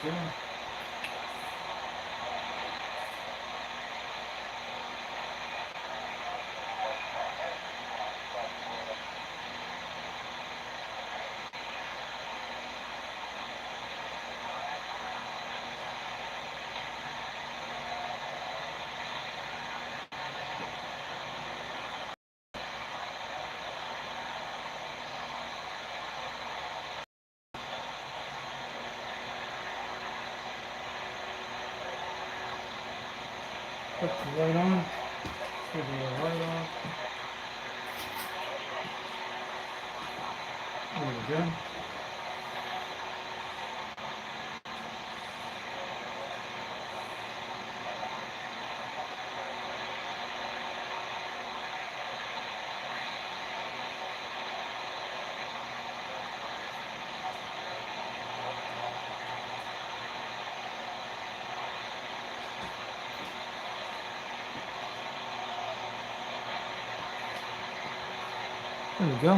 go. Put the light on. Put the light on. There we go. There we go.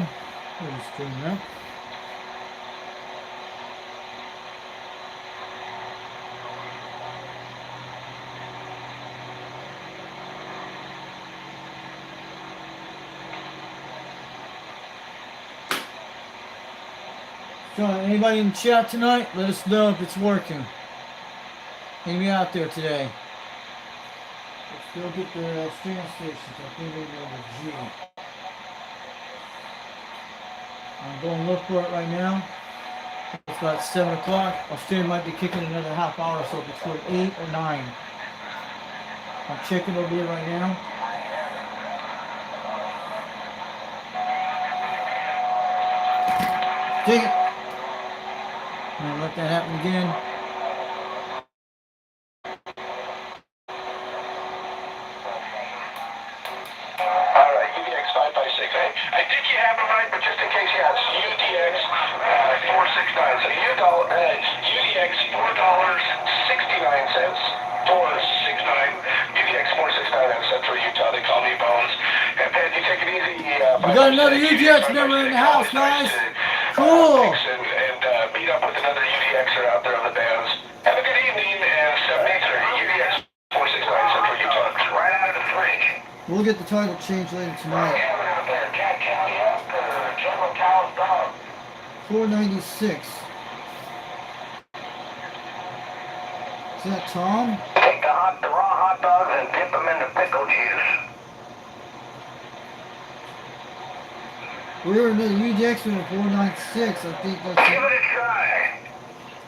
We'll just straighten it up. So, anybody in chat tonight? Let us know if it's working. Maybe out there today. Let's go get the stand stations. I think they're over G. I'm going to look for it right now. It's about 7 o'clock. Australia might be kicking another half hour, so between 8 or 9. I'm checking over here right now. Dig it. I'm going to let that happen again. Alright, UDX 556. Hey, I think you have it right, but just in case, yeah, it's UDX 469. So UDX $4.69. 469. UDX 469 out of Central Utah. They call me Bones. And Pat, you take it easy. We got another UDX member in the house, guys. Cool. And meet up with another UDXer out there on the bands. Have a good evening, and 73 UDX 469 Central Utah. Right out of the fridge. We'll get the title changed later tonight. 496. Is that Tom? Take the raw hot dogs and dip them in the pickle juice. We're in the UDX with a 496. I think that's Give it a try.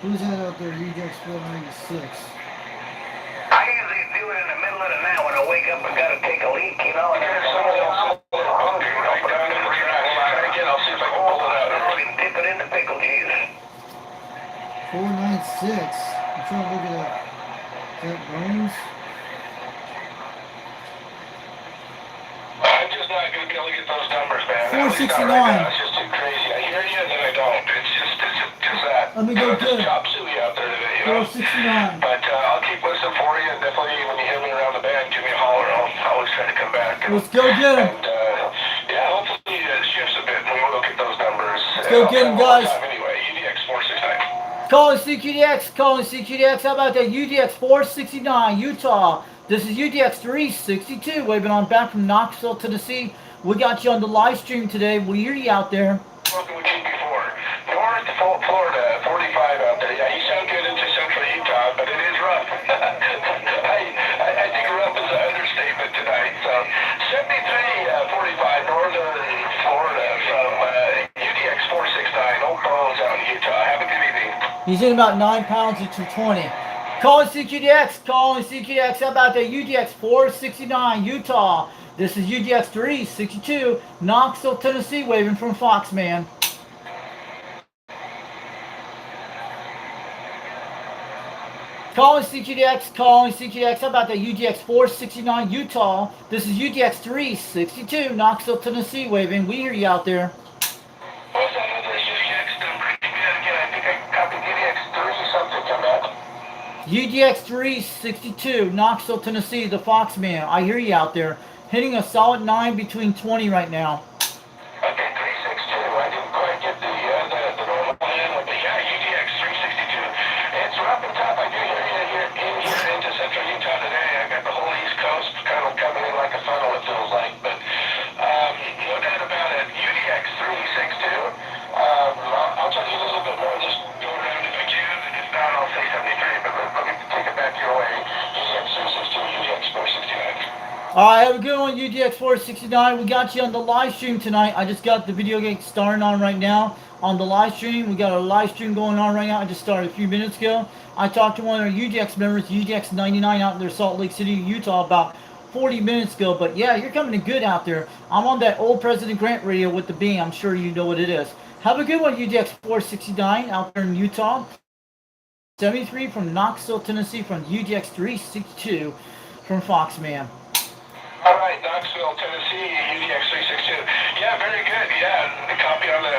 Who's that out there? UDX 496. I usually do it in the middle of the night when I wake up and gotta take a leak, you know. And there's somebody else hungry right down in the trash. Again, I'll see if I can pull it out. Or we can dip it in the pickle juice. 496. I'm trying to look at that. Is that Bones? I'm just not gonna be able to get those numbers, man. 469. Right, it's just too crazy. I hear you, and then I don't. It's just that. Let me go get it. Chop suey out there today, you know. 469. But I'll keep listening for you, and definitely when you hear me around the band, give me a holler. I'll always try to come back. Let's go get him. And yeah, hopefully it shifts a bit when we look at those numbers. Let's go get him, guys. Anyway, UDX 469. Calling CQDX, calling CQDX. How about that? UDX 469, Utah. This is UDX 362. Waving on back from Knoxville, Tennessee. We got you on the live stream today. We hear you out there. Spoken with you before. North Florida, 45 out there. Yeah, you sound good into Central Utah, but it is rough. I think rough is an understatement tonight. So 73, 45, Northern Florida from UDX 469. Old Bones out in Utah. Have a good evening. He's in about 9 pounds at 220. Calling CQDX, calling CQDX. How about that? UDX 469, Utah. This is UDX 362, Knoxville, Tennessee, waving from Fox, man. Calling CQDX, calling CQDX. How about that? UDX 469, Utah. This is UDX 362, Knoxville, Tennessee, waving. We hear you out there. What's that other UDX number? Again, I think I copied UDX 3 something come back. UDX 362, Knoxville, Tennessee, the Fox man. I hear you out there. Hitting a solid 9 between 20 right now. Okay, 362. I didn't quite get the normal end with the UDX 362. It's it's rough and tough. I do hear you here into central Utah today. I got the whole East Coast kind of coming in like a funnel, it feels like. But no doubt about it. UDX 362. I'll tell you a little bit more. Just go around if I can. And if not, I'll say 73. But let me take it back your way. UDX 362, UDX 469. All right, have a good one, UDX 469. We got you on the live stream tonight. I just got the video game starting on right now on the live stream. We got a live stream going on right now. I just started a few minutes ago. I talked to one of our UDX members, UDX 99, out in their Salt Lake City, Utah, about 40 minutes ago. But yeah, you're coming in good out there. I'm on that old President Grant radio with the beam. I'm sure you know what it is. Have a good one, UDX 469 out there in Utah. 73 from Knoxville, Tennessee, from UDX 362 from Foxman. All right, Knoxville, Tennessee, UDX 362. Yeah, very good. Yeah, the copy on the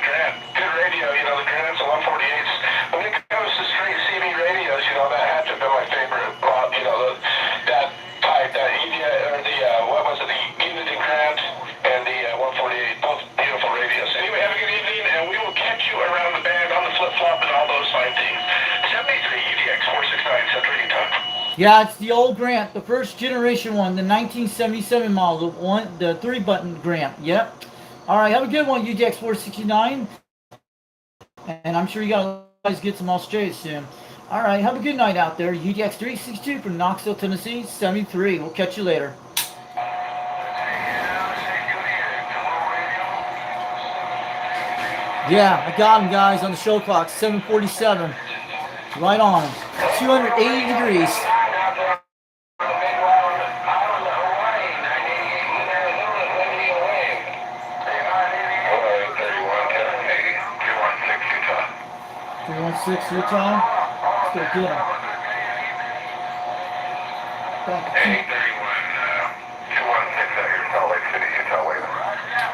Grant. Good radio. You know, the Grants, the 148s. When it comes to straight CB radios, you know, that had to have been my favorite. You know, that type, that or the what was it? The Unity Grant and the 148. Both beautiful radios. Anyway, have a good evening, and we will catch you around the band, on the flip flop, and all those fine things. 73 UDX 469 Central Utah. Yeah, it's the old Grant, the first generation one, the 1977 model, the 3-button Grant. Yep. All right, have a good one, UDX 469. And I'm sure you guys get some all straight soon. All right, have a good night out there. UDX 362 from Knoxville, Tennessee, 73. We'll catch you later. Yeah, I got him, guys, on the show clock, 7:47. Right on. 280 degrees. Six Utah. Let's go get him.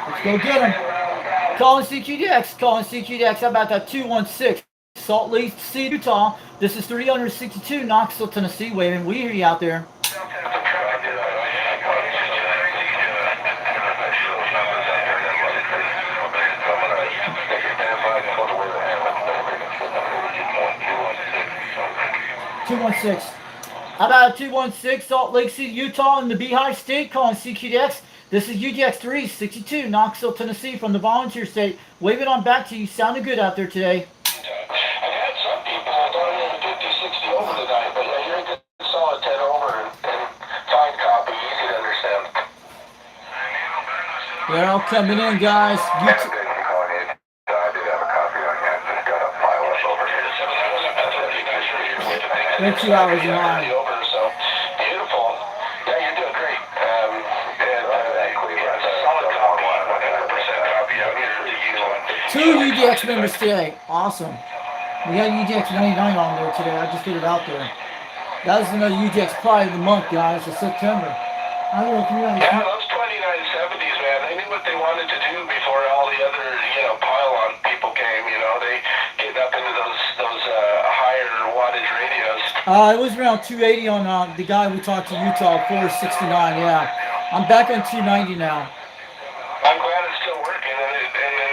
Let's go get him. Calling CQDX. Calling CQDX. How about that 216? Salt Lake City, Utah. This is 362 Knoxville, Tennessee. Waving. We hear you out there. How about 216 Salt Lake City, Utah, in the Beehive State, calling CQDX. This is UDX 362 Knoxville, Tennessee, from the Volunteer State. Wave it on back to you. Sounding good out there today. I've had some people going in 50-60 over tonight, but yeah, you're a good solid 10 over and fine copy, easy to understand. They're all coming in, guys. They're 2 hours in line. So beautiful. Yeah, you're doing great. Two UDX members today. Awesome. We got UDX 99 on there today. I just get it out there. That is another UDX Pride Month, guys. It's September. I don't know if you guys. Yeah, those 2970s, man. They knew what they wanted to do before all the other, pile-on people came. They get up into those higher wattage radios. It was around 280 on the guy we talked to, Utah 469. Yeah, I'm back on 290 now. I'm glad it's still working, and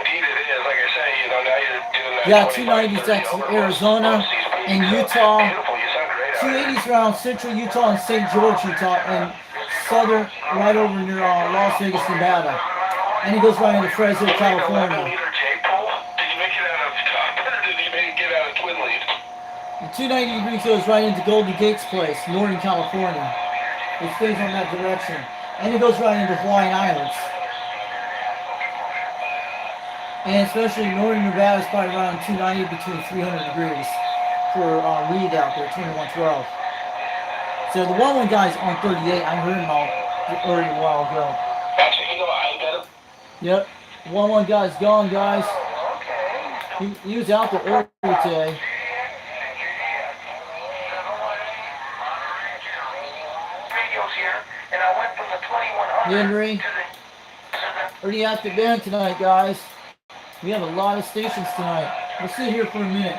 indeed it is. Like I say, now you're doing that. Yeah, 290s that's Arizona and Utah. 280s around central Utah and St. George, Utah, and southern, right over near Las Vegas, Nevada. And he goes right into Fresno, California. The 290 degrees goes right into Golden Gates Place, Northern California. It stays on that direction. And it goes right into Hawaiian Islands. And especially Northern Nevada is probably around 290 between 300 degrees for Reed out there, 2112. So the 1-1 guy's on 38. I heard him already a while ago. Actually, I got him. Yep. 1-1 guy's gone, guys. He was out there earlier today. Henry, already at the band tonight, guys. We have a lot of stations tonight. We'll sit here for a minute.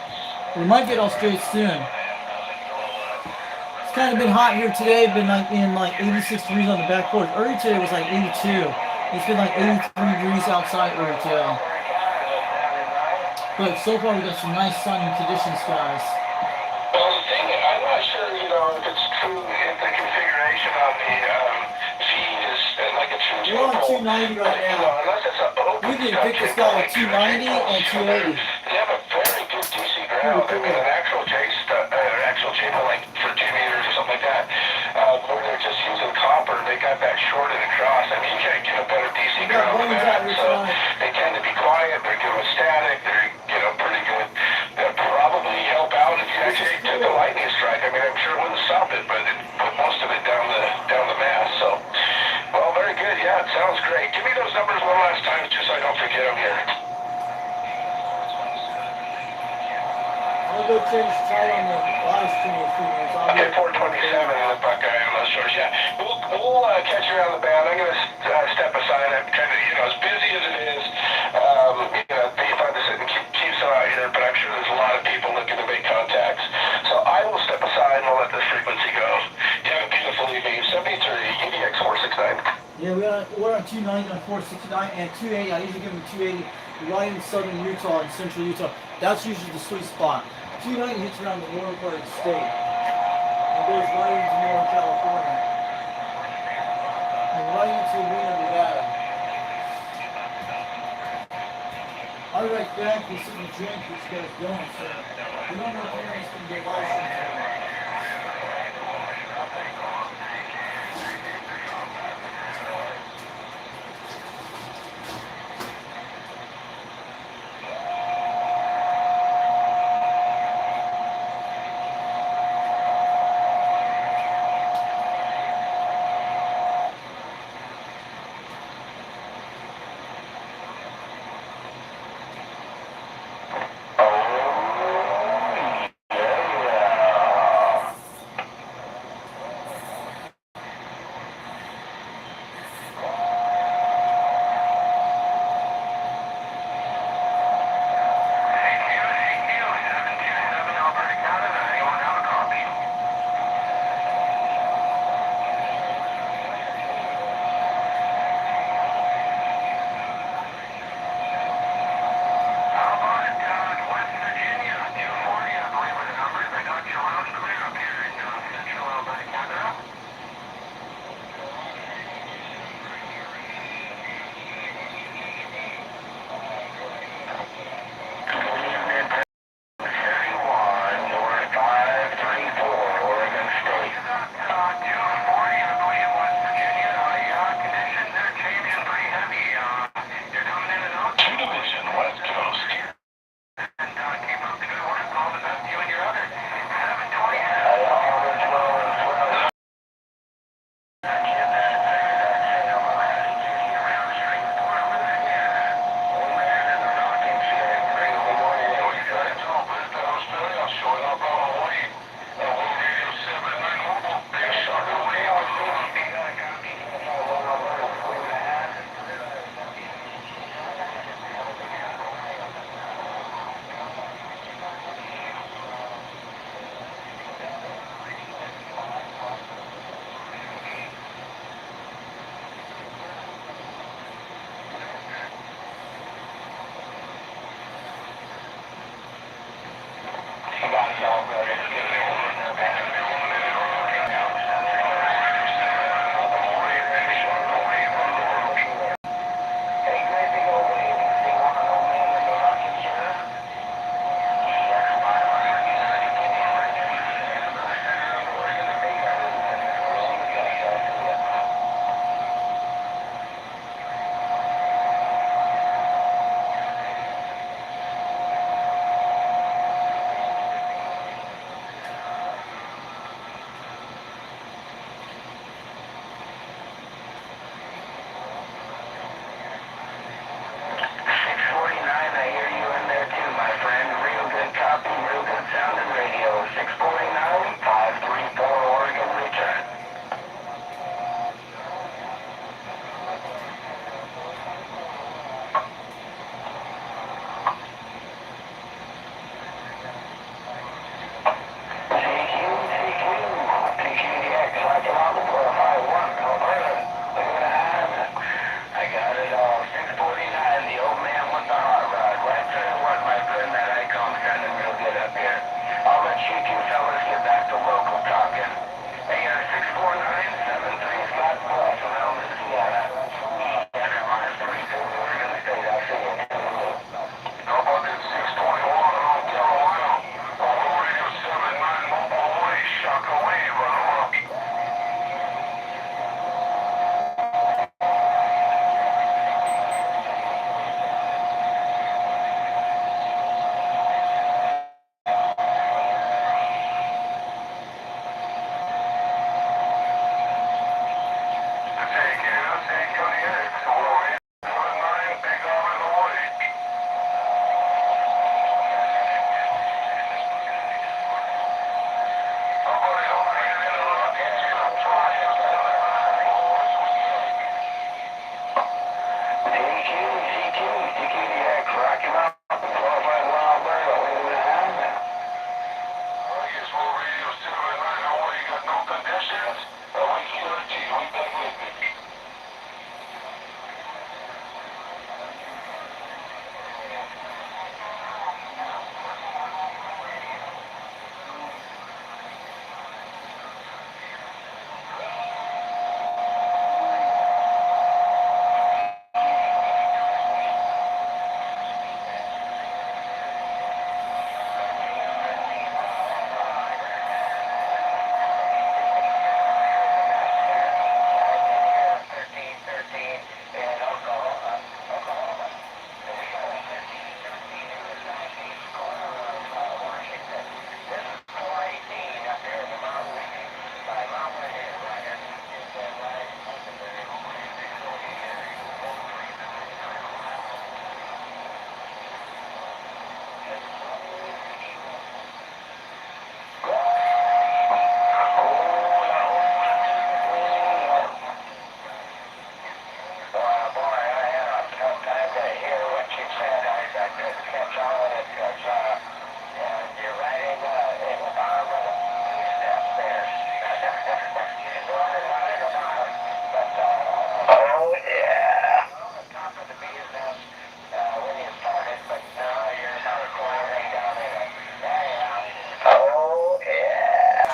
We might get all straight soon. It's kind of been hot here today. Been in 86 degrees on the back porch. Earlier today was 82. It's been 83 degrees outside earlier today. But so far we got some nice sun conditions, guys. if it's true, if the configuration on the feed is like a true We're on 290 right now. unless it's an open We can pick this guy at 290 and 280. They have a very good DC ground. I mean, an actual chain like for 2 meters or something like that, where they're just using copper. They got that shorted across. I mean, you can't get a better DC ground than that. So they tend to be quiet. They're good with static. They're pretty good. They'll probably help out if you actually took a lightning strike. I mean, I'm sure it wouldn't stop it, but it put most of it down the mass. So, well, very good. Yeah, it sounds great. Give me those numbers one last time, just so I don't forget them here. I'm gonna go change the title on the live stream in a few minutes. Okay, 427 on the Buckeye on those shores. Yeah, we'll catch you around the band. I'm going to step aside. I'm kind of, as busy as it is, it'd be fun to sit and keep some out here, but I'm sure there's a lot of people looking to make contacts. So I will step aside and we'll let this frequency go. You have a beautiful evening. 73, UDX 469. Yeah, we're on 290 on 469 and 280. I usually give them 280 right in southern Utah and central Utah. That's usually the sweet spot. 290 hits around the lower part of the state. It goes right into Northern California. And right into Reno, Nevada. I'll be right back. We're sitting and drink. These guys don't. So we don't know if anyone's going to get licensed.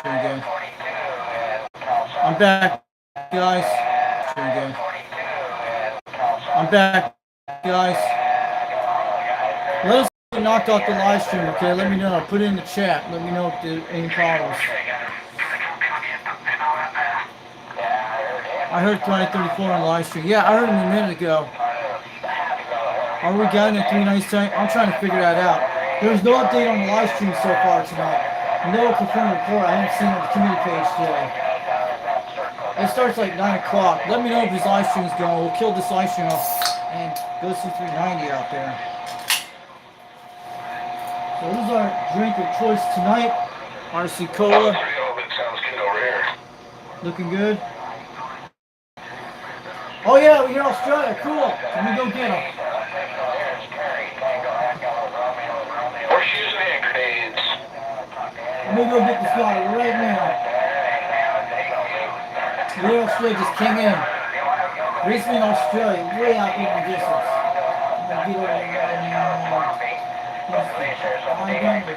Here we go. I'm back, guys. Here we go. I'm back, guys. Let us know if you knocked off the live stream, okay? Let me know. Put it in the chat. Let me know if there's any problems. I heard 2034 on the live stream. Yeah, I heard him a minute ago. Are we getting a 397? I'm trying to figure that out. There's no update on the live stream so far tonight. No confirmed report. I haven't seen it on the community page today. It starts like 9 o'clock. Let me know if this live stream's going. We'll kill this live stream off and go see 390 out there. So this is our drink of choice tonight. RC Cola. Sounds good over here. Looking good. Oh yeah, we're here in Australia. Cool. Let me go get them. Horseshoes and hand grenades. Let me go get this guy right now. We're in Australia, just came in. Recently in Australia, way out in the distance. I'm gonna get over there right now. I'm going to the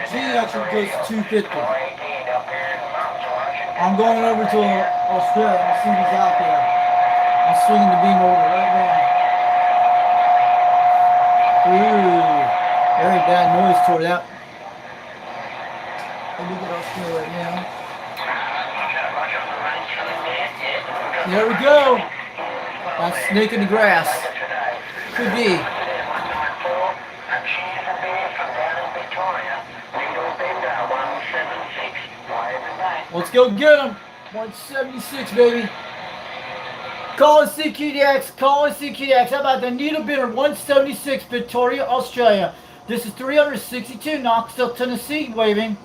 G actually goes to 250. I'm going over to Australia and see who's out there. I'm swinging the beam over right now. Ooh, very bad noise toward that. Let me get Australia right now. There we go. That's snake in the grass. Could be. Let's go get him. 176, baby. Call it CQDX. Call it CQDX. How about the needle bidder 176, Victoria, Australia. This is 362, Knoxville, Tennessee, waving.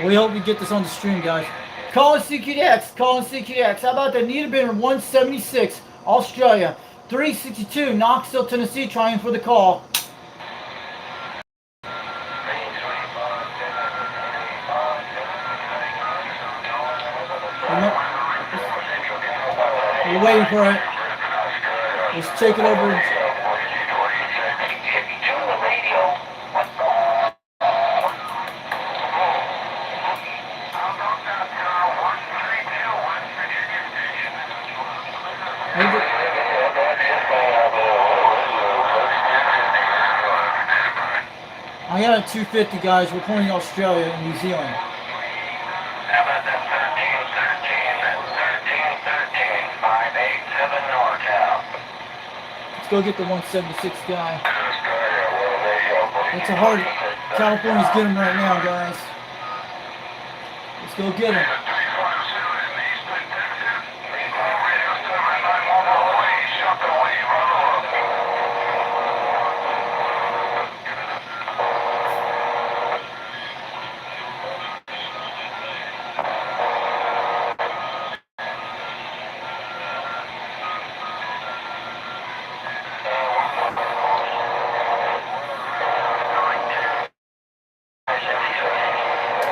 We hope we get this on the stream, guys. Call it CQDX. Call it CQDX. How about the needle bidder 176, Australia. 362, Knoxville, Tennessee, trying for the call. We're waiting for it. Let's take it over. I got a 250, guys. We're pulling Australia and New Zealand. Let's go get the 176 guy. It's a hard. California's getting him right now, guys. Let's go get him.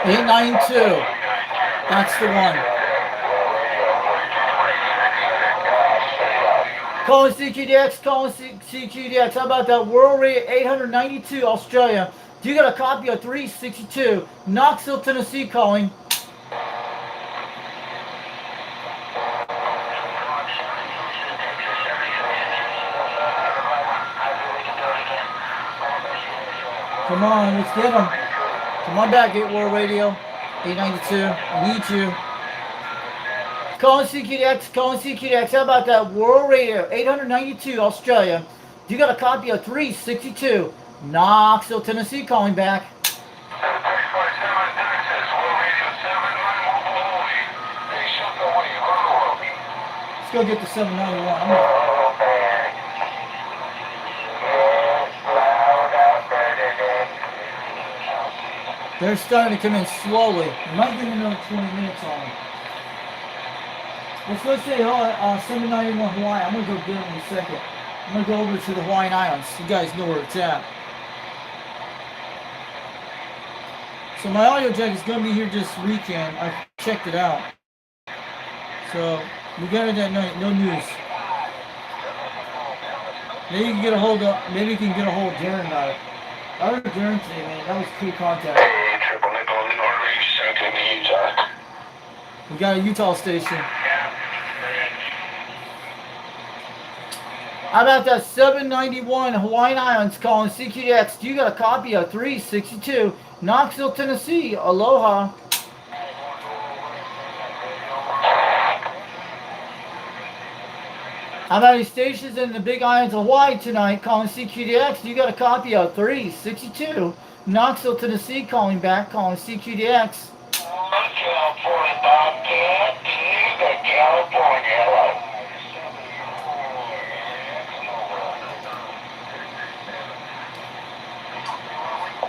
$892. That's the one. Calling CQDX, calling CQDX. How about that world rate 892 Australia? Do you got a copy of 362 Knoxville, Tennessee calling? Come on, let's get them. Come on back, 8 World Radio, 892. I need you. Calling CQDX, calling CQDX. How about that World Radio, 892 Australia? You got a copy of 362 Knoxville, Tennessee, calling back. Let's go get the 791. They're starting to come in slowly. We might get another 20 minutes on them. Let's say 791 Hawaii. I'm going to go get them in a second. I'm going to go over to the Hawaiian Islands. You guys know where it's at. So my audio jack is going to be here this weekend. I checked it out. So we got it that night. No news. Maybe you can get a hold of. Maybe you can get a hold of Darren about it. I heard Darren today, man. That was cool contact. Hey, Triple Nickel in Norwich, something to Utah. We got a Utah station. How about that 791 Hawaiian Islands calling CQDX? You got a copy of 362 Knoxville, Tennessee. Aloha. How many stations in the Big Islands of Hawaii tonight calling CQDX? You got a copy of 362 Knoxville, Tennessee calling back, calling CQDX. California Bobcat, California, hello.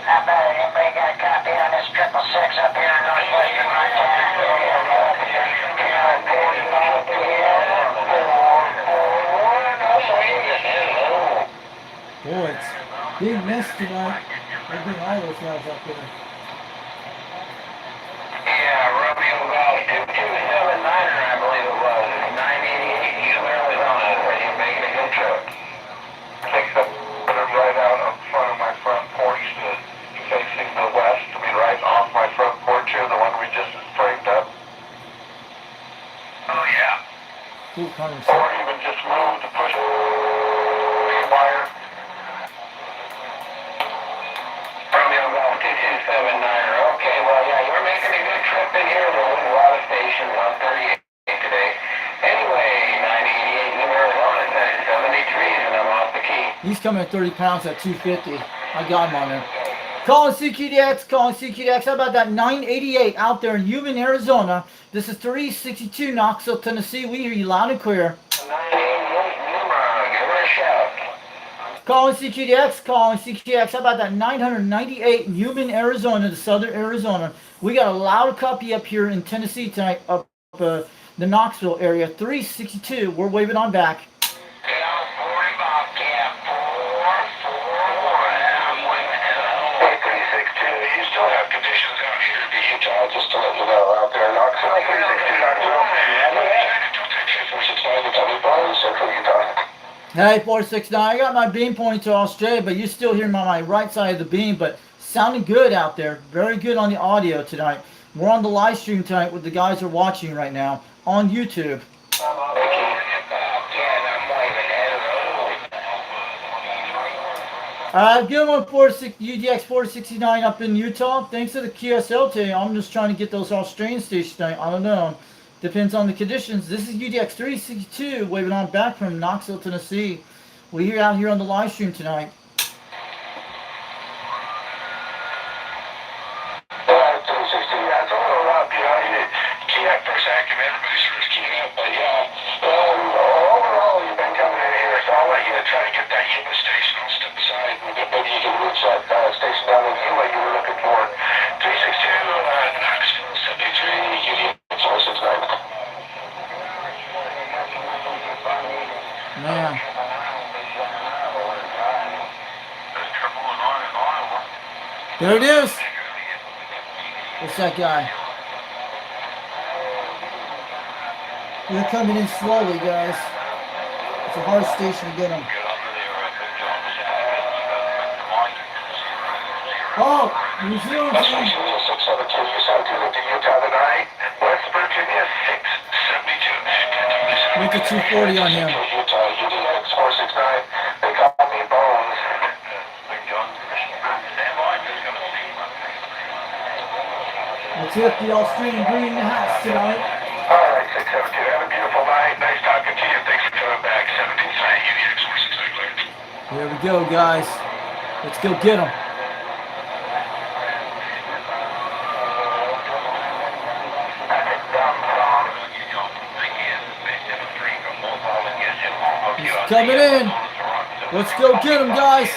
How about it? Anybody got a copy on this 666 up here in Northwestern Boy, it's big miss tonight. I think all those guys up there. Yeah, Romeo Valley, 2279er, I believe it was. 988, you Arizona. Are you making a good trip? Take the right out in front of my front porch, facing the west. I mean, right off my front porch here, the one we just framed up. Oh, yeah. Cool Or conversation. even just move to push wire. Romeo Golf 2279er. Okay, well, yeah, you're making a good trip in here. There's a lot of stations on 38 today. Anyway, 988 New Arizona says 73, and I'm off the key. He's coming at 30 pounds at 250. I got him on there. Calling CQDX, calling CQDX. How about that 988 out there in Yuma, Arizona? This is 362 Knoxville, Tennessee. We hear you loud and clear. 988 Numa, give her a shout. Calling CQDX, calling CQDX. How about that 998 Yuma, Arizona, the southern Arizona? We got a loud copy up here in Tennessee tonight, up the Knoxville area. 362. We're waving on back. California Bobcat 441. I'm waving hello. 362. You still have conditions out here in Utah, just to let you know, out there in Knoxville. 362 Knoxville. Central Utah. Hey, 469. I got my beam pointing to Australia, but you still hear me on my right side of the beam, but sounding good out there. Very good on the audio tonight. We're on the live stream tonight with the guys who are watching right now on YouTube. Good one, UDX 469 up in Utah. Thanks to the QSL today. I'm just trying to get those Australian stations tonight. I don't know. Depends on the conditions. This is UDX 362 waving on back from Knoxville, Tennessee. We're here out here on the live stream tonight. Man. There it is. What's that guy? They're coming in slowly, guys. It's a hard station to get them. Oh, New Zealand team. 672, you sound good to Utah tonight. West Virginia 672. Went to 240 on him. Utah, UDX 469. They call me Bones. Let's hit the Australian green in the house tonight. Alright, 672. Have a beautiful night. Nice talking to you. Thanks for coming back. 17-3, UDX 469. Here we go, guys. Let's go get them. He's coming in. Let's go get him, guys.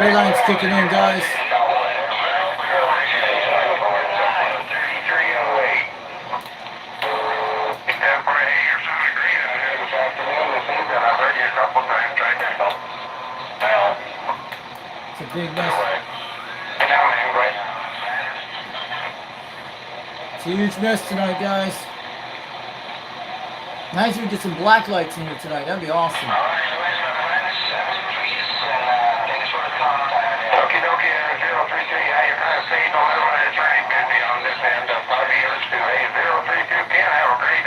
Red line's kicking in, guys. It's a big mess. It's a huge mess tonight, guys. Nice if we get some black lights in here tonight. That'd be awesome. Okie dokie, 033. How you kind of fading a little bit? It's very busy on this end. 5 years to 032. Ken, have a great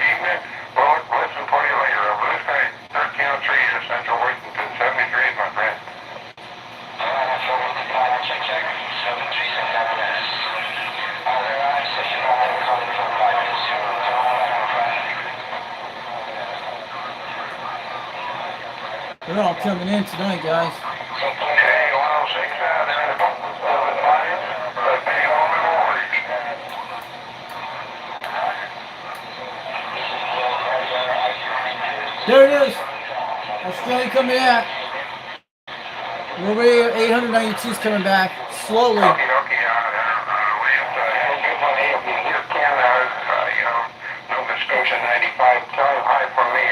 evening. We'll listen for you later. Blue Sky, 1303 Central Washington, 73, my friend. Check. 7367S. They're all coming in tonight, guys. There it is. Australia coming in. We're 892 is coming back slowly. Nova Scotia 95, tell him hi from me.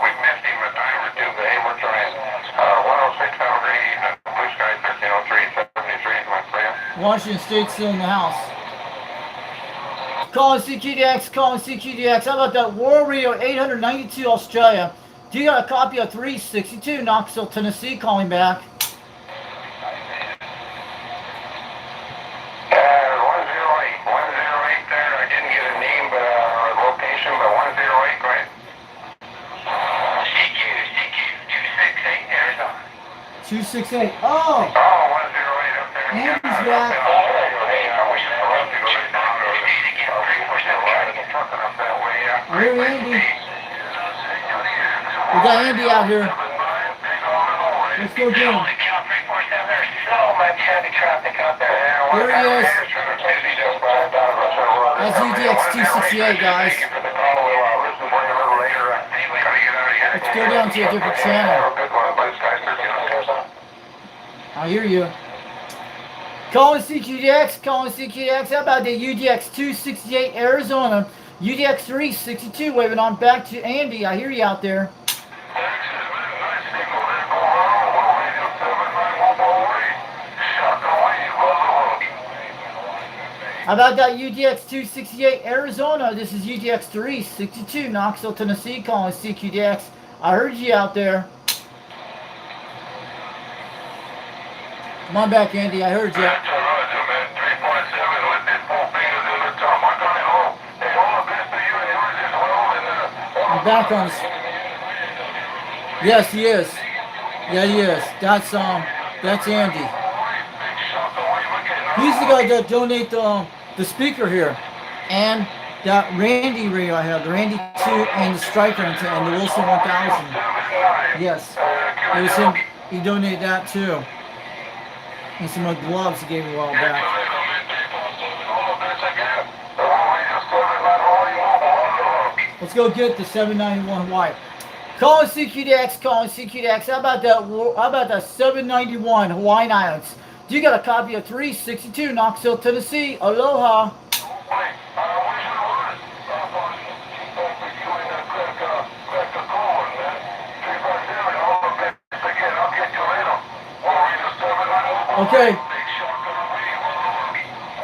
We missed him a time or two, but hey, we're trying. 106, have a great evening. Blue Sky 1303, 73, my friend. Washington State's still in the house. Calling CQDX, calling CQDX. How about that? World Radio 892 Australia. Do you got a copy of 362 Knoxville, Tennessee? Calling back. 108 there. I didn't get a name, but location, but 108, right? CQ 268 Arizona. 268. Oh! Oh, 108 up there. Andy's back. I hear Andy. We got Andy out here. Let's go get him. There's so much heavy traffic out there. There he is. That's UDX 268, guys. Let's go down to a different channel. I hear you. Calling CQDX, calling CQDX. How about the UDX 268 Arizona? UDX 362 waving on back to Andy. I hear you out there. How about that UDX 268 Arizona? This is UDX 362 Knoxville, Tennessee, calling CQDX. I heard you out there. Come on back, Andy. I heard you. I'm back on. Yes, he is. Yeah, he is. That's Andy. He's the guy that donate the speaker here, and that Randy radio I have, the Randy 2 and the Striker and the Wilson 1000. Yes, it was him. He donated that too, and some of the gloves he gave me a while back. Let's go get the 791 white. Calling CQDX, calling CQDX. How about that 791 Hawaiian Islands? You got a copy of 362 Knoxville, Tennessee. Aloha. Okay.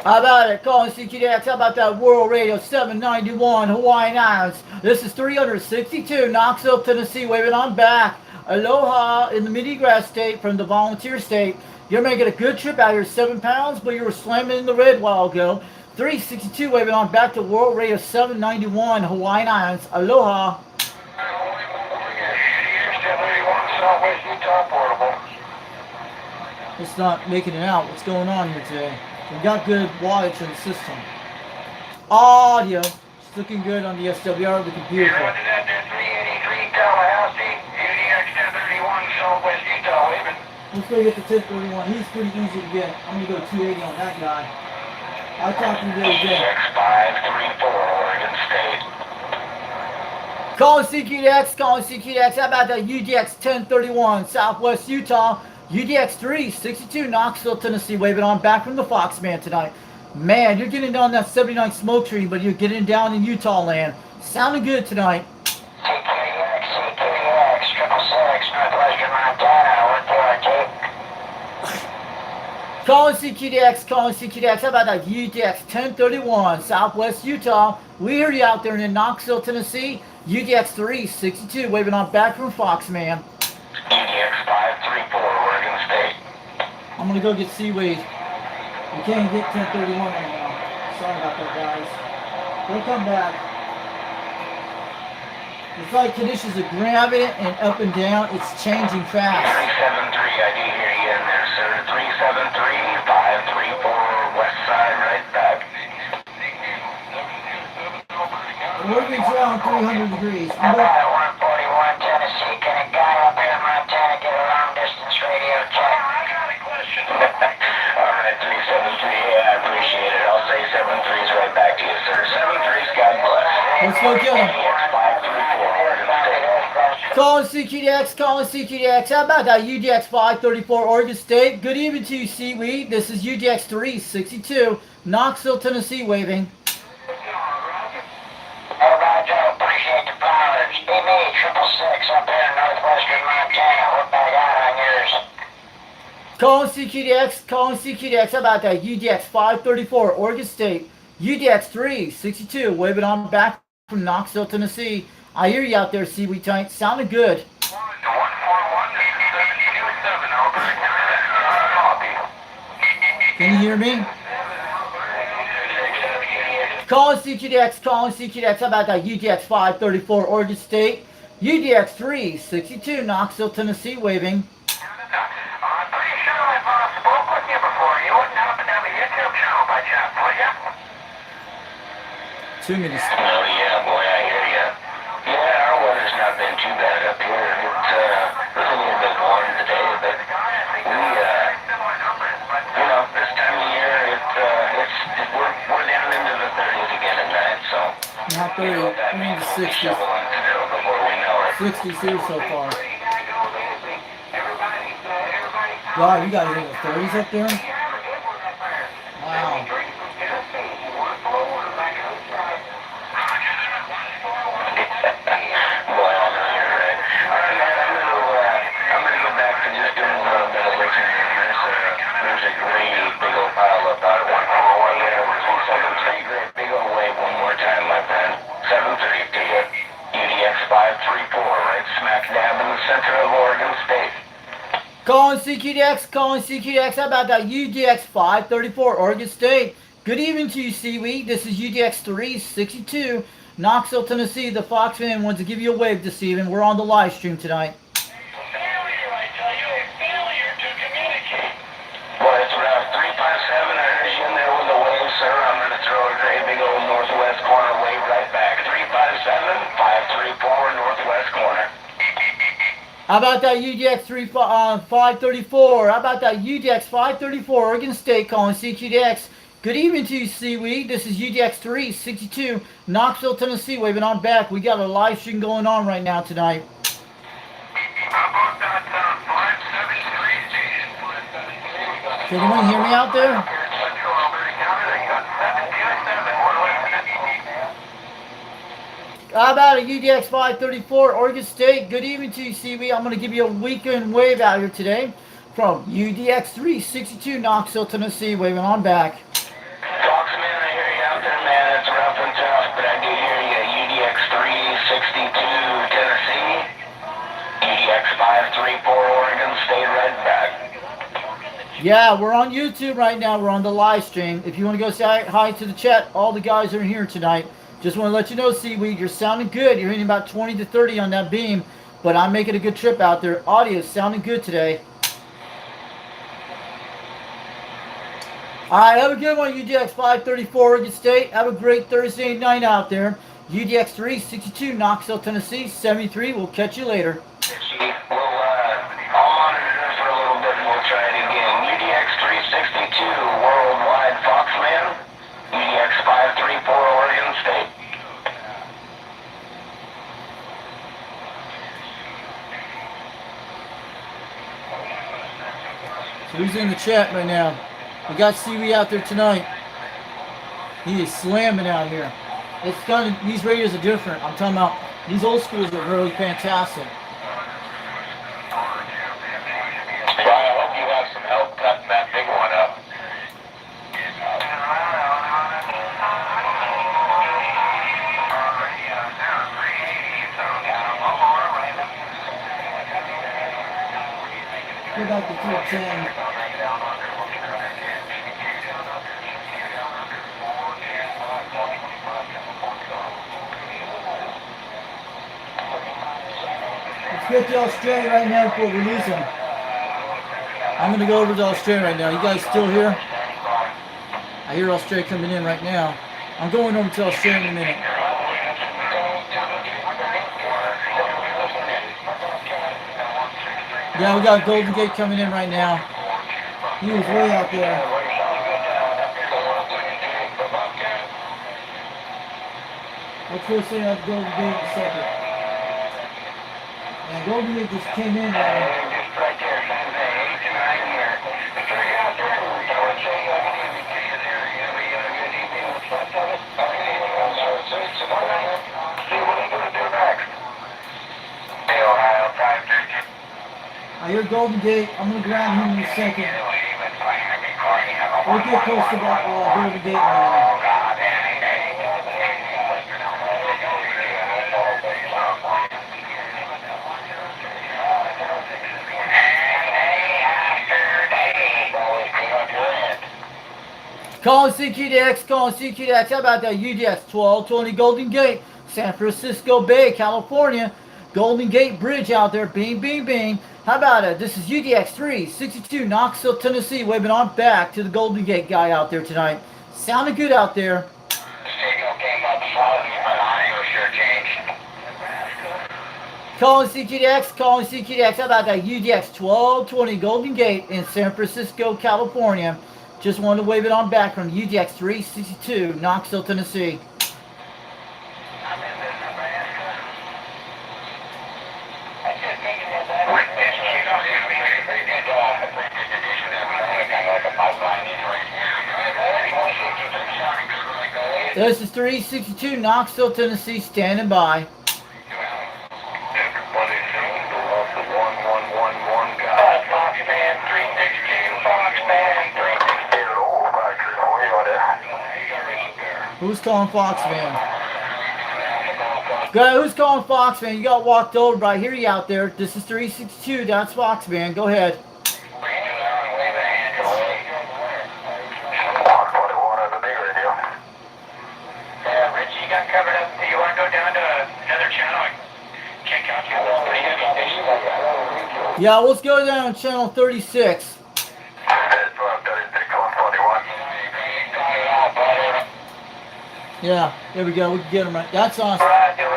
How about it? Calling CQDX. How about that World Radio 791 Hawaiian Islands? This is 362 Knoxville, Tennessee. Waving on back. Aloha in the mini grass state from the volunteer state. You're making a good trip out here, 7 pounds, but you were slamming in the red a while ago. 362 waving on back to World Radio 791 Hawaiian Islands. Aloha. It's not making it out. What's going on here today? We got good wattage in the system. Audio. It's looking good on the SWR, looking beautiful. 383 Tallahassee, UDX 1031 Southwest Utah, waving. Let's go get the 1031. He's pretty easy to get. I'm going to go 280 on that guy. I talked to him the other day. UDX 534, Oregon State. Calling CQDX, calling CQDX. How about that UDX 1031, Southwest Utah? UDX 362, Knoxville, Tennessee, waving on back from the Foxman tonight. Man, you're getting down that 79 smoke tree, but you're getting down in Utah land. Sounding good tonight. CKX, CKX, 666, Northwestern Montana, 142. Calling CQDX, calling CQDX. How about that UDX 1031, Southwest Utah? We hear you out there in Knoxville, Tennessee. UDX 362, waving on back from Foxman. UDX 534, Oregon State. I'm gonna go get seaweed. We can't get 1031 right now. Sorry about that, guys. We'll come back. It's like conditions of gravity and up and down. It's changing fast. 373, I do hear you in there, sir. 373, 534, west side, right back. Oregon's around 300 degrees. How about 141 Tennessee? Can a guy up here in Montana get a long distance radio check? I got a question. All right, 373, yeah, I appreciate it. I'll say 73's right back to you, sir. 73's, God bless. Let's go get him. UDX 534, Oregon State. Calling CQDX, calling CQDX. How about that UDX 534, Oregon State? Good evening to you, Seaweed. This is UDX 362, Knoxville, Tennessee, waving. Hey, Roger, appreciate the power. It's me, 666 up here in northwestern Montana. We're back out on yours. Calling CQDX, calling CQDX. How about that UDX 534, Oregon State? UDX 362, waving on back from Knoxville, Tennessee. I hear you out there, Seaweed Tank. Sounding good. 141, this is 727, over. Copy. Can you hear me? Calling CQDX, calling CQDX. How about that UDX 534, Oregon State? UDX 362, Knoxville, Tennessee, waving. I'm pretty sure I've spoke with you before. You wouldn't happen to have a YouTube channel by chance, would you? 2 minutes. Oh, yeah, boy, I hear you. Yeah, our weather's not been too bad up here. It's a little bit warm today, but we, you know, this time of year, we're down into the 30s again at night, so. Not 30, we're in the 60s. Shoveling still before we know it. 60s here so far. Wow, you guys are in the 30s up there? Wow. Boy, I know you're right. All right, man, I'm gonna go back to just doing a little bit of listening. There's a great big old pile up out at 141 there. 373, great big old wave one more time, my friend. 73 to you. UDX 534, right smack dab in the center of Oregon State. Calling CQDX, calling CQDX. How about that UDX 534, Oregon State? Good evening to you, Seaweed. This is UDX 362, Knoxville, Tennessee. The Foxman wants to give you a wave this evening. We're on the live stream tonight. Failure, I tell you, a failure to communicate. Boy, it's rough. 357, I heard you in there with the wave, sir. I'm going to throw a great big old northwest corner wave right back. 357, 534, northwest corner. How about that UDX 534? How about that UDX 534, Oregon State, calling CQDX? Good evening to you, Seaweed. This is UDX 362, Knoxville, Tennessee, waving on back. We got a live stream going on right now tonight. How about that 573 station? Can anyone hear me out there? Central Alberta, Canada, you got 727, we're listening. How about a UDX 534, Oregon State? Good evening to you, Seaweed. I'm going to give you a weekend wave out here today from UDX 362, Knoxville, Tennessee, waving on back. Foxman, I hear you out there, man. It's rough and tough, but I do hear you. UDX 362, Tennessee. UDX 534, Oregon State, right back. Yeah, we're on YouTube right now. We're on the live stream. If you want to go say hi to the chat, all the guys are here tonight. Just want to let you know, Seaweed, you're sounding good. You're hitting about 20 to 30 on that beam, but I'm making a good trip out there. Audio is sounding good today. All right, have a good one, UDX 534, Oregon State. Have a great Thursday night out there. UDX 362, Knoxville, Tennessee, 73. We'll catch you later. Chief, I'll monitor this for a little bit and we'll try it again. UDX 362, worldwide Foxman. UDX 534, Oregon State. So who's in the chat right now? We got Seaweed out there tonight. He is slamming out here. It's kind of, these radios are different. I'm talking about these old schools are really fantastic. Well, I hope you have some help cutting that big one up. Go back to 210. Let's get to Australia right now before we lose them. I'm going to go over to Australia right now. You guys still here? I hear Australia coming in right now. I'm going over to Australia in a minute. Yeah, we got Golden Gate coming in right now. He was way out there. Let's go say that Golden Gate in a second. And Golden Gate just came in. I hear Golden Gate. I'm going to ground him in a second. We'll get close to Golden Gate right now. Calling CQDX, calling CQDX. How about that UDX 1220 Golden Gate, San Francisco Bay, California. Golden Gate Bridge out there. Bing, bing, bing. How about it? This is UDX 362 Knoxville, Tennessee. Waving on back to the Golden Gate guy out there tonight. Sounding good out there. Calling CQDX, calling CQDX. How about that UDX 1220 Golden Gate in San Francisco, California. Just wanted to wave it on back from UDX 362 Knoxville, Tennessee. This is 362 Knoxville, Tennessee, standing by. Who's calling Foxman? Who's calling Foxman? You got walked over, but I hear you out there. This is 362. That's Foxman. Go ahead. Yeah, let's go down to channel 36. Yeah, there we go. We can get him right. That's awesome. Yeah, you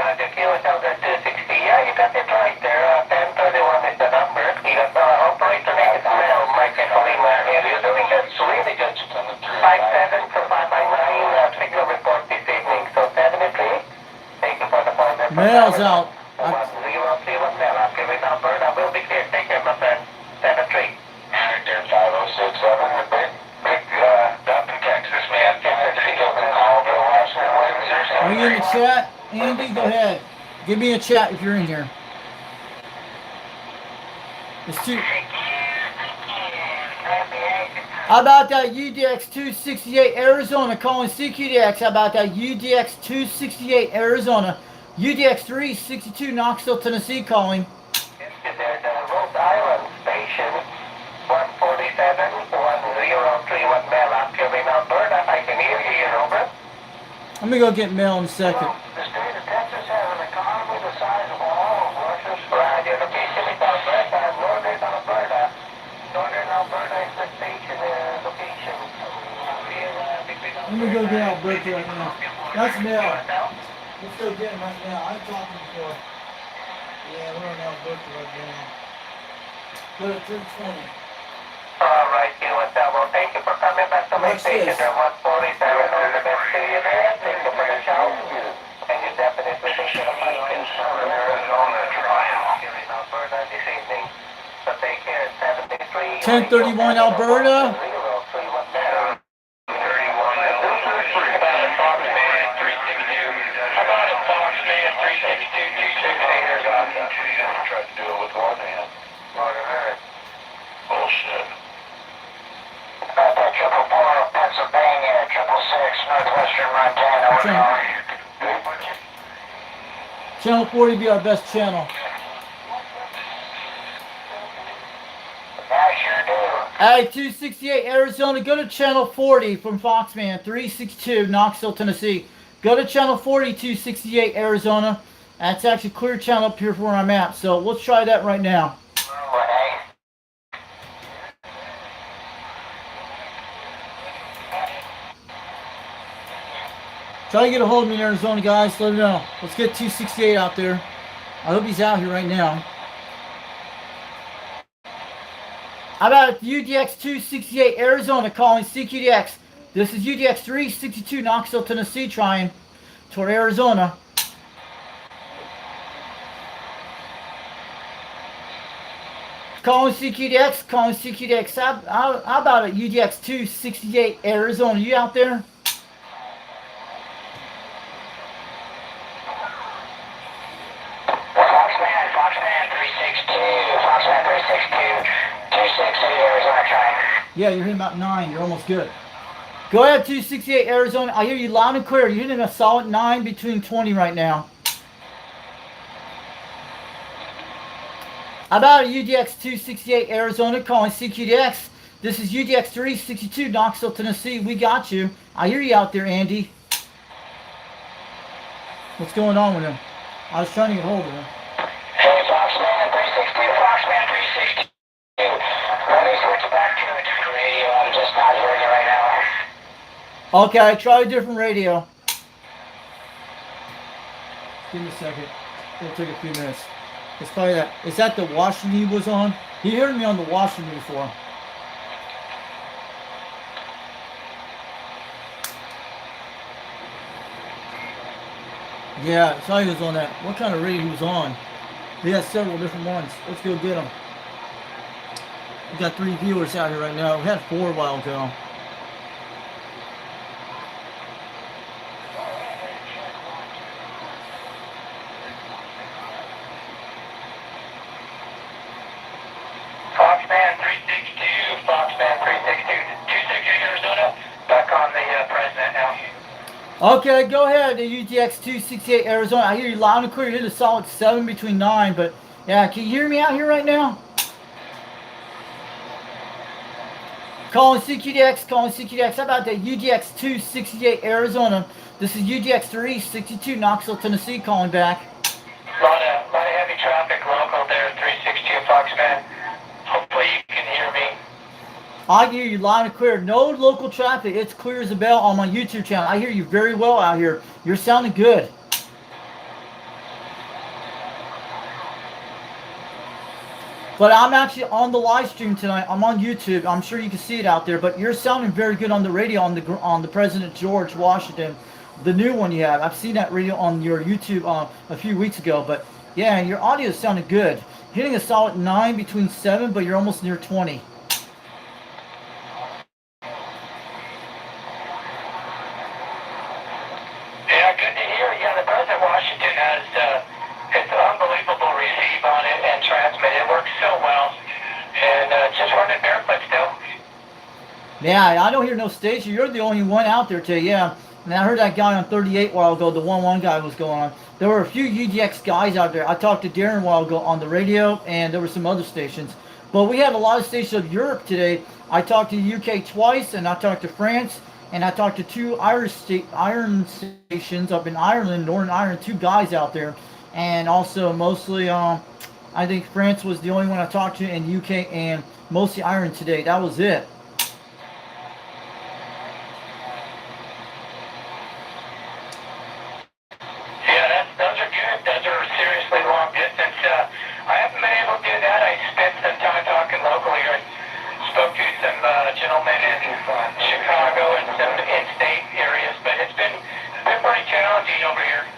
got it right there. 1031 is the number. Operator name is Mel. You're doing good. Really good. 572559 signal report this evening. So 73. Thank you for the point. Mel's out. 1031 Mel. I'm giving number. I will be clear. Take care, my friend. 73. Alright, there. 5067. Big dump in Texas, man. Are you in the chat? Andy, go ahead. Give me a chat if you're in here. It's too. How about that UDX 268 Arizona calling CQDX? How about that UDX 268 Arizona? UDX 362 Knoxville, Tennessee calling. There's Rhode Island station 147-1031 Mel. I'm giving Alberta. I can hear you, over. I'm gonna go get Mel in a second. The state of Texas has an economy the size of all of Russia's. Your location is Alberta, northern Alberta. Northern Alberta is the station location. Let me go get Alberta right now. That's Mel. Let's go get him right now. I'm talking before. Yeah, we're on Alberta right now. Go to 320. Alright, you and Double. Thank you for coming back to my station. 147 on the best to you there. Thank you for the show. And you definitely think you're a fine Arizona trial. Here in Alberta this evening. So take care. 73 1031 Alberta. Tried to do it with one hand. Bullshit. About that 444 Pennsylvania, 666 Northwestern Montana. Channel 40 be our best channel. I sure do. Hey, 268 Arizona, go to channel 40 from Foxman 362 Knoxville, Tennessee. Go to channel 40, 268 Arizona. That's actually clear channel up here for where I'm at. So let's try that right now. Try to get a hold of me in Arizona, guys. Let me know. Let's get 268 out there. I hope he's out here right now. How about UDX 268 Arizona calling CQDX? This is UDX 362 Knoxville, Tennessee, trying toward Arizona. Calling CQDX, calling CQDX. How about it, UDX 268 Arizona? You out there? Foxman 362, Foxman 362, 268 Arizona trying. Yeah, you're hitting about 9. You're almost good. Go ahead, 268 Arizona. I hear you loud and clear. You're hitting a solid 9 between 20 right now. How about UDX 268 Arizona calling CQDX? This is UDX 362 Knoxville, Tennessee. We got you. I hear you out there, Andy. What's going on with him? I was trying to get hold of him. Hey, Foxman 362, Foxman 362. Let me switch back to a different radio. I'm just not hearing it right now. Okay, try a different radio. Give me a second. It'll take a few minutes. It's probably that. Is that the Washington he was on? He heard me on the Washington before. Yeah, I saw he was on that. What kind of radio he was on? He has several different ones. Let's go get him. We got 3 viewers out here right now. We had 4 a while ago. Foxman 362, Foxman 362, 268 Arizona. Back on the president now. Okay, go ahead, the UDX 268 Arizona. I hear you loud and clear. You're in a solid 7 between 9, but yeah, can you hear me out here right now? Calling CQDX, calling CQDX. How about the UDX 268 Arizona? This is UDX 362 Knoxville, Tennessee, calling back. A lot of heavy traffic local there, 362 Foxman. Hopefully you can hear me. I hear you loud and clear. No local traffic. It's clear as a bell on my YouTube channel. I hear you very well out here. You're sounding good. But I'm actually on the live stream tonight. I'm on YouTube. I'm sure you can see it out there. But you're sounding very good on the radio on the President George Washington, the new one you have. I've seen that radio on your YouTube a few weeks ago. But yeah, your audio is sounding good. Hitting a solid 9 between 7, but you're almost near 20. Yeah, good to hear. Yeah, the President Washington has it's an unbelievable receive on it and transmit. It works so well. And just running barefoot still. Yeah, I don't hear no station. You're the only one out there today, yeah. And I heard that guy on 38 a while ago, the 1-1 guy was going on. There were a few UDX guys out there. I talked to Darren a while ago on the radio, and there were some other stations. But we had a lot of stations of Europe today. I talked to the UK twice, and I talked to France, and I talked to 2 iron stations up in Ireland, Northern Ireland, 2 guys out there. And also mostly, I think France was the only one I talked to in UK, and mostly Ireland today. That was it. Yeah, those are good. Those are seriously long distance. I haven't been able to do that. I spent some time talking locally. I spoke to some gentlemen in Chicago and some in-state areas, but it's been pretty challenging over here.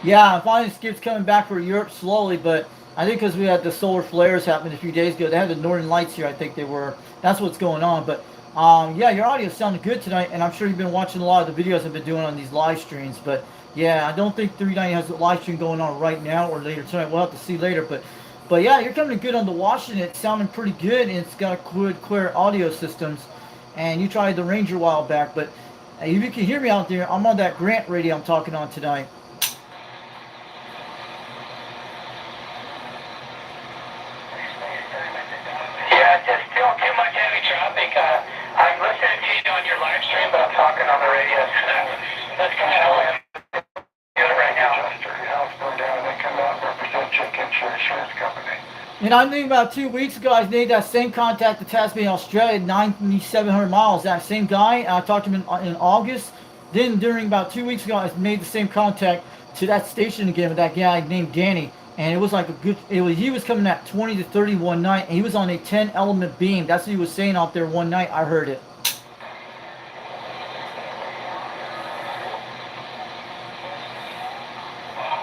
Yeah, finally Skip's coming back for Europe slowly, but I think because we had the solar flares happen a few days ago. They had the northern lights here. I think they were. That's what's going on. But yeah, your audio sounded good tonight, and I'm sure you've been watching a lot of the videos I've been doing on these live streams. But yeah, I don't think 390 has a live stream going on right now or later tonight. We'll have to see later. But yeah, you're coming good on the Washington. It's sounding pretty good, and it's got good, clear audio systems. And you tried the Ranger a while back, but if you can hear me out there, I'm on that Grant radio I'm talking on tonight. Yeah, just still too much heavy traffic. I'm listening to you on your live stream, but I'm talking on the radio. That's kind of how I'm doing right now. They come out and represent Chicken Insurance Company. And I knew about 2 weeks ago, I made that same contact to Tasmania, Australia, 9,700 miles. That same guy, I talked to him in August. Then during about 2 weeks ago, I made the same contact to that station again with that guy named Danny. And it was like a good, he was coming at 20 to 30 one night, and he was on a 10 element beam. That's what he was saying out there one night. I heard it.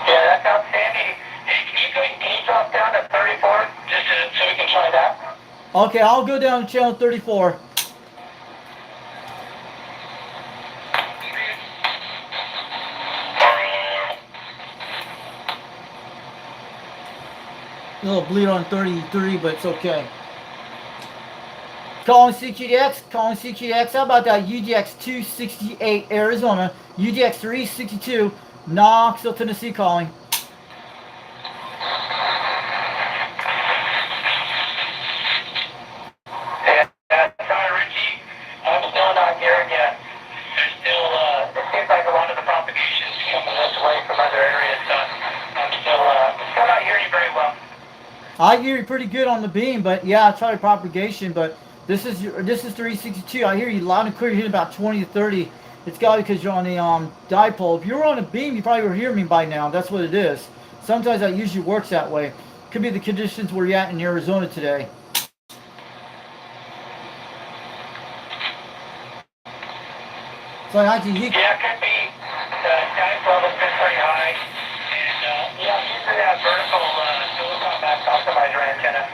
Yeah, that's outstanding. Hey, can you drop down to 34 just so we can try that? Okay, I'll go down to channel 34. A little bleed on 33, but it's okay. Calling CQDX, calling CQDX. How about that UDX 268 Arizona, UDX 362 Knoxville, Tennessee calling. Yeah, sorry, Richie. I'm still not hearing you. There's still, it seems like a lot of the propagation is coming this way from other areas, so I'm still not hearing you very well. I hear you pretty good on the beam, but yeah, I tried propagation, but this is 362. I hear you loud and clear. You're hitting about 20 to 30. It's got because you're on a dipole. If you were on a beam, you probably would hear me by now. That's what it is. Sometimes that usually works that way. Could be the conditions where you're at in Arizona today. So actually, Yeah, it could be. The sky level's been pretty high, and yeah, usually that vertical silicon back optimizer antenna.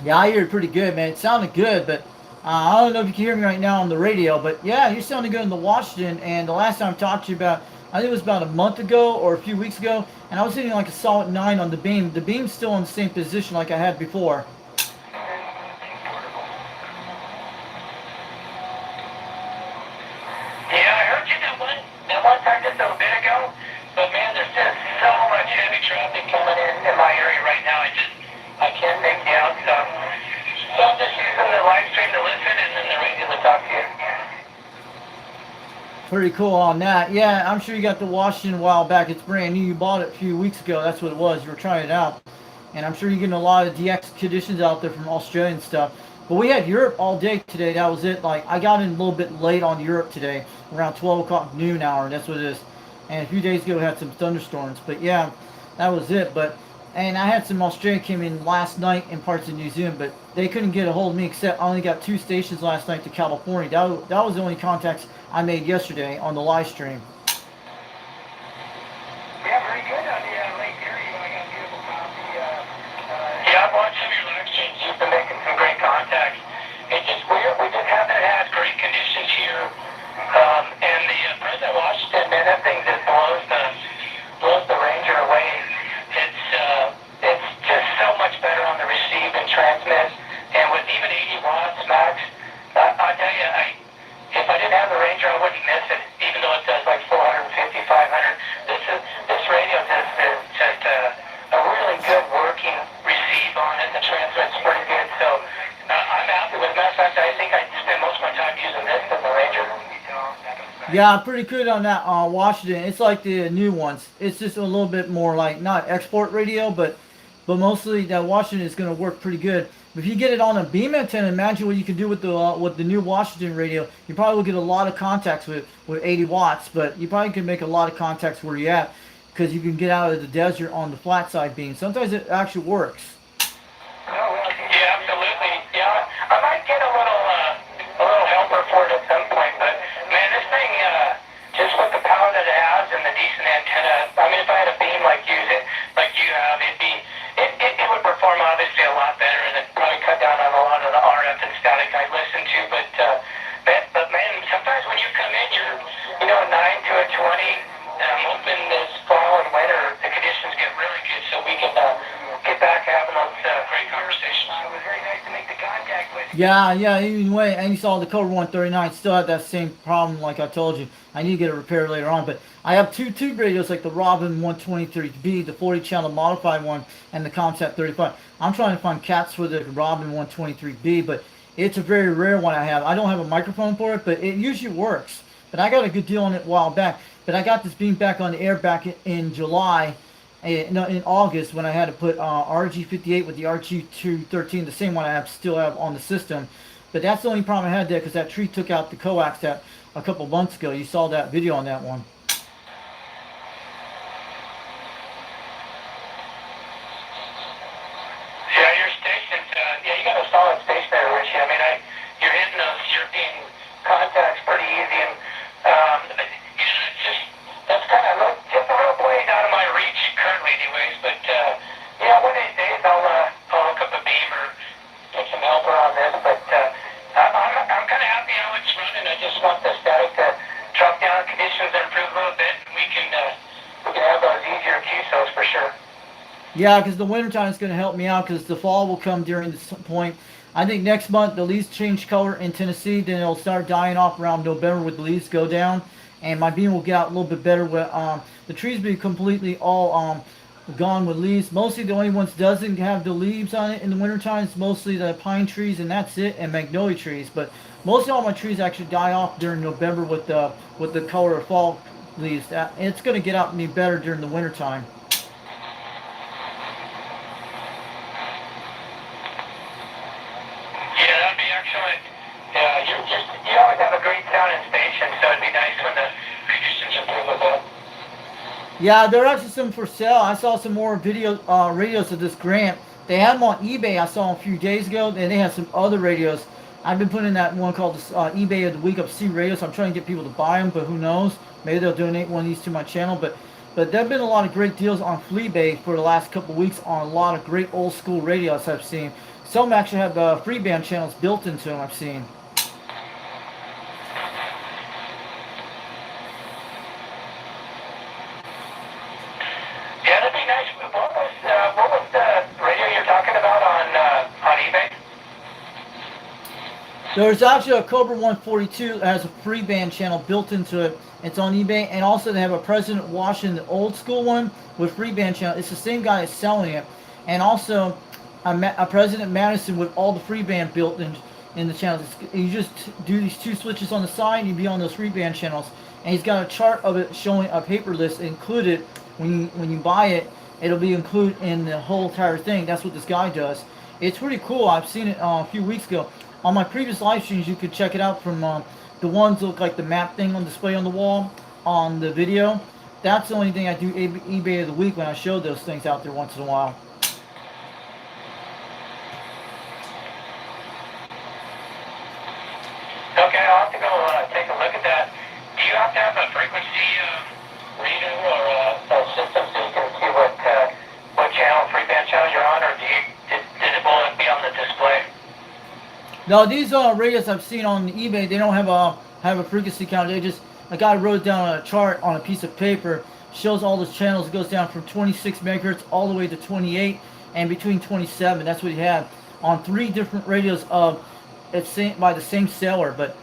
Yeah, I hear it pretty good, man. It sounded good, but I don't know if you can hear me right now on the radio. But yeah, you're sounding good in the Washington. And the last time I talked to you about, I think it was about a month ago or a few weeks ago, and I was hitting like a solid 9 on the beam. The beam's still in the same position like I had before. Yeah, I heard you that one time just a bit ago, but man, there's just so much heavy traffic coming in my area right now. I can't make you out, so I'm just using the live stream to listen and then the radio to talk to you. Pretty cool on that. Yeah, I'm sure you got the Washington a while back. It's brand new. You bought it a few weeks ago. That's what it was. You were trying it out. And I'm sure you're getting a lot of DX conditions out there from Australian stuff. But we had Europe all day today. That was it. Like, I got in a little bit late on Europe today, around 12 o'clock noon hour. That's what it is. And a few days ago, we had some thunderstorms. But yeah, that was it. And I had some Australian came in last night in parts of New Zealand, but they couldn't get a hold of me except I only got 2 stations last night to California. That was the only contacts I made yesterday on the live stream. Yeah, very good on the Lake Erie. I got a beautiful copy. Yeah, I've watched some of your live streams. You've been making some great contacts. It's just weird. We just haven't had great conditions here. And the President Washington, man, that thing just blows the Ranger away. It's just so much better on the receive and transmit. And with even 80 watts max, I'll tell you, if I didn't have the Ranger, I wouldn't miss it, even though it does like 450, 500. This radio is just a really good working receive on it. The transmit's pretty good, so I'm happy with it. Matter of fact, I think I'd spend most of my time using this than the Ranger. Yeah, I'm pretty good on that Washington. It's like the new ones. It's just a little bit more like not export radio, but mostly that Washington is going to work pretty good. If you get it on a beam antenna, imagine what you can do with the new Washington radio. You probably will get a lot of contacts with 80 watts, but you probably can make a lot of contacts where you're at because you can get out of the desert on the flat side beam. Sometimes it actually works. Yeah, absolutely. Yeah, I might get a little helper for it at some point, but man, this thing, just with the power that it has and the decent antenna, I mean, if I had a beam like you have, it'd be Yeah, even way, and you saw the Cobra 139 still had that same problem, like I told you. I need to get it repaired later on, but I have two tube radios, like the Robin 123B, the 40 channel modified one, and the Comsat 35. I'm trying to find cats for the Robin 123B, but it's a very rare one I have. I don't have a microphone for it, but it usually works. But I got a good deal on it a while back. But I got this beam back on the air back in July, no, in August when I had to put RG58 with the RG213, the same one I still have on the system. But that's the only problem I had there because that tree took out the coax that a couple months ago. You saw that video on that one. Yeah, your station's, yeah, you got a solid station there, Richie. I mean, you're hitting those European contacts pretty easy, and, it's just, that's kind of just a little blade out of my reach currently anyways, but, yeah, one of these days I'll look up a beam or get some helper on this, but, I'm kind of happy how it's running. I just want the static to drop down, conditions to improve a little bit, and we can have those easier QSOs for sure. Yeah, because the wintertime is going to help me out because the fall will come during this point. I think next month the leaves change color in Tennessee, then it'll start dying off around November with the leaves go down, and my beam will get out a little bit better. With the trees be completely all gone with leaves. Mostly the only ones doesn't have the leaves on it in the wintertime is mostly the pine trees, and that's it, and magnolia trees. But mostly all my trees actually die off during November with the color of fall leaves. It's going to get out me better during the wintertime. Yeah, that'd be excellent. Yeah, you always have a great sounding station, so it'd be nice when the conditions improve a bit. Yeah, there are actually some for sale. I saw some more radios of this Grant. They had them on eBay. I saw them a few days ago, and they have some other radios. I've been putting that one called eBay of the Week of C radios. I'm trying to get people to buy them, but who knows? Maybe they'll donate one of these to my channel. But there have been a lot of great deals on Fleabay for the last couple of weeks on a lot of great old school radios I've seen. Some actually have free band channels built into them I've seen. Yeah, that'd be nice. What was the radio you're talking about on eBay? There's actually a Cobra 142 that has a free band channel built into it. It's on eBay, and also they have a President Washington old school one with free band channel. It's the same guy that's selling it, and also a President Madison with all the free band built in the channels. You just do these two switches on the side, and you be on those free band channels. And he's got a chart of it showing a paper list included. When you buy it, it'll be included in the whole entire thing. That's what this guy does. It's pretty cool. I've seen it a few weeks ago. On my previous live streams, you could check it out from the ones that look like the map thing on display on the wall on the video. That's the only thing I do eBay of the week when I show those things out there once in a while. Okay, I'll have to go take a look at that. Do you have to have a frequency reader or a system so you can see what channel, free band channel you're on, or will it be on the display? No, these radios I've seen on eBay, they don't have a frequency counter. They just, a guy wrote down on a chart on a piece of paper, shows all those channels. It goes down from 26 megahertz all the way to 28 and between 27. That's what he had on 3 different radios by the same seller. But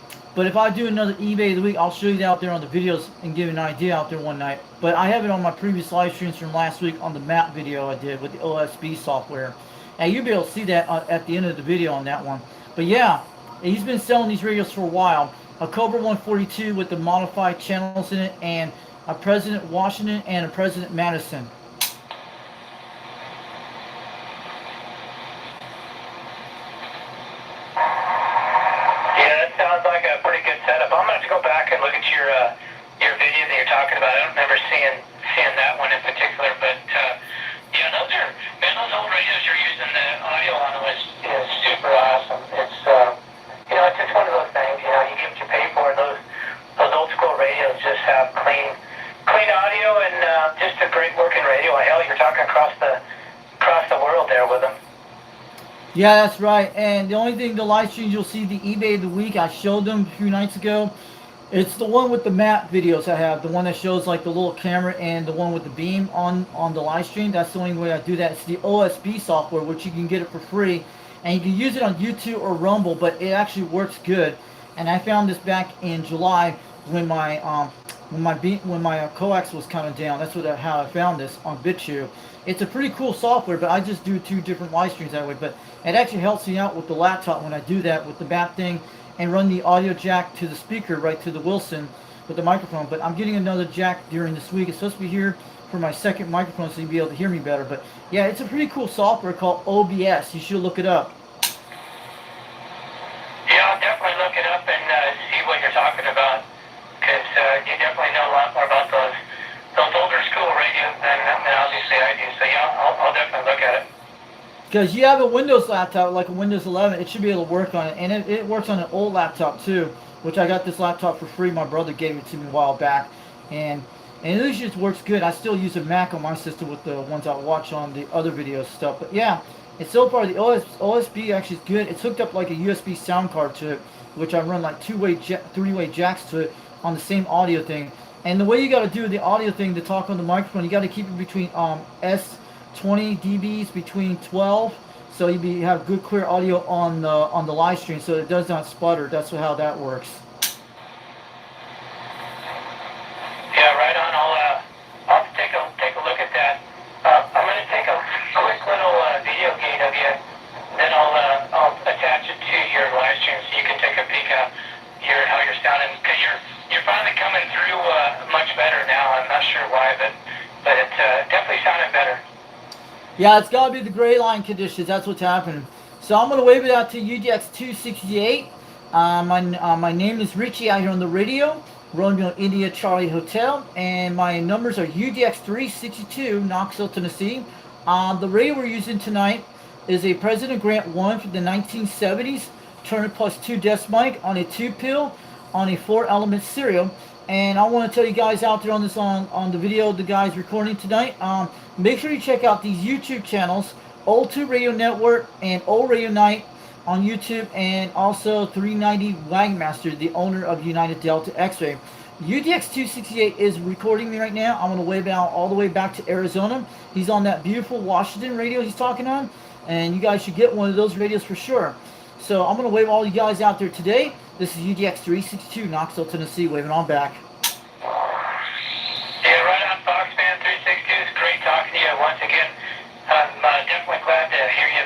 if I do another eBay of the week, I'll show you that out there on the videos and give you an idea out there one night. But I have it on my previous live streams from last week on the map video I did with the OSB software. And you'll be able to see that at the end of the video on that one. But yeah, he's been selling these radios for a while. A Cobra 142 with the modified channels in it, and a President Washington and a President Madison. Yeah, that sounds like a pretty good setup. I'm gonna have to go back and look at your video that you're talking about. I don't remember seeing that one in particular, but yeah, those old radios you're using the audio on them is super awesome. It's it's just one of those things. You get what you pay for. Those old school radios just have clean audio and just a great working radio. Hell, you're talking across the world there with them. Yeah, that's right. And the only thing, the live streams, you'll see the eBay of the week. I showed them a few nights ago. It's the one with the map videos I have. The one that shows like the little camera and the one with the beam on the live stream. That's the only way I do that. It's the OSB software, which you can get it for free. and you can use it on YouTube or Rumble, but it actually works good. And I found this back in July when my coax was kind of down. That's how I found this on BitChute. It's a pretty cool software, but I just do 2 different live streams that way. But it actually helps me out with the laptop when I do that with the bat thing and run the audio jack to the speaker right to the Wilson with the microphone. But I'm getting another jack during this week. It's supposed to be here for my second microphone so you'll be able to hear me better. But yeah, it's a pretty cool software called OBS. You should look it up. Yeah, I'll definitely look it up and see what you're talking about, because you definitely know a lot more about those older school radios than obviously I do. So yeah, I'll definitely look at it. Because you have a Windows laptop, like a Windows 11, it should be able to work on it. And it works on an old laptop too, which I got this laptop for free. My brother gave it to me a while back. And it just works good. I still use a Mac on my system with the ones I watch on the other video stuff. But yeah, it's so far the OSB actually is good. It's hooked up like a USB sound card to it, which I run like 3-way jacks to it on the same audio thing. And the way you got to do the audio thing to talk on the microphone, you got to keep it between S20 dBs between 12, so you have good clear audio on the live stream, so it does not sputter. That's how that works. Yeah, right on. I'll take a look at that. I'm gonna take a quick little video feed of you, then I'll attach it to your live stream so you can take a peek at how you're sounding, because you're finally coming through much better now. I'm not sure why, but it's definitely sounding better. Yeah, it's got to be the gray line conditions. That's what's happening. So I'm going to wave it out to UDX 268. My name is Richie out here on the radio, Romeo India Charlie Hotel, and my numbers are UDX 362, Knoxville, Tennessee. The radio we're using tonight is a President Grant 1 from the 1970s, Turner Plus 2 desk mic on a 2-pill on a 4-element serial. And I want to tell you guys out there on this on the video the guys recording tonight, make sure you check out these YouTube channels, Old Tube Radio Network and Old Radio Night on YouTube, and also 390 Wagmaster, the owner of United Delta X-Ray. UDX 268 is recording me right now. I'm going to wave out all the way back to Arizona. He's on that beautiful Washington radio he's talking on, and you guys should get one of those radios for sure. So I'm going to wave all you guys out there today. This is UDX 362, Knoxville, Tennessee, waving on back. Yeah, right on, Foxman 362. It's great talking to you once again. I'm definitely glad to hear you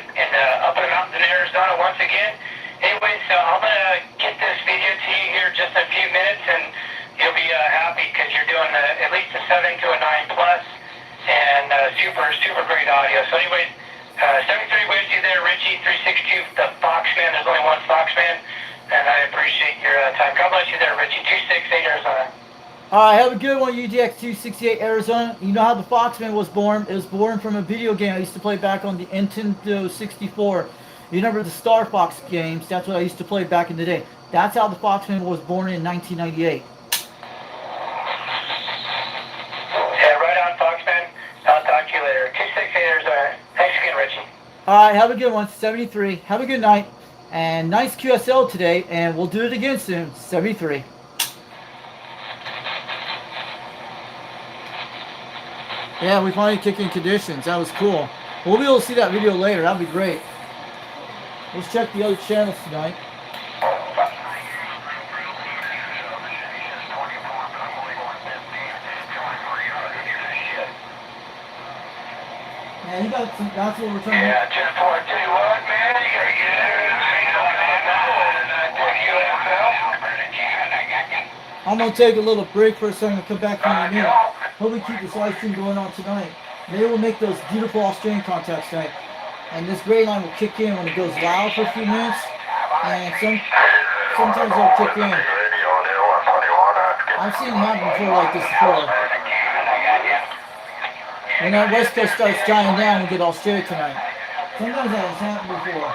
up in the mountains in Arizona once again. Anyway, so I'm going to get this video to you here just a few minutes, and you'll be happy because you're doing at least a 7 to a 9 plus, and super great audio. So anyways, 73 waves you there, Richie 362, the Foxman. There's only one Foxman, and I appreciate your time. God bless you there, Richie 268 Arizona. All right, have a good one, UDX 268 Arizona. You know how the Foxman was born? It was born from a video game I used to play back on the Nintendo 64. You remember the Star Fox games? That's what I used to play back in the day. That's how the Foxman was born in 1998. Yeah, right on, Foxman. I'll talk to you later. 268 Arizona. Thanks again, Richie. All right, have a good one, 73. Have a good night. And nice QSL today, and we'll do it again soon, 73. Yeah, we finally kicked in conditions. That was cool. We'll be able to see that video later. That'd be great. Let's check the other channels tonight. Yeah, you got some, that's what we're trying to do. Yeah, 10-4, I tell you what, man, you gotta get I'm going to take a little break for a second and come back in a minute. Hope we keep this live stream going on tonight. Maybe we'll make those beautiful Australian contacts tonight. And this gray line will kick in when it goes loud for a few minutes. And sometimes they'll kick in. I've seen it happen before like this before. When that West Coast starts dying down, we get Australia tonight. Sometimes that has happened before.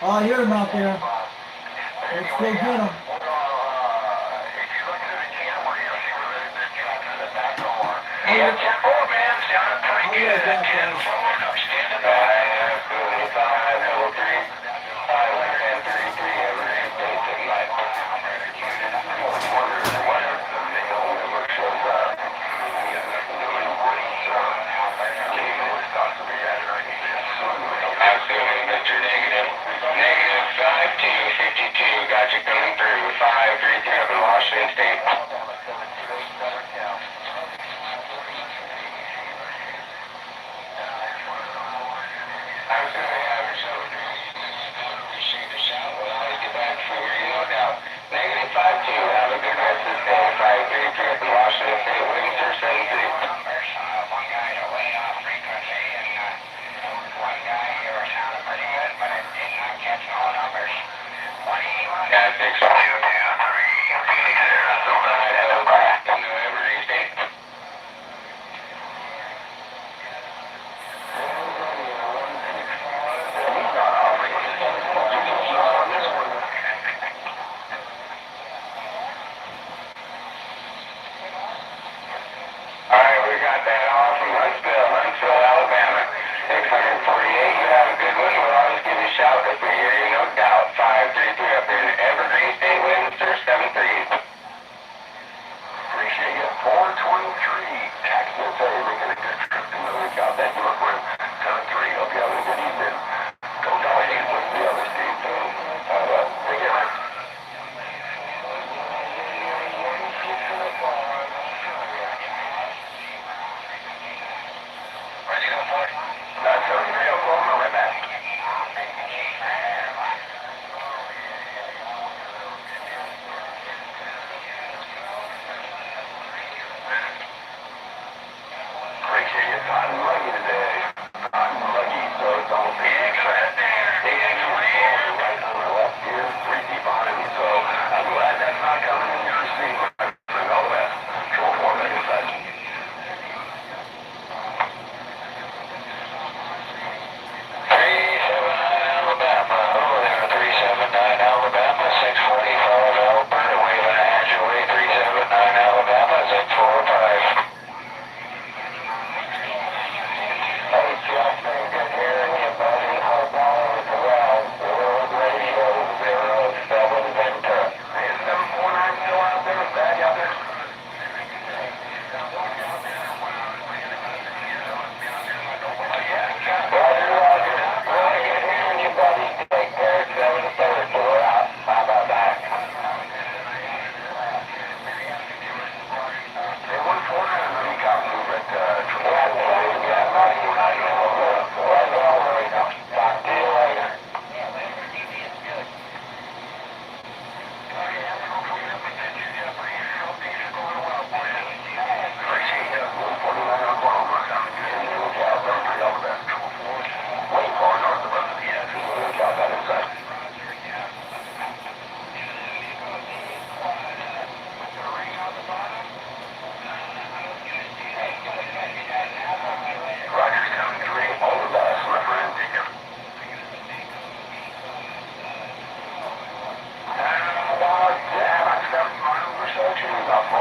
Oh, I hear them out there. Let's go get them. Yeah, 10-4, man. Sounded pretty good. 10-4. I'm standing by. 533.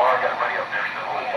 tomorrow. I got a buddy up there, so rip.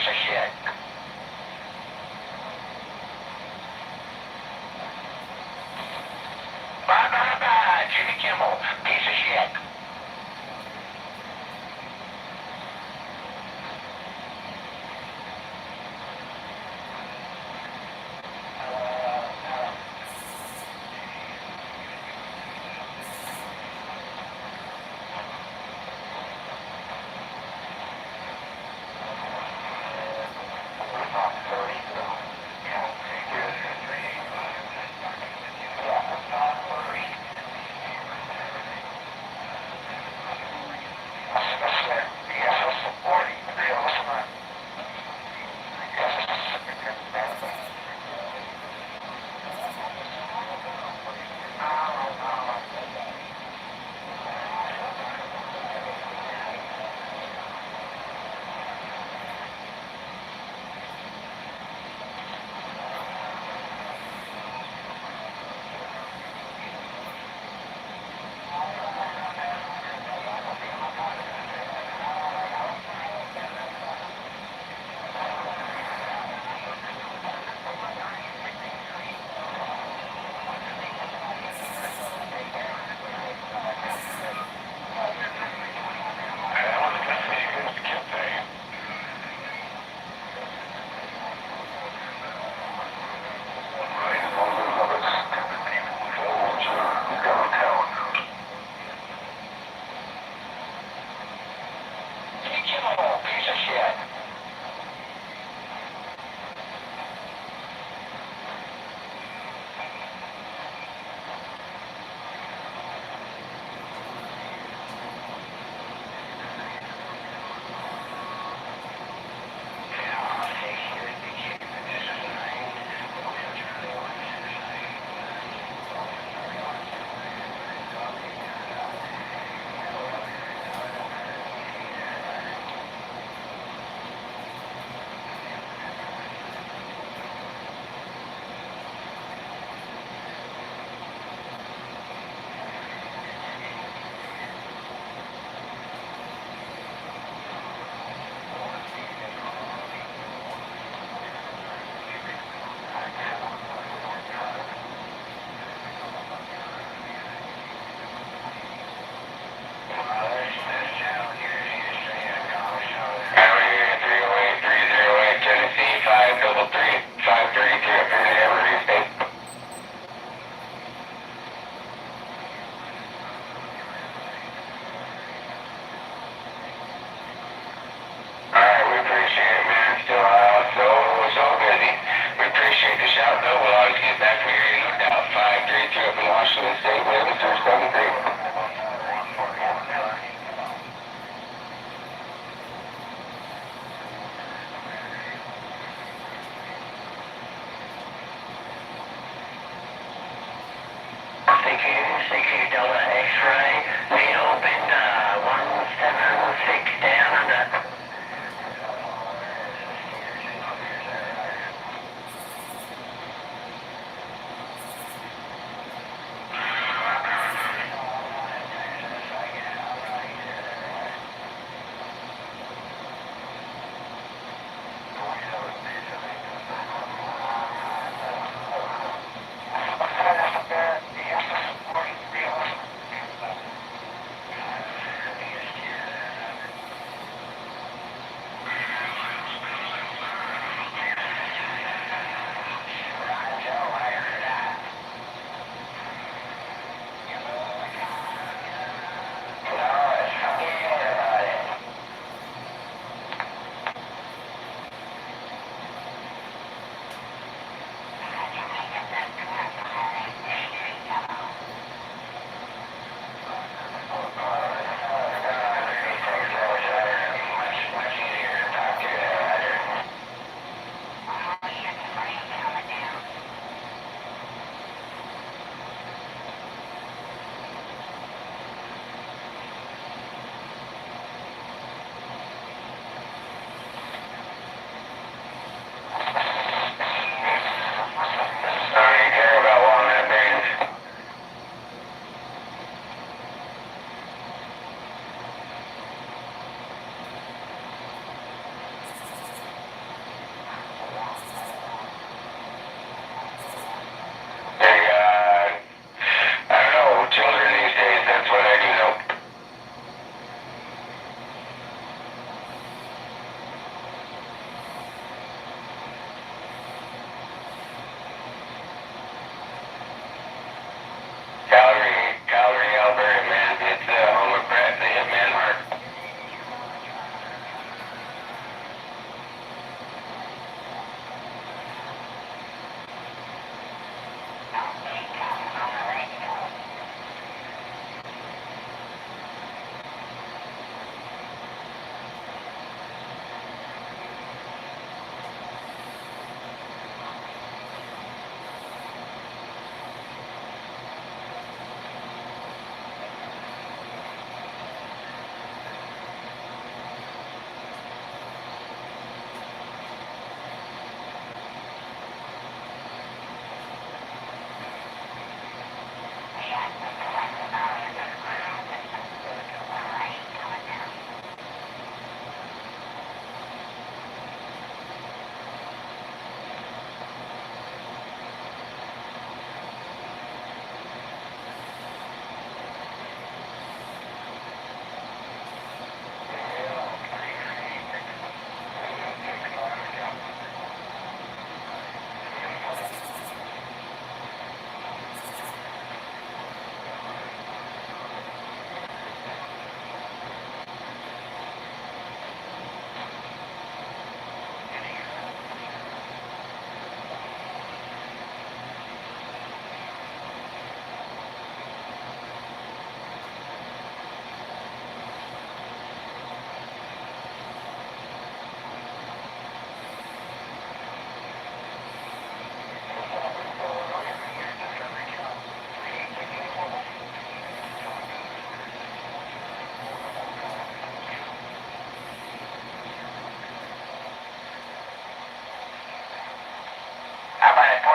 piece of shit. Bye, bye, bye, Jimmy Kimmel, piece of shit.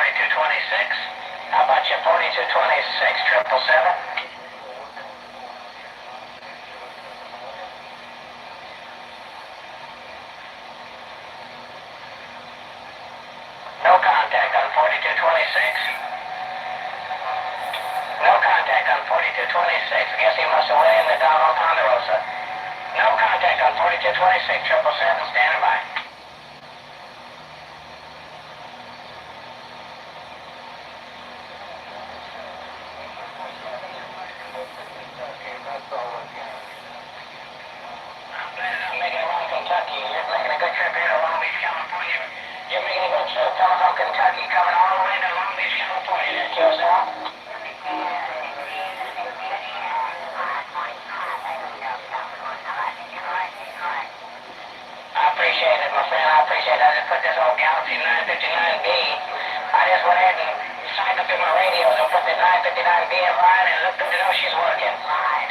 4226. How about you, 4226, 777? No contact on 4226. No contact on 4226. Guess he must have went in the Donald Ponderosa. No contact on 4226, 777, standing by. I'm making it around Kentucky. You're making a good trip here to Long Beach, California. You're making a good trip coming from Kentucky, coming all the way to Long Beach, California. That's yourself. I appreciate it, my friend. I appreciate it. I just put this old Galaxy 959B. I just went ahead and cycled through my radios and put the 959B in line and looked good to know she's working.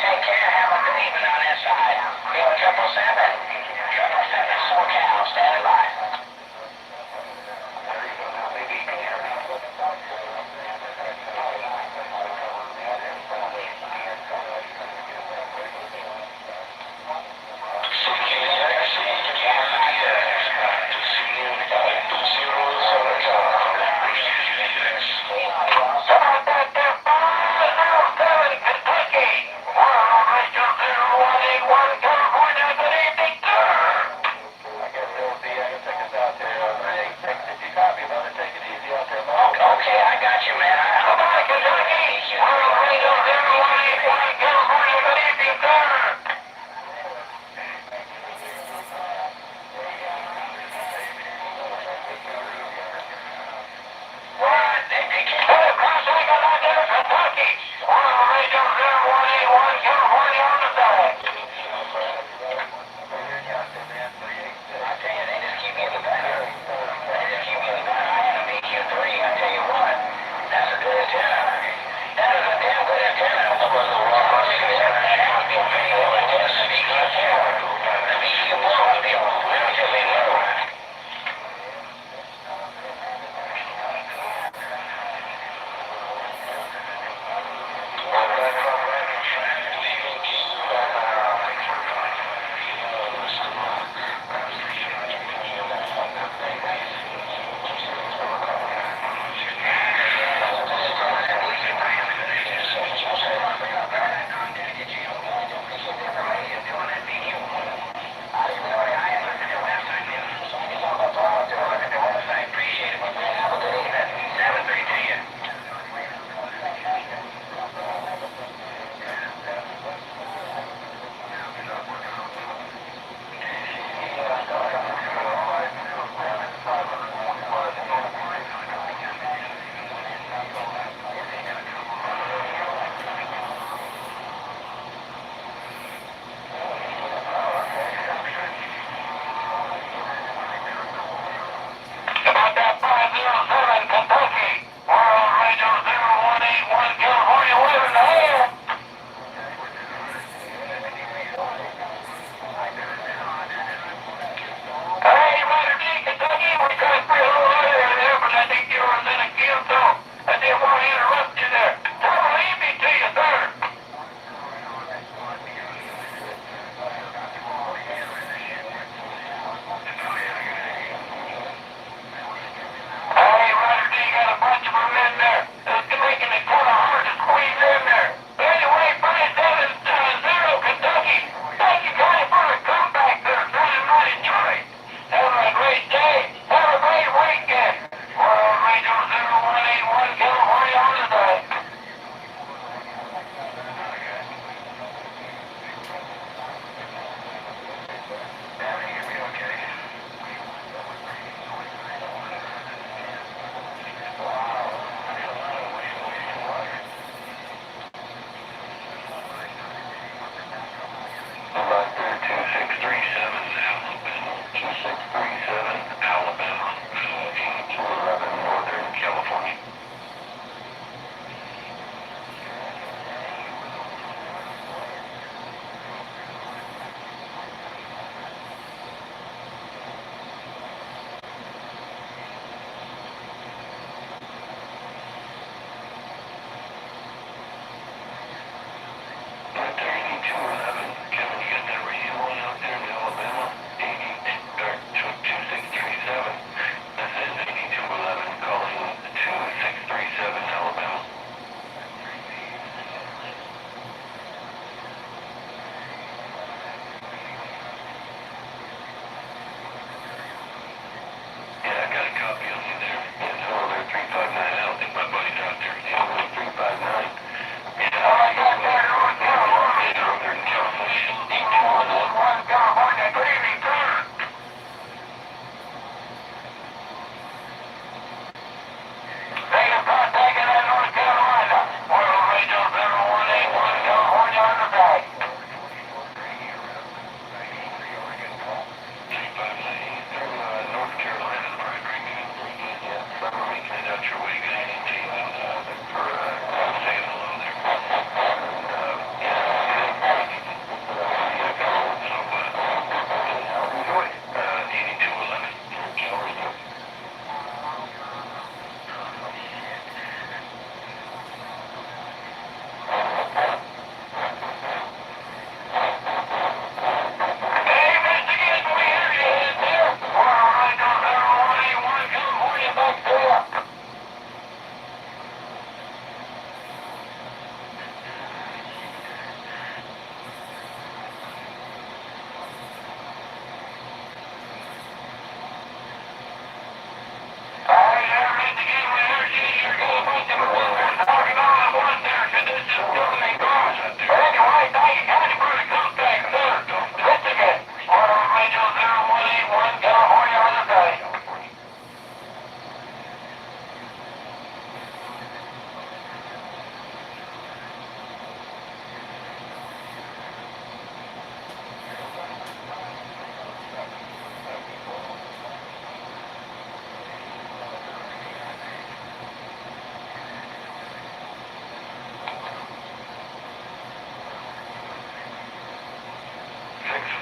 Take care. Have a good evening on that side. Yo, 777. SoCal, standing by. Okay, I got you, man. How about Kentucky? California, good evening, sir. What? Cross Eagle out there, Kentucky. Radio 0181, California on the side.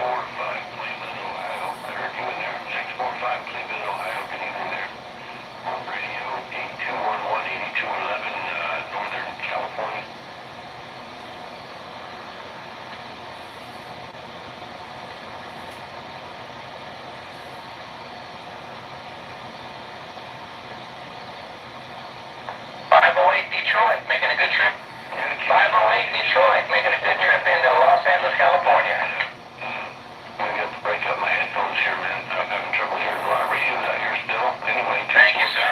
Cleveland, Ohio. I heard you in there. 645 Cleveland, Ohio. Good evening there. On radio 8211, 8211, Northern California. Detroit, making a good trip. 508 Detroit, making a good trip into Los Angeles, California. I got to break up my headphones here, man. I'm having trouble hearing a lot of radios out here still. Anyway, thank you, sir.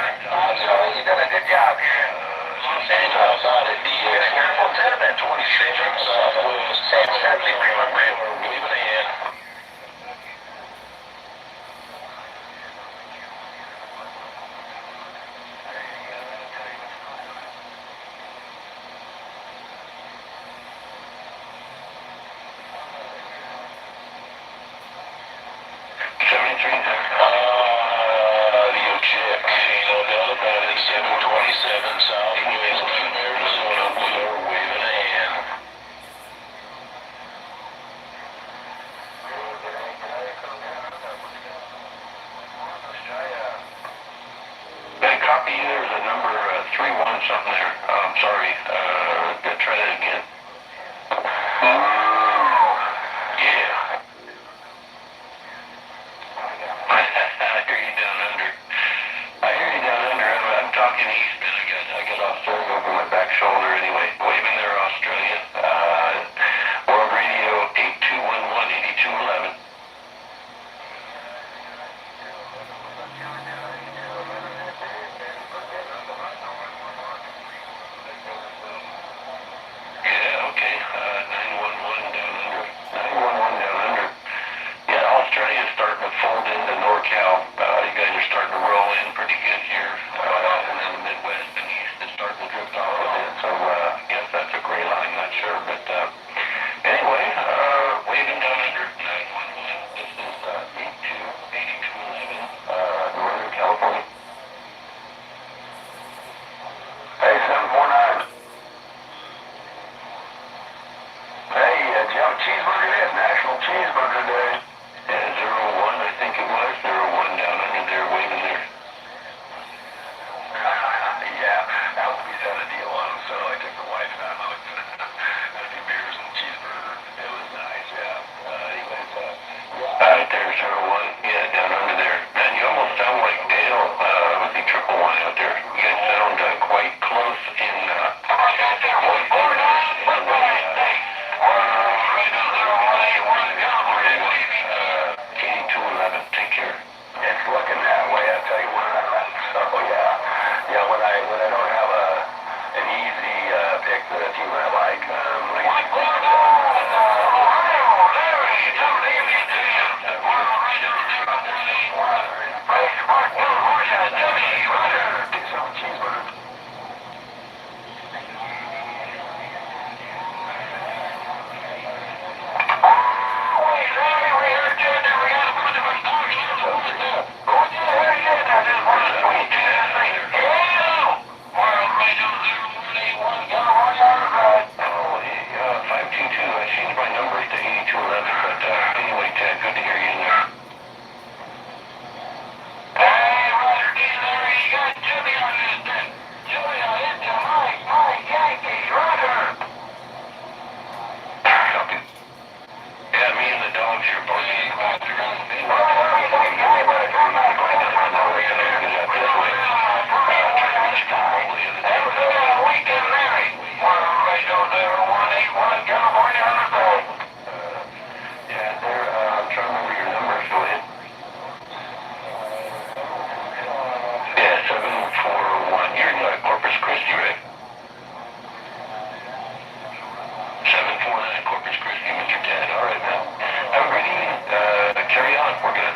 You've done a good job here. Los Angeles, outside of DX. Careful, 10 and 26, Southwest, San Jose, Fremont, River, waving ahead. Audio check. Ain't no doubt about it. 727 Southwest, Arizona. We are waving ahead. Hey, copy you. There's a number 31 something there. Sorry. Try that again. Yeah. I hear you down under. I'm talking east, and I got Australia over my back shoulder anyway. Waving there, Australia. World Radio 8211, 8211. Yeah, okay. 911 down under. 911 down under. Yeah, Australia's starting to fold into NorCal. You guys are starting to roll in pretty good here. And then the Midwest and East is starting to drift off a bit. So I guess that's a gray line, not sure. But anyway, waving down under 911. This is 8211, Northern California. Hey, 749. Hey, did you have a cheeseburger day? It's National Cheeseburger Day. Yeah, 01, I think it was. 01 down under there, waving there. Yeah, Applebee's had a deal on them, so I took the wife out. Had a few beers and cheeseburger. It was nice, yeah. Anyways, right there, 01. Yeah, down under there. Man, you almost sound like Dale with the 111 out there. You guys sound quite close in take care. It's looking that way, I tell you what. So yeah, when I don't have an easy pick for the team I like, cheeseburger. Corpus Christi, Mr. Ted. All right, man. Have a great evening. Carry on. We're gonna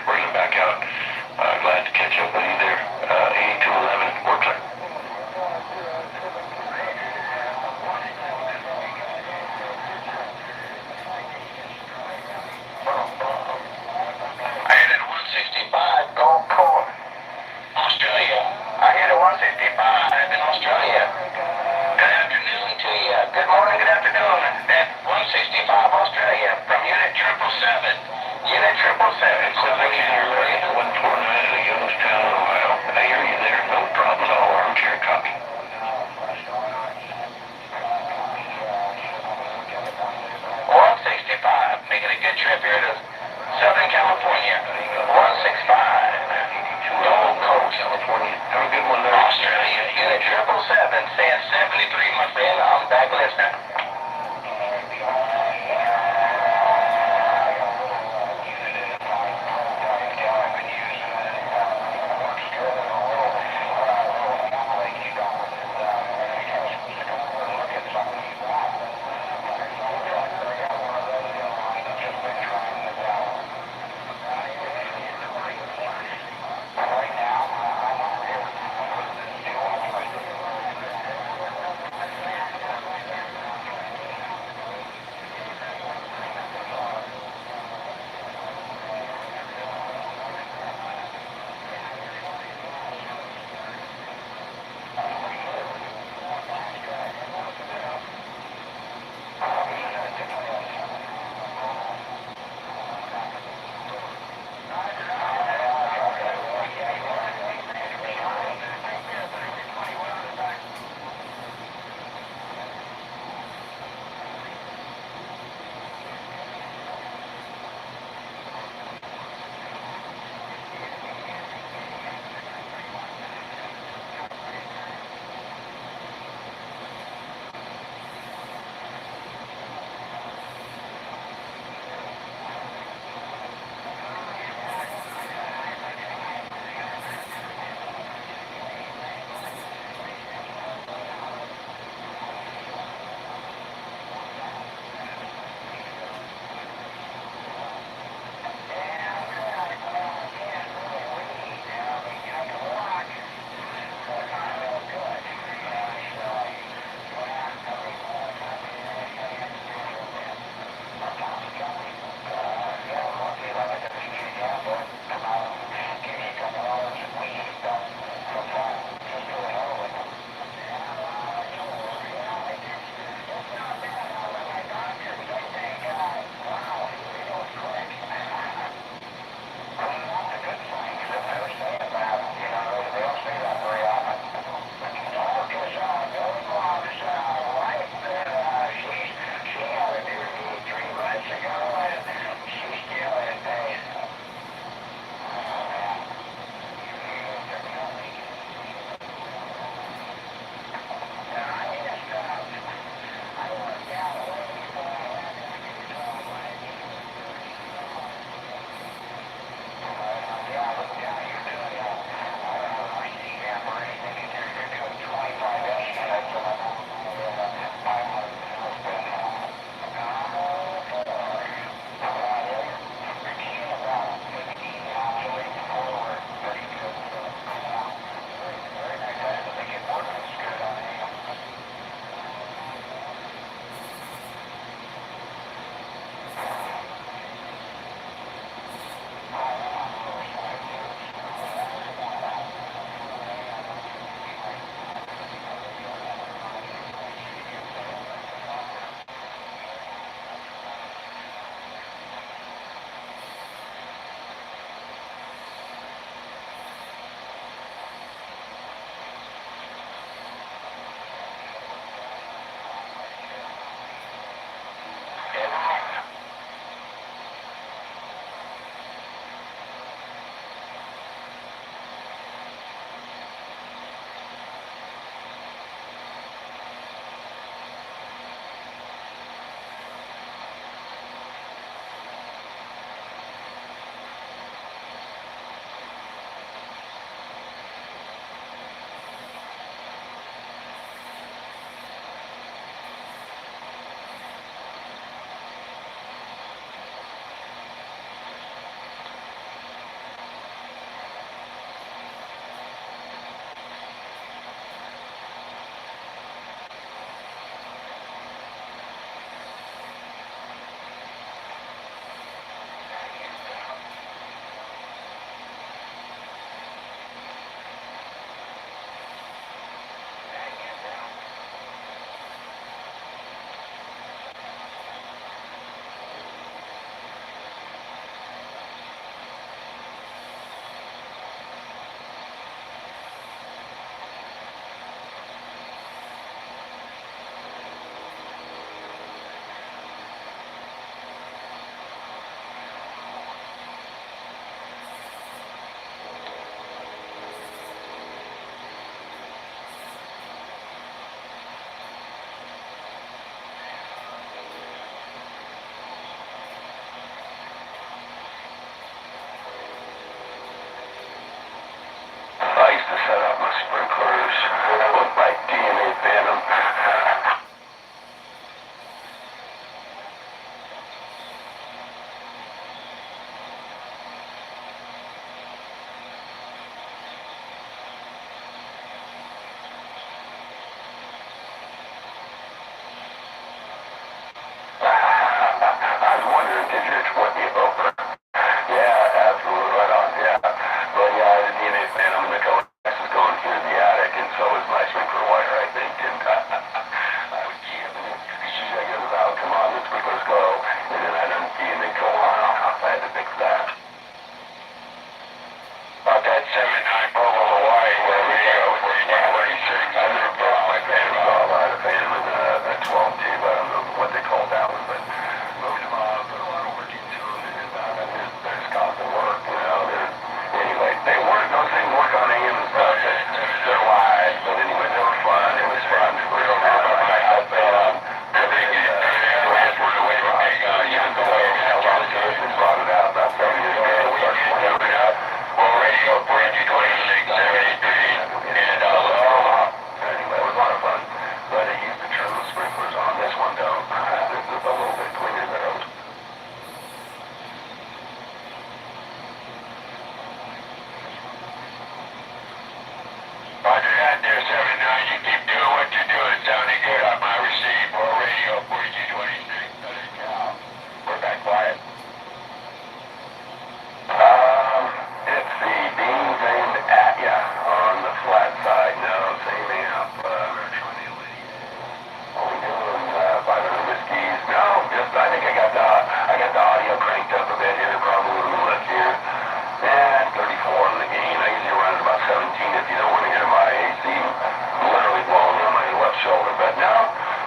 shoulder. But no,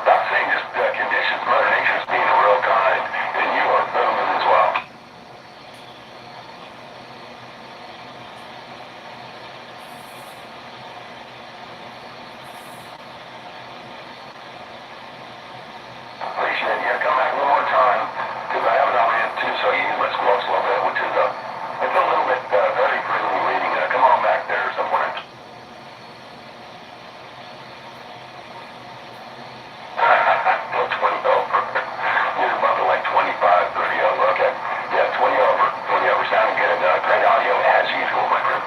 not saying just conditions. Mother Nature's being real kind, and you are booming as well. Appreciate you. Come back one more time, because I have it on hand too, so you use my squawks a little bit, which is it's a little bit very friendly reading. Come on back there somewhere. Well, 20 over. You're about to like 25, 30 over. Okay. Yeah, 20 over. 20 over. Sounding good. Great audio as usual, my friend.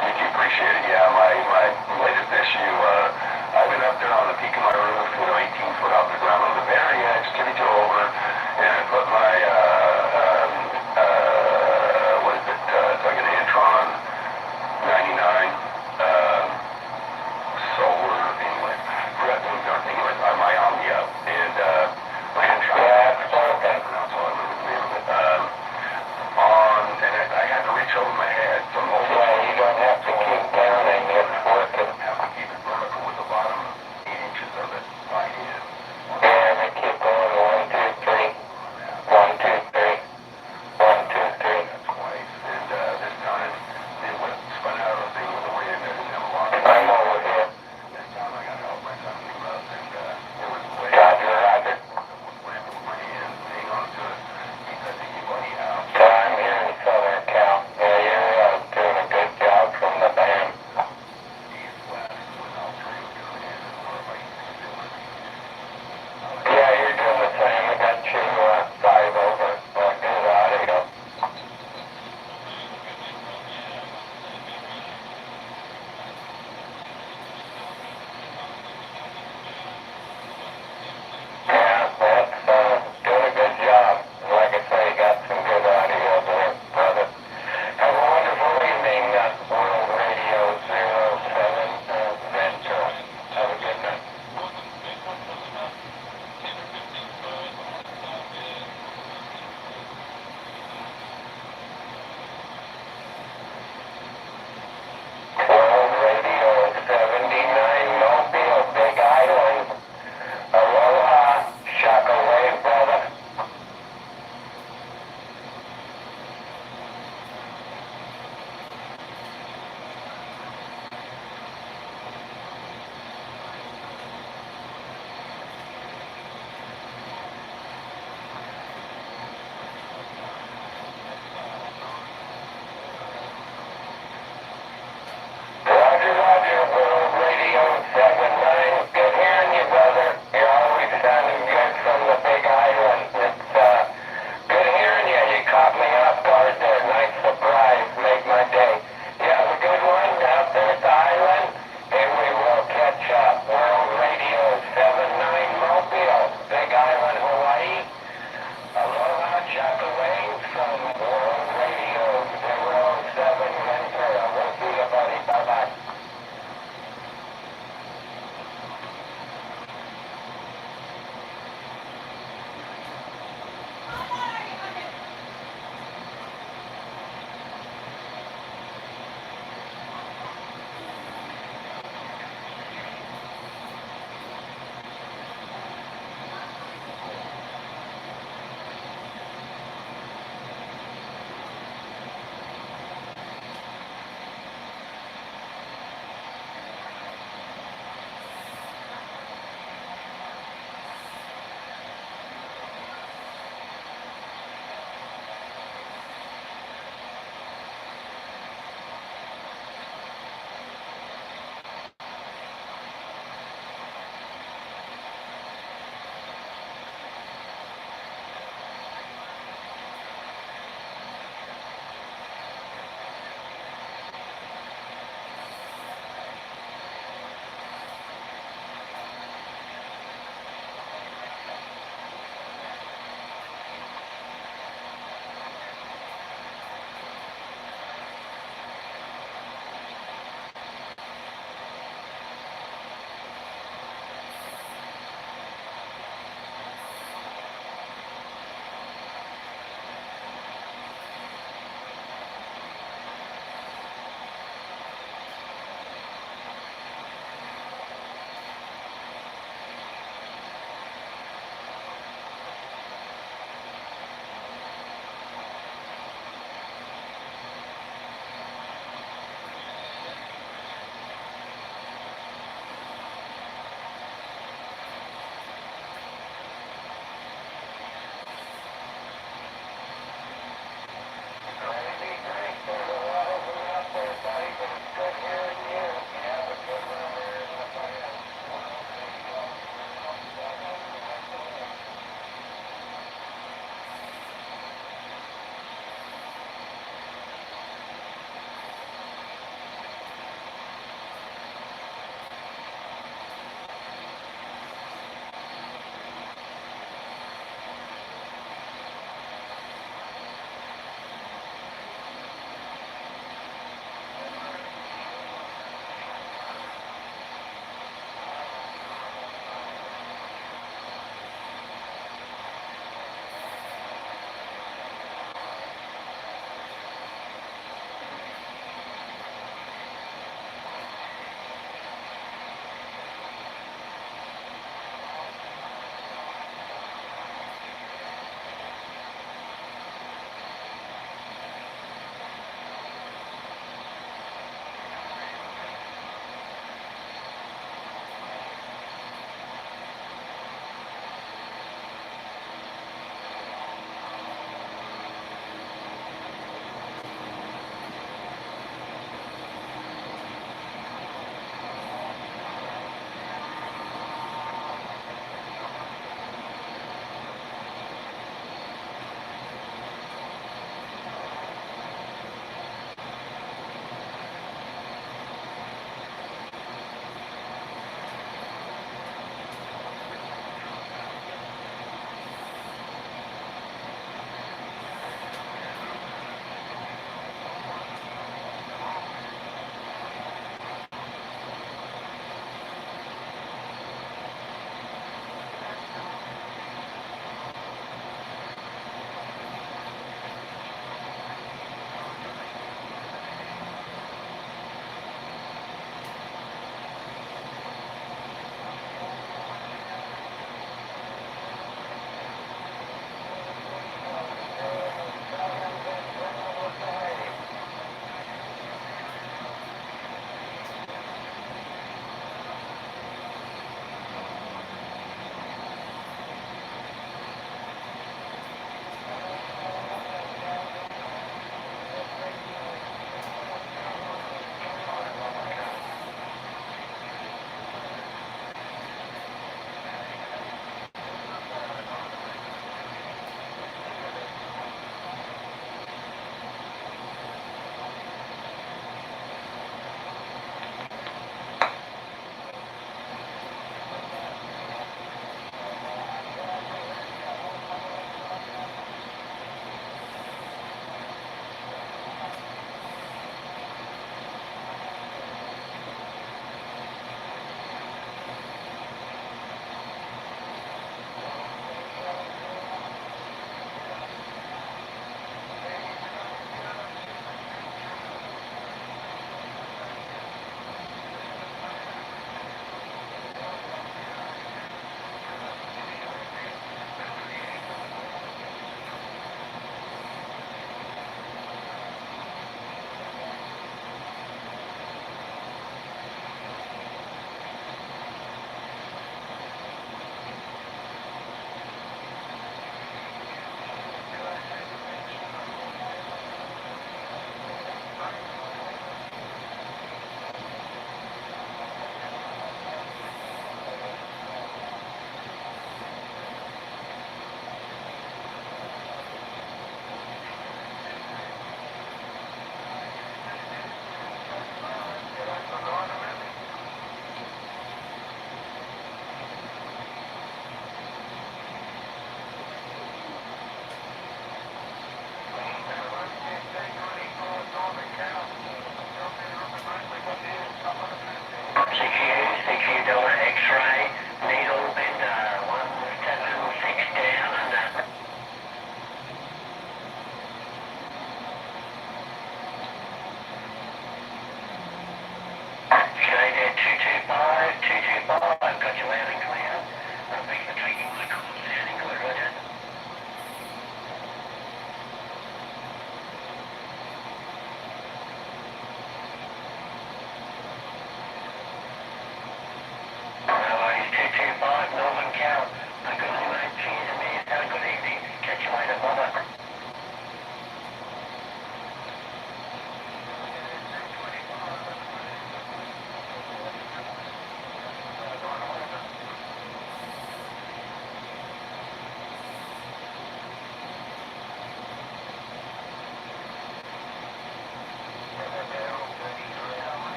Thank you. Appreciate it. Yeah, my latest issue, I've been up there on the peak of my roof, 18 foot off the ground on the very edge, 32 over, and I put my, what is it, it's like an Antron 99, solar, anyway, forgot the darn thing, my Omnia, and, my Antron, that's all I remember the name of it, and I had to reach over my head, so I'm holding you don't have to keep down and get working. Have to keep it vertical with the bottom 8 inches of it.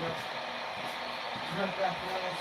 Yep. Right back there.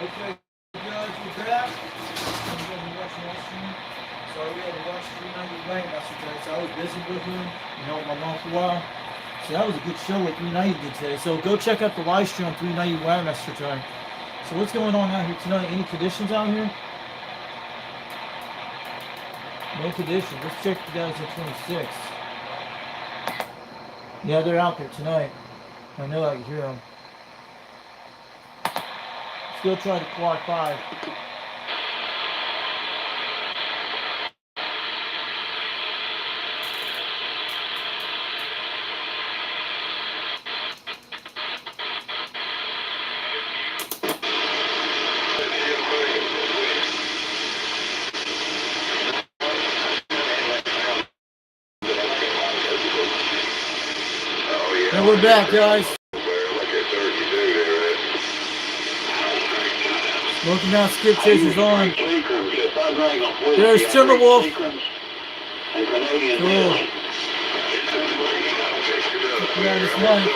Okay, guys, we're back. I'm going to watch my stream. So we had to watch 390 Rank yesterday. So I was busy with him, my mom for a while. So that was a good show with 390 did today. So go check out the live stream on 390 Rank yesterday. So what's going on out here tonight? Any conditions out here? No conditions. Let's check 2026. Yeah, they're out there tonight. I know I can hear them. Still trying to quad 5. And we're back, guys. Smoking out skip chasers on. There's Timberwolf. Cool. Yeah, this money.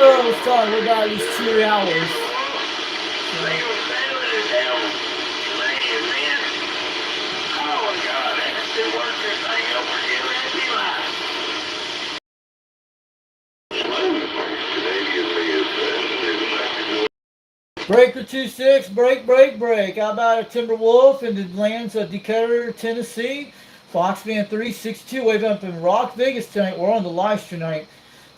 Oh, it's time. We're about at least 2 hours. Breaker 26, break. How about a Timberwolf in the lands of Decatur, Tennessee? Foxman 362, wave up in Rock Vegas tonight. We're on the live stream tonight.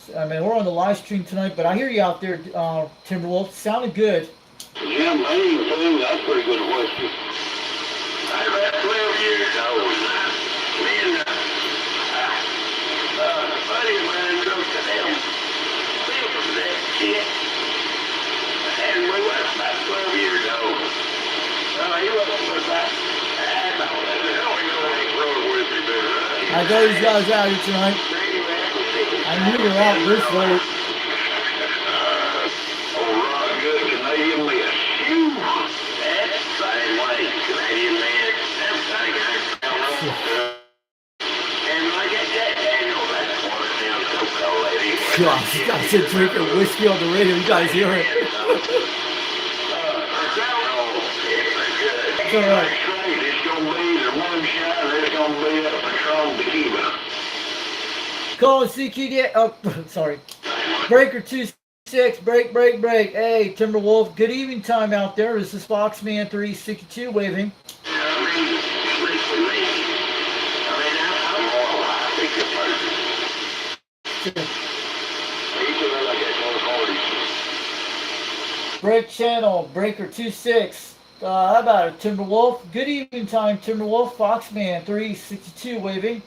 We're on the live stream tonight, but I hear you out there, Timberwolf. Sounded good. Yeah, Maine too. That's pretty good whiskey. I'm about 12 years old. Me and buddy of mine goes to them. Built them that shit. And we were about 12 years old. He wasn't about, I got these guys out here tonight. I knew you were out this late. Good Canadian mess. That's the same way, Canadian mess. And like I said, Daniel, that's one of them so-called ladies. Gosh, you guys are drinking whiskey on the radio. You guys hear it? It's all right. It's going to be the moonshine, it's going to be a Patron tequila. Call CQD. Oh, sorry. Breaker 26. Break. Hey, Timberwolf. Good evening time out there. This is Foxman 362 waving. Break channel. Breaker 26. How about it, Timberwolf? Good evening time, Timberwolf. Foxman 362 waving.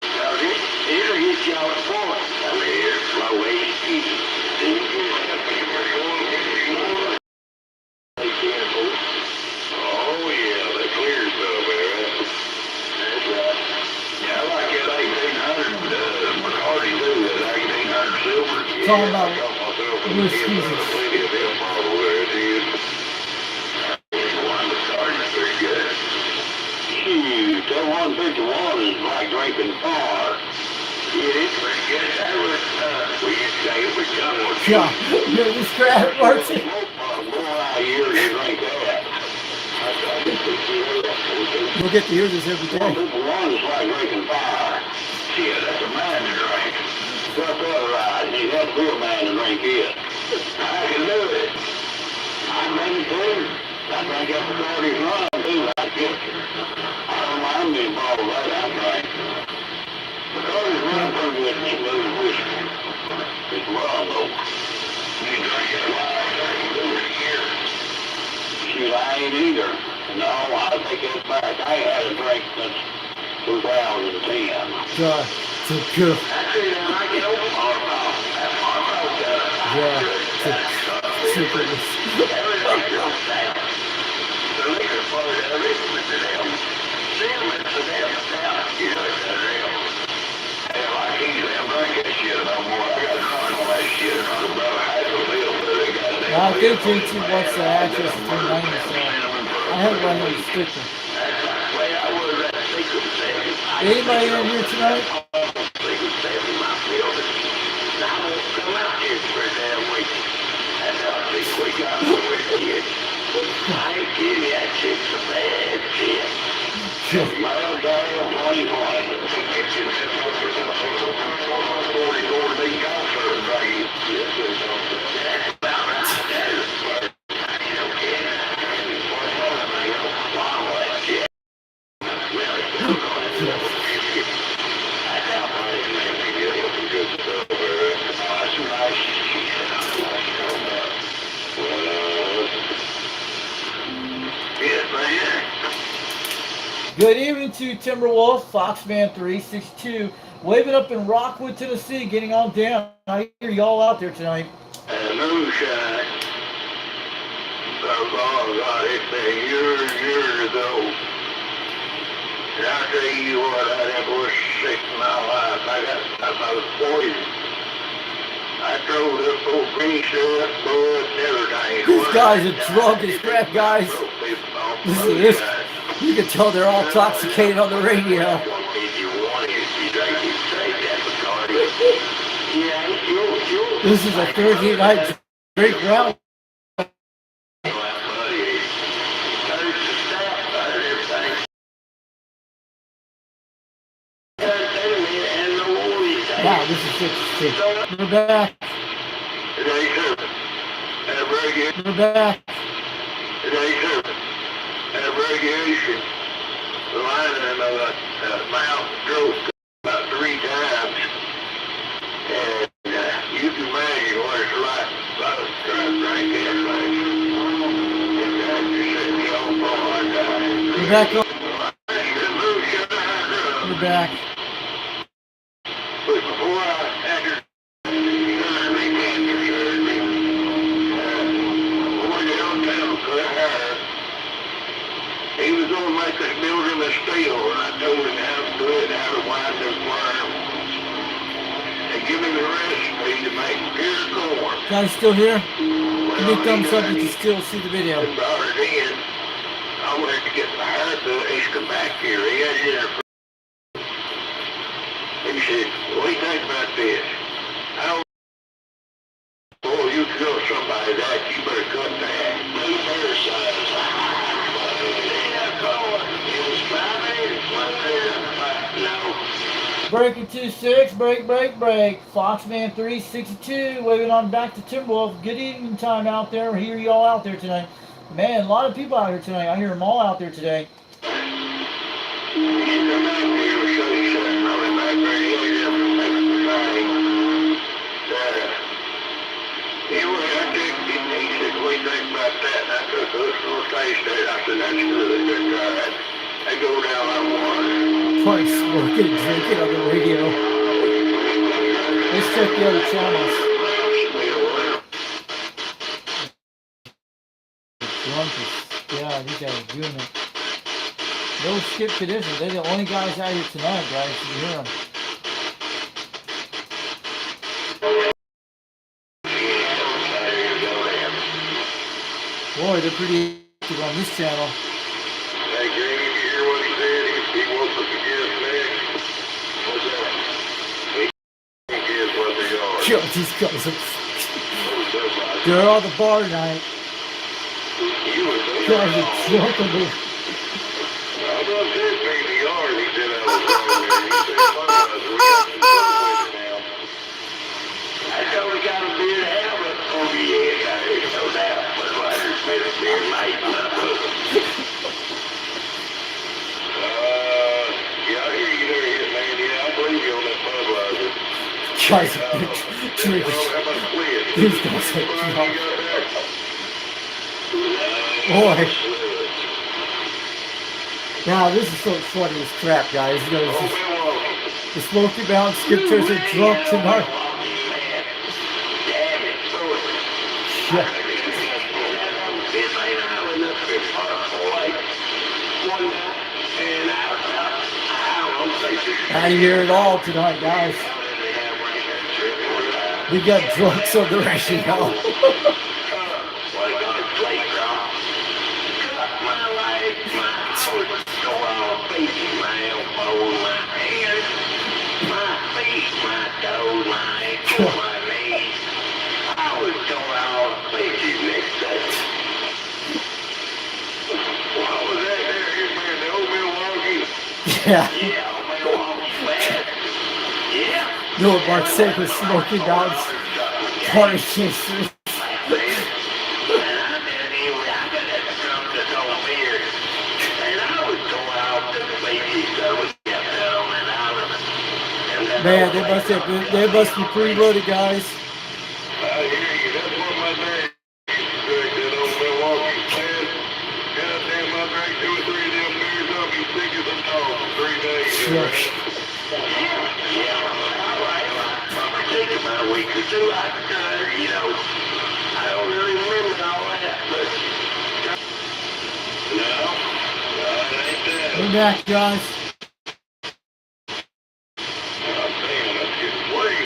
It'll get y'all at point. I mean, it's my way easy. Oh, yeah, that clears up there. That's right. Yeah, I like that 1800 McCarty too, that 1800 silver. Talking about whiskey. That 151 is like drinking far. Yeah, it's pretty good. That was, we used to say it was Yeah, you're this crap, Martin. We'll get to hear this every day. 151 is like drinking fire. Yeah, that's a man to drink. That's otherwise, you have to be a man to drink it. I can do it. I'm ready to. I drink up the 40 run, too. I get you. I don't mind being balled right out right. The 40's run pretty good smooth whiskey. It's raw, though. You drink it live, you do it here. Shoot, I ain't either. No, I'll take that back. I ain't had a drink since 2010. God, so good. Actually, then I get over Marlboro. That Marlboro does. Yeah, super. Everything's goes down. The liquor part of it with the damn cigarettes, the damn down. You know, it's that damn. Hell, I can't damn drink that shit no more. I got drunk on that shit. I'm about half a bill, but they got damn. I think JT wants to access to 390, so I have one of the sticker. That's the way I was at Secret Seven. Anybody in here tonight? Secret Seven, my building. I won't come out here for a damn week. I ain't kidding you, that shit's a bad shit. Miles down 21. 44 big golfers, right? That's about right there. Good evening to Timberwolf, Foxman 362, waving up in Rockwood, Tennessee, getting on down. I hear y'all out there tonight. Moonshine. Oh God, it's been years ago. And I'll tell you what, I never was sick in my life. I was 40. I drove up old grease up, blood, and everything. These guys are drunk as crap, guys. Listen to this. You can tell they're all intoxicated on the radio. This is a Thursday night great ground. Wow, this is 66. We're back. We're back. Radiation lining of the mouth drove about 3 times, and you can imagine what it's like. I was trying to drink that thing. We're back up. We're back. But before I had surgery, cancer surgery, I went downtown to the hair. He was going to make us build him a steel, and I told him how to do it, how to wind the worm, and give him the recipe to make pure corn. Guys still here? Give me a thumbs up if you still see the video. I brought it in. I wanted to get my hair done. He's come back here. He had it in a He said, what do you think about this? I don't know. Oh, you tell somebody that, you better cut that. Blue bear size. Breaking 2-6, break. Foxman 362, waving on back to Timberwolf. Good evening time out there. I hear y'all out there tonight. Man, a lot of people out here tonight. I hear them all out there today. I go down that one. Twice smoking and drinking on the radio. Let's check the other channels. Drunk as, yeah, these guys are doing it. No skip tradition. They're the only guys out here tonight, guys. You hear them. Boy, they're pretty active on this channel. Hey, Green, you hear what he said? He wants us to give next. What's that? He gives what they are. Yo, these guys are... They're on the bar tonight. Guys are drunk on the... I love this thing in the yard. He said I was wrong there. He said, fuck us, we got some stuff now. I told him got a beer to have it. Oh, yeah, got it, no doubt. But I just made a beer light and I put it. Yeah, I hear you there, hit man. Yeah, I believe you on that Budweiser. Guys are drinkers. How about a quid? These guys are drunk. Boy. Now, this is so funny as crap, guys. You know, this is, the Smoky Mountain Scriptures are drunk tonight. Yeah. I hear it all tonight, guys. We got drunks on the radio. Yeah. Yeah, Milwaukee's bad. Yeah. You know what Mark said was smoking dogs. Party chasers. Man, they must be pretty loaded, guys. I hear you. That's what my dad drank that old Milwaukee man. Goddamn, I drank 2 or 3 of them beers up. He's sick as a dog for 3 days. Sure. Yeah, all right. I'll take about a week or 2. You know, I don't really remember all that, but no, it ain't that. We're back, guys. I'm saying, let's get played.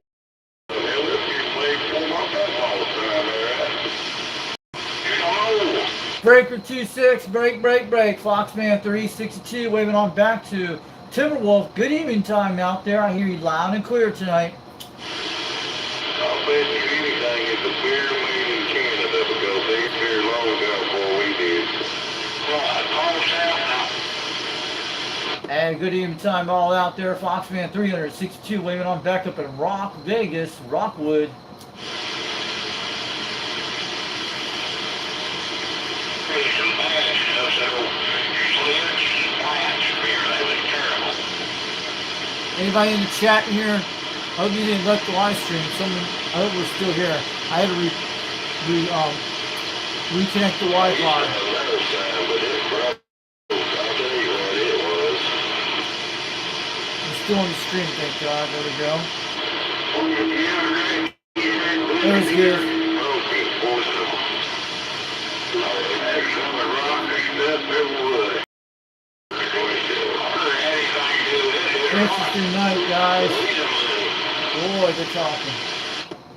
Hell, let's get played for my football time, all right? Oh. Breaker 2-6, break. Foxman 362, waving on back to Timberwolf. Good evening time out there. I hear you loud and clear tonight. I'll bet you anything it's a beer made in Canada because they get here long ago before we did. Right, all south now. And good evening time all out there. Foxman 362, waving on back up in Rock, Vegas, Rockwood. Some bad stuff, several slits and plants beer. That was terrible. Anybody in the chat here? I hope you didn't let the live stream. Someone, I hope we're still here. I had to reconnect the Wi-Fi. But it broke. I'll tell you what it was. I'm still on the stream, thank God. There we go. That was good. Okay, awesome. That's some rock and stuff everywhere. Interesting night, guys. Boy, they're talking.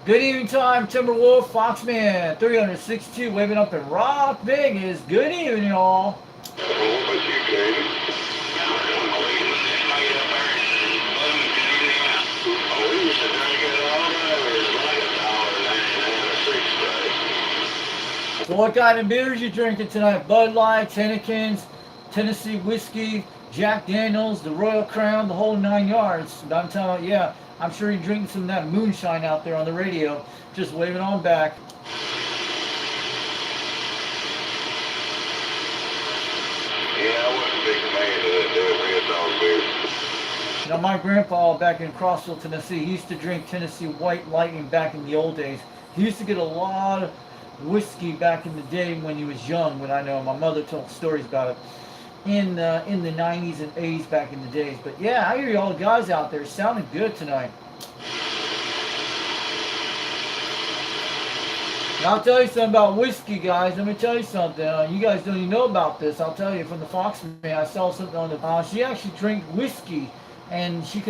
Good evening time, Timberwolf, Foxman 362, waving up in Rock, Vegas. Good evening, y'all. So what kind of beers you drinking tonight? Bud Light, Tennekins, Tennessee Whiskey, Jack Daniels, the Royal Crown, the whole 9 yards. I'm telling you, yeah, I'm sure you're drinking some of that moonshine out there on the radio. Just waving on back. Yeah, I wasn't a big fan of that Red Dog beer. You know, my grandpa back in Crossville, Tennessee, he used to drink Tennessee White Lightning back in the old days. He used to get a lot of whiskey back in the day when he was young, when I know my mother told stories about it in the 90s and 80s back in the days. But yeah, I hear you all guys out there sounding good tonight. And I'll tell you something about whiskey, guys. Let me tell you something. You guys don't even know about this. I'll tell you from the Foxman. I saw something on the. She actually drinks whiskey, and she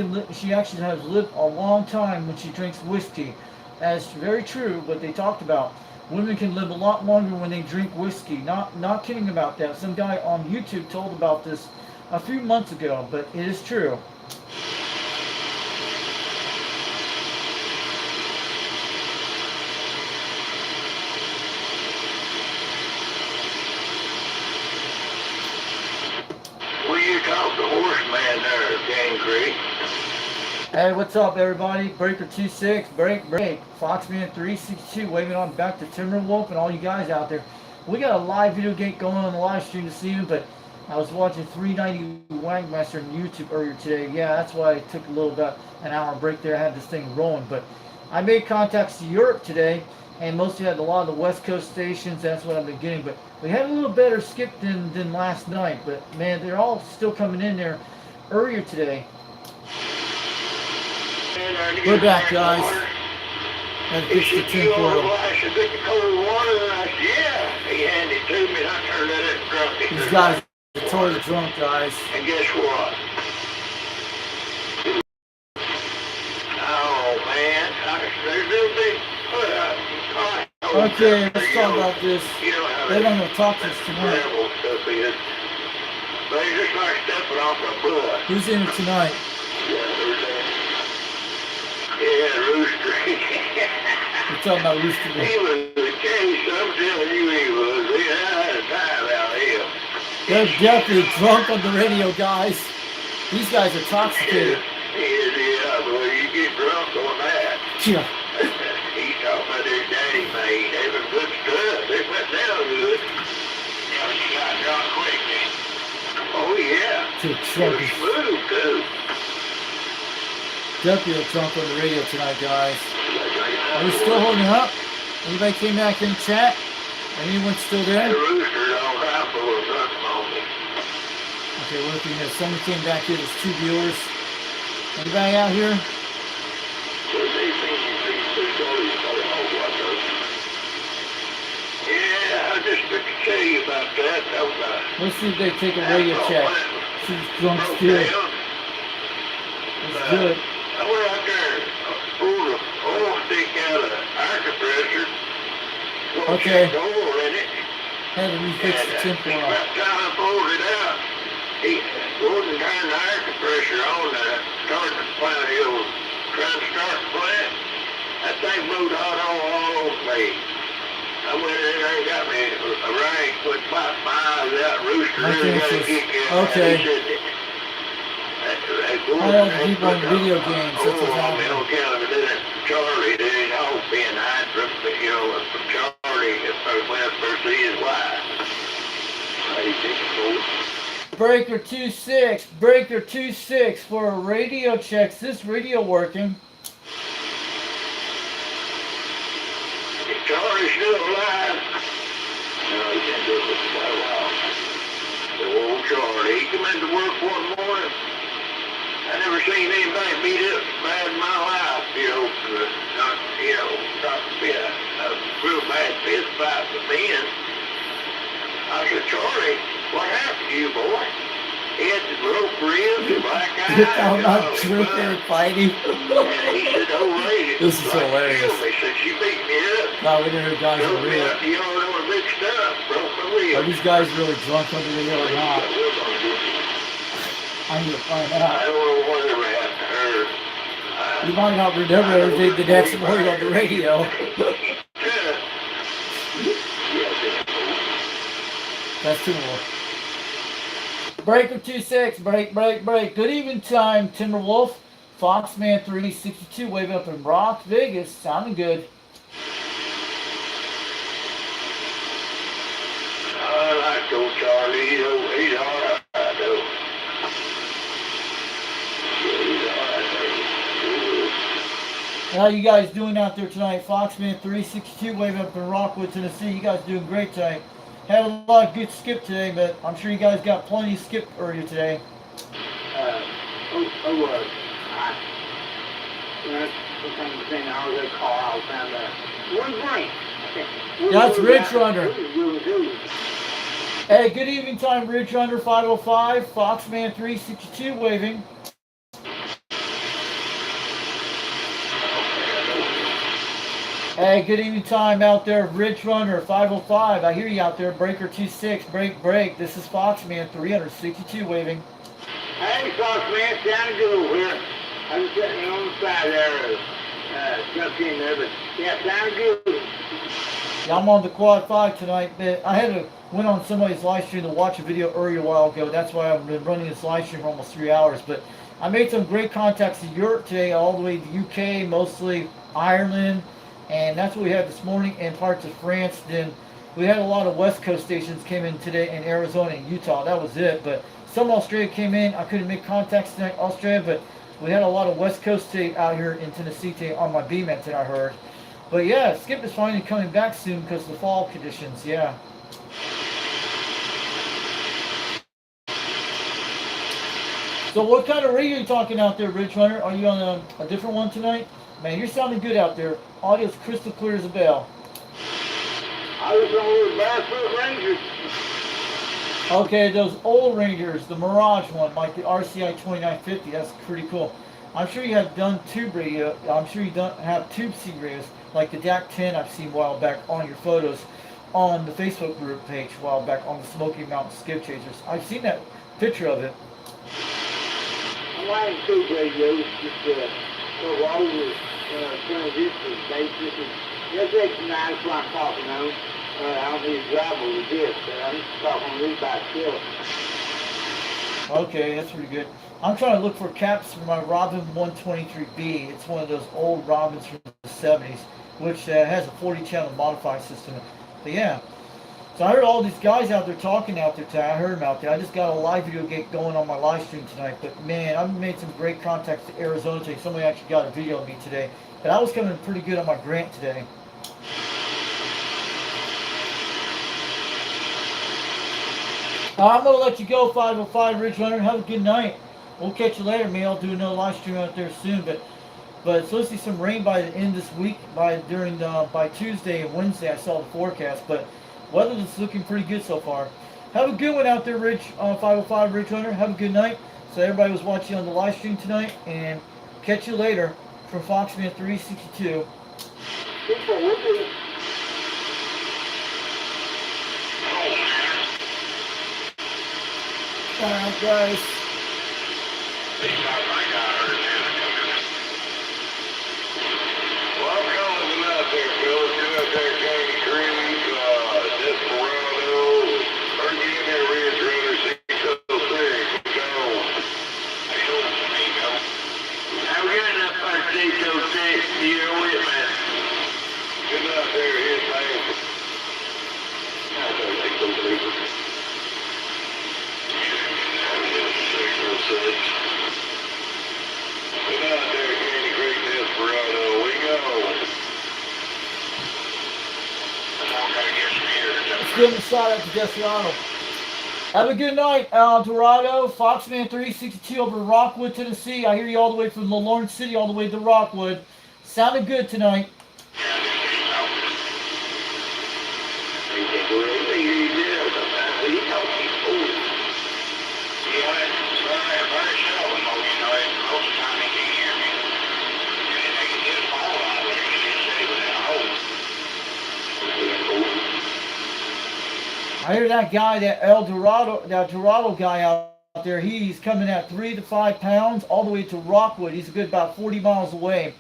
actually has lived a long time when she drinks whiskey. That's very true. What they talked about. Women can live a lot longer when they drink whiskey. Not kidding about that. Some guy on YouTube told about this a few months ago, but it is true. Will you talk the horseman there, Gang Creek? Hey, what's up, everybody? Breaker 26, break. Foxman 362, waving on back to Timberwolf and all you guys out there. We got a live video game going on the live stream this evening, but I was watching 390 Wangmaster on YouTube earlier today. Yeah, that's why I took a little about an hour break there. I had this thing rolling, but I made contacts to Europe today, and mostly had a lot of the West Coast stations. That's what I've been getting, but we had a little better skip than last night. But man, they're all still coming in there earlier today. We're back, guys. And fix the tinfoil. These guys are totally drunk, guys. And guess what? Oh, man. Okay, let's talk about this. They're not going to talk to us tonight. They just like stepping off a butt. Who's in it tonight? Yeah, Rooster. We're talking about Rooster. He was the case. I'm telling you, he was. He had a time out here. They're definitely drunk on the radio, guys. These guys are intoxicated. Yeah, boy, you get drunk on that. Yeah. He's talking about their daddy made. They were good stuff. They went down good. Yeah, but you got drunk quick, man. Oh, yeah. Dude, It drunk was is smooth, too. definitely drunk on the radio tonight, guys. Are we still holding up? Anybody came back in the chat? Anyone still The there? rooster's on top of us at the moment. Okay, we're looking at someone came back here. There's 2 viewers. Anybody out here? So they think you see Joey's going on what those. Yeah, I just took to tell you about that. That was Let's see if they take a radio check. See if drunk broke still. down. That's good. I went out there, pulled a oil stick out of the air compressor. Okay. Checked oil in it. Had to refix the temp By oil. the time I pulled it out, he wouldn't turn the air compressor on to start the plant. He was trying to start the plant. That thing blew the hot oil all over me. I went in there and got me a rank, put my eyes out, rooster My really got chances. to kick out. Okay. He said, I have to keep on video games. That's what's happening. Charlie, there ain't all being hot from, from Charlie when I first see his wife. How do you think it goes? Breaker 2-6. Breaker 2-6 for a radio check. Is this radio working? Is Charlie still alive? No, he's been doing this for quite a while. The old Charlie, he come into work one morning. I never seen anybody beat up bad in my life, not to be a real bad fist fight with men. I said, Charlie, what happened to you, boy? He had the broke ribs, the black eyes. I'm not drinking and fighting. And he said, oh, lady, This is hilarious. He said, she beat me up. No, we didn't hear guys on Broke the me radio. up, know, big stuff. Broke my ribs. Are these guys really drunk under the hill or not? I need to find I out. don't know whatever happened to her. You might not remember everything the next morning on the radio. That's 2 more. Breaker 2-6. Break. Good evening time, Timberwolf. Foxman 362 waving up in Rock, Vegas. Sounding good. I like old Charlie. He's all right, though. How you guys doing out there tonight? Foxman 362 waving up in Rockwood, Tennessee. You guys doing great tonight. Had a lot of good skip today, but I'm sure you guys got plenty of skip earlier today. That's Ridge Runner. Hey, good evening time, Ridge Runner 505, Foxman 362 waving. Hey, good evening time out there, Ridge Runner 505. I hear you out there, Breaker 26, break. This is Foxman 362 waving. Hey, Foxman, sounding good over here. I was sitting on the side there, jumped in there, but yeah, sounding good. Yeah, I'm on the Quad 5 tonight. I went on somebody's live stream to watch a video earlier a while ago. That's why I've been running this live stream for almost 3 hours. But I made some great contacts in Europe today, all the way to UK, mostly Ireland. And that's what we had this morning, and parts of France. Then we had a lot of West Coast stations came in today in Arizona and Utah. That was it. But some Australia came in. I couldn't make contacts tonight, Australia, but we had a lot of West Coast today out here in Tennessee today on my B-Met that I heard. But yeah, Skip is finally coming back soon because of the fall conditions. Yeah. So what kind of radio are you talking out there, Ridge Runner? Are you on a different one tonight? Man, you're sounding good out there. Audio's crystal clear as a bell. I was on the Barefoot Rangers. Okay, those old Rangers, the Mirage one, like the RCI 2950, that's pretty cool. I'm sure you have done tube radio. I'm sure you don't have tube C radios, like the DAC 10 I've seen a while back on your photos on the Facebook group page a while back on the Smoky Mountain Skip Chasers. I've seen that picture of it. I'm lining tube radios, just over transistors, basically. That's X9, that's what I'm talking on. I don't need to travel with this, but I'm just talking on this by itself. Okay, that's pretty good. I'm trying to look for caps for my Robin 123B. It's one of those old Robins from the 70s, which has a 40 channel modified system. But yeah, so I heard all these guys out there talking out there today. I heard them out there. I just got a live video going on my live stream tonight. But man, I've made some great contacts to Arizona today. Somebody actually got a video of me today. But I was coming pretty good on my grant today. I'm going to let you go, 505 Ridge Runner. Have a good night. We'll catch you later. Maybe I'll do another live stream out there soon. But it's supposed to be some rain by the end of this week. By Tuesday and Wednesday, I saw the forecast. But weather is looking pretty good so far. Have a good one out there, Ridge, 505 Ridge Runner. Have a good night. So everybody was watching on the live stream tonight. And catch you later from Foxman 362. Alright, guys. Let's give him a shout out to Desperado. Have a good night, El Dorado. Foxman 362 over in Rockwood, Tennessee. I hear you all the way from the Lawrence City all the way to Rockwood. Sounded good tonight. I hear that guy, that Dorado guy out there, he's coming at 3 to 5 pounds all the way to Rockwood. He's a good about 40 miles away.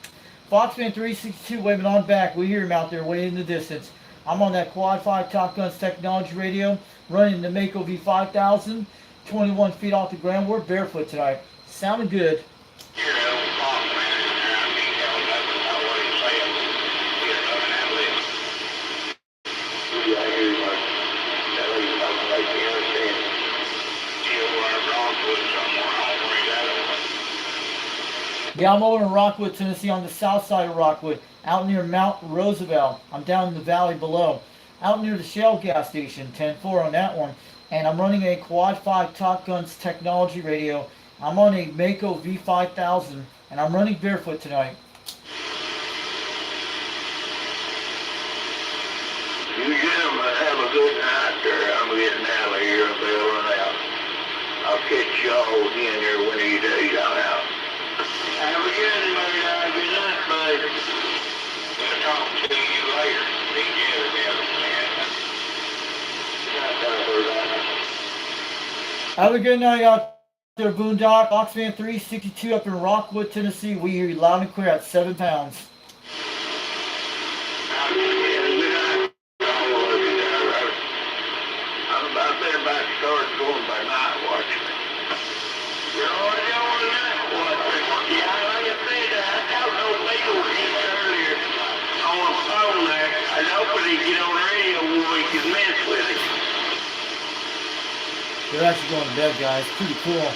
Foxman 362 waving on back. We hear him out there way in the distance. I'm on that Quad 5 Top Guns Technology radio, running the Mako V5000, 21 feet off the ground. We're barefoot tonight. Sounding good. Yeah, I'm over in Rockwood, Tennessee, on the south side of Rockwood, out near Mount Roosevelt. I'm down in the valley below, out near the Shell gas station, 10-4 on that one. And I'm running a Quad 5 Top Guns Technology radio. I'm on a Mako V5000, and I'm running barefoot tonight. You gentlemen have a good night there. I'm getting out of here. I'm bailing out. I'll catch y'all again here one of these days. I'm out. Have a good night, good night, bud. I'll talk to you later. Be good, man. Have a good night out there, Boondock. Foxman 362 up in Rockwood, Tennessee. We hear you loud and clear at 7 pounds. I'm about there about to start going by night watching. You're already on night watching. Yeah, like I said, I got no legal here earlier on the phone there. I was hoping he'd get on the radio where we could mess with him. They're actually going to bed, guys. Pretty cool.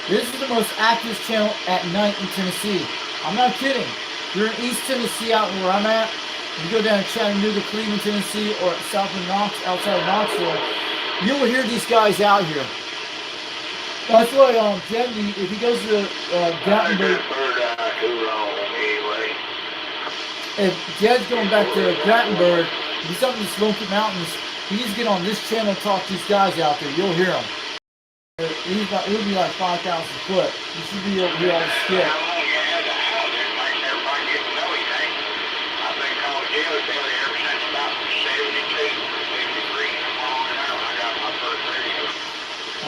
This is the most active channel at night in Tennessee. I'm not kidding. If you're in East Tennessee out where I'm at, you go down to Chattanooga, Cleveland, Tennessee, or south of outside of Knoxville, you will hear these guys out here. That's why Jed, if he goes to Gatlinburg, if Jed's going back to Gatlinburg, if he's up in the Smoky Mountains, he's get on this channel and talk to these guys out there. You'll hear him. He'll be like 5,000 foot. You should be able to hear all the skip.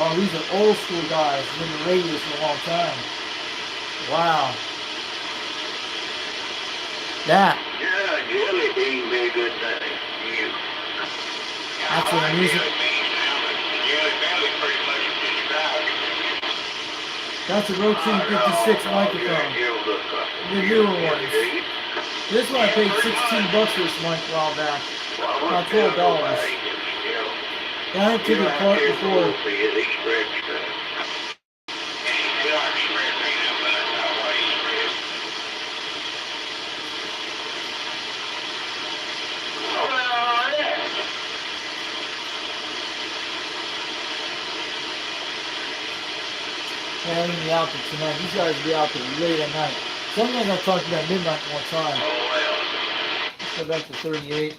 Oh, these are old school guys. Been in the radio for a long time. Wow. That. Yeah, jelly bean be a good thing. That's what I'm using. That's a Rotein 56 microphone. The newer ones. This one I paid $16 for this mic a while back. About $12. I haven't taken it apart before. I ain't gonna be out there tonight. These guys will be out there late at night. Sometimes I'll talk about midnight more time. Let's go back to 38.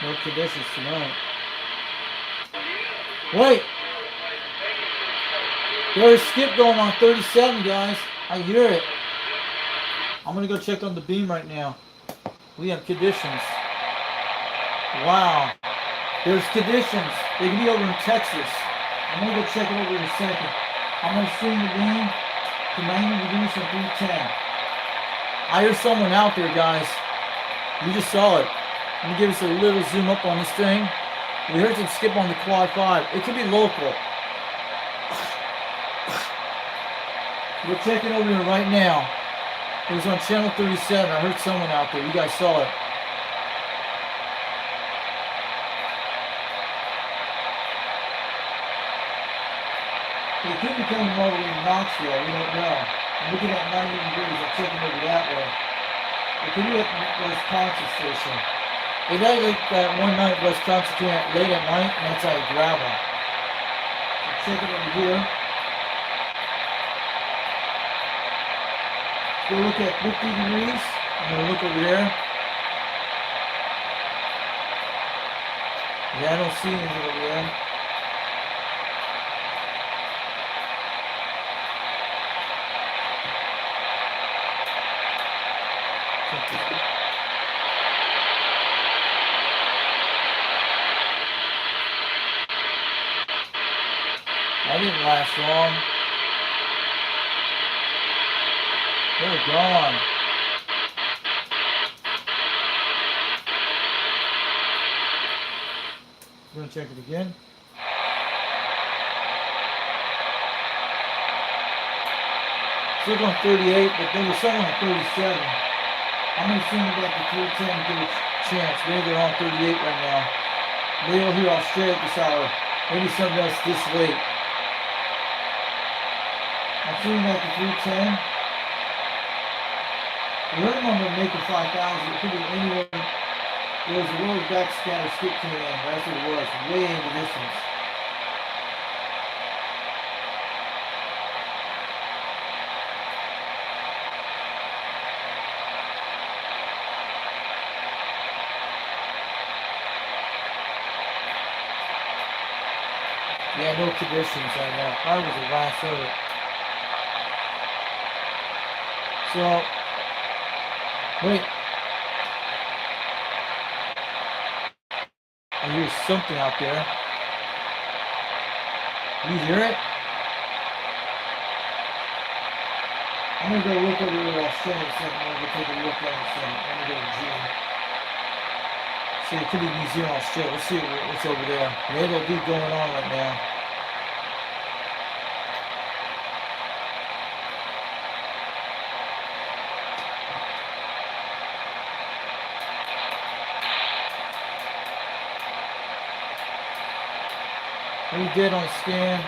No conditions tonight. Wait! There's skip going on 37, guys. I hear it. I'm gonna go check on the beam right now. We have conditions. Wow. There's conditions. They can be over in Texas. I'm gonna go check it over in a second. I'm gonna swing the beam to 90 degrees from 310. I hear someone out there, guys. You just saw it. Let me give us a little zoom up on this thing. We heard some skip on the quad 5. It could be local. We're checking over here right now. It was on channel 37. I heard someone out there. You guys saw it. It could be coming all the way to Knoxville. We don't know. I'm looking at 90 degrees. I'm checking over that way. It could be at Wisconsin station. It had like that one night Wisconsin came out late at night, and that's how I grab them. I'm checking over here. Let's go look at 50 degrees. I'm going to look over there. Yeah, I don't see anything over there. That didn't last long. They're gone. I'm gonna check it again. Still on 38, but there was someone on 37. I'm gonna assume about the 310 to give a chance. Maybe they're on 38 right now. Maybe we'll hear Australia at this hour. Maybe something else this late. I'm assuming about the 310. We heard them on the Maker 5000. It could be anywhere. There was a little backscatter skip coming in. That's what it was. Way in the distance. Yeah, no conditions right now. Probably was the last of it. So, wait. I hear something out there. You hear it? I'm gonna go look over to Australia in a second. I'm gonna go take a look at it in a second. I'm gonna go to June. See, it could be New Zealand, Australia. Let's see what's over there. Maybe there'll be going on right now. We did on scan.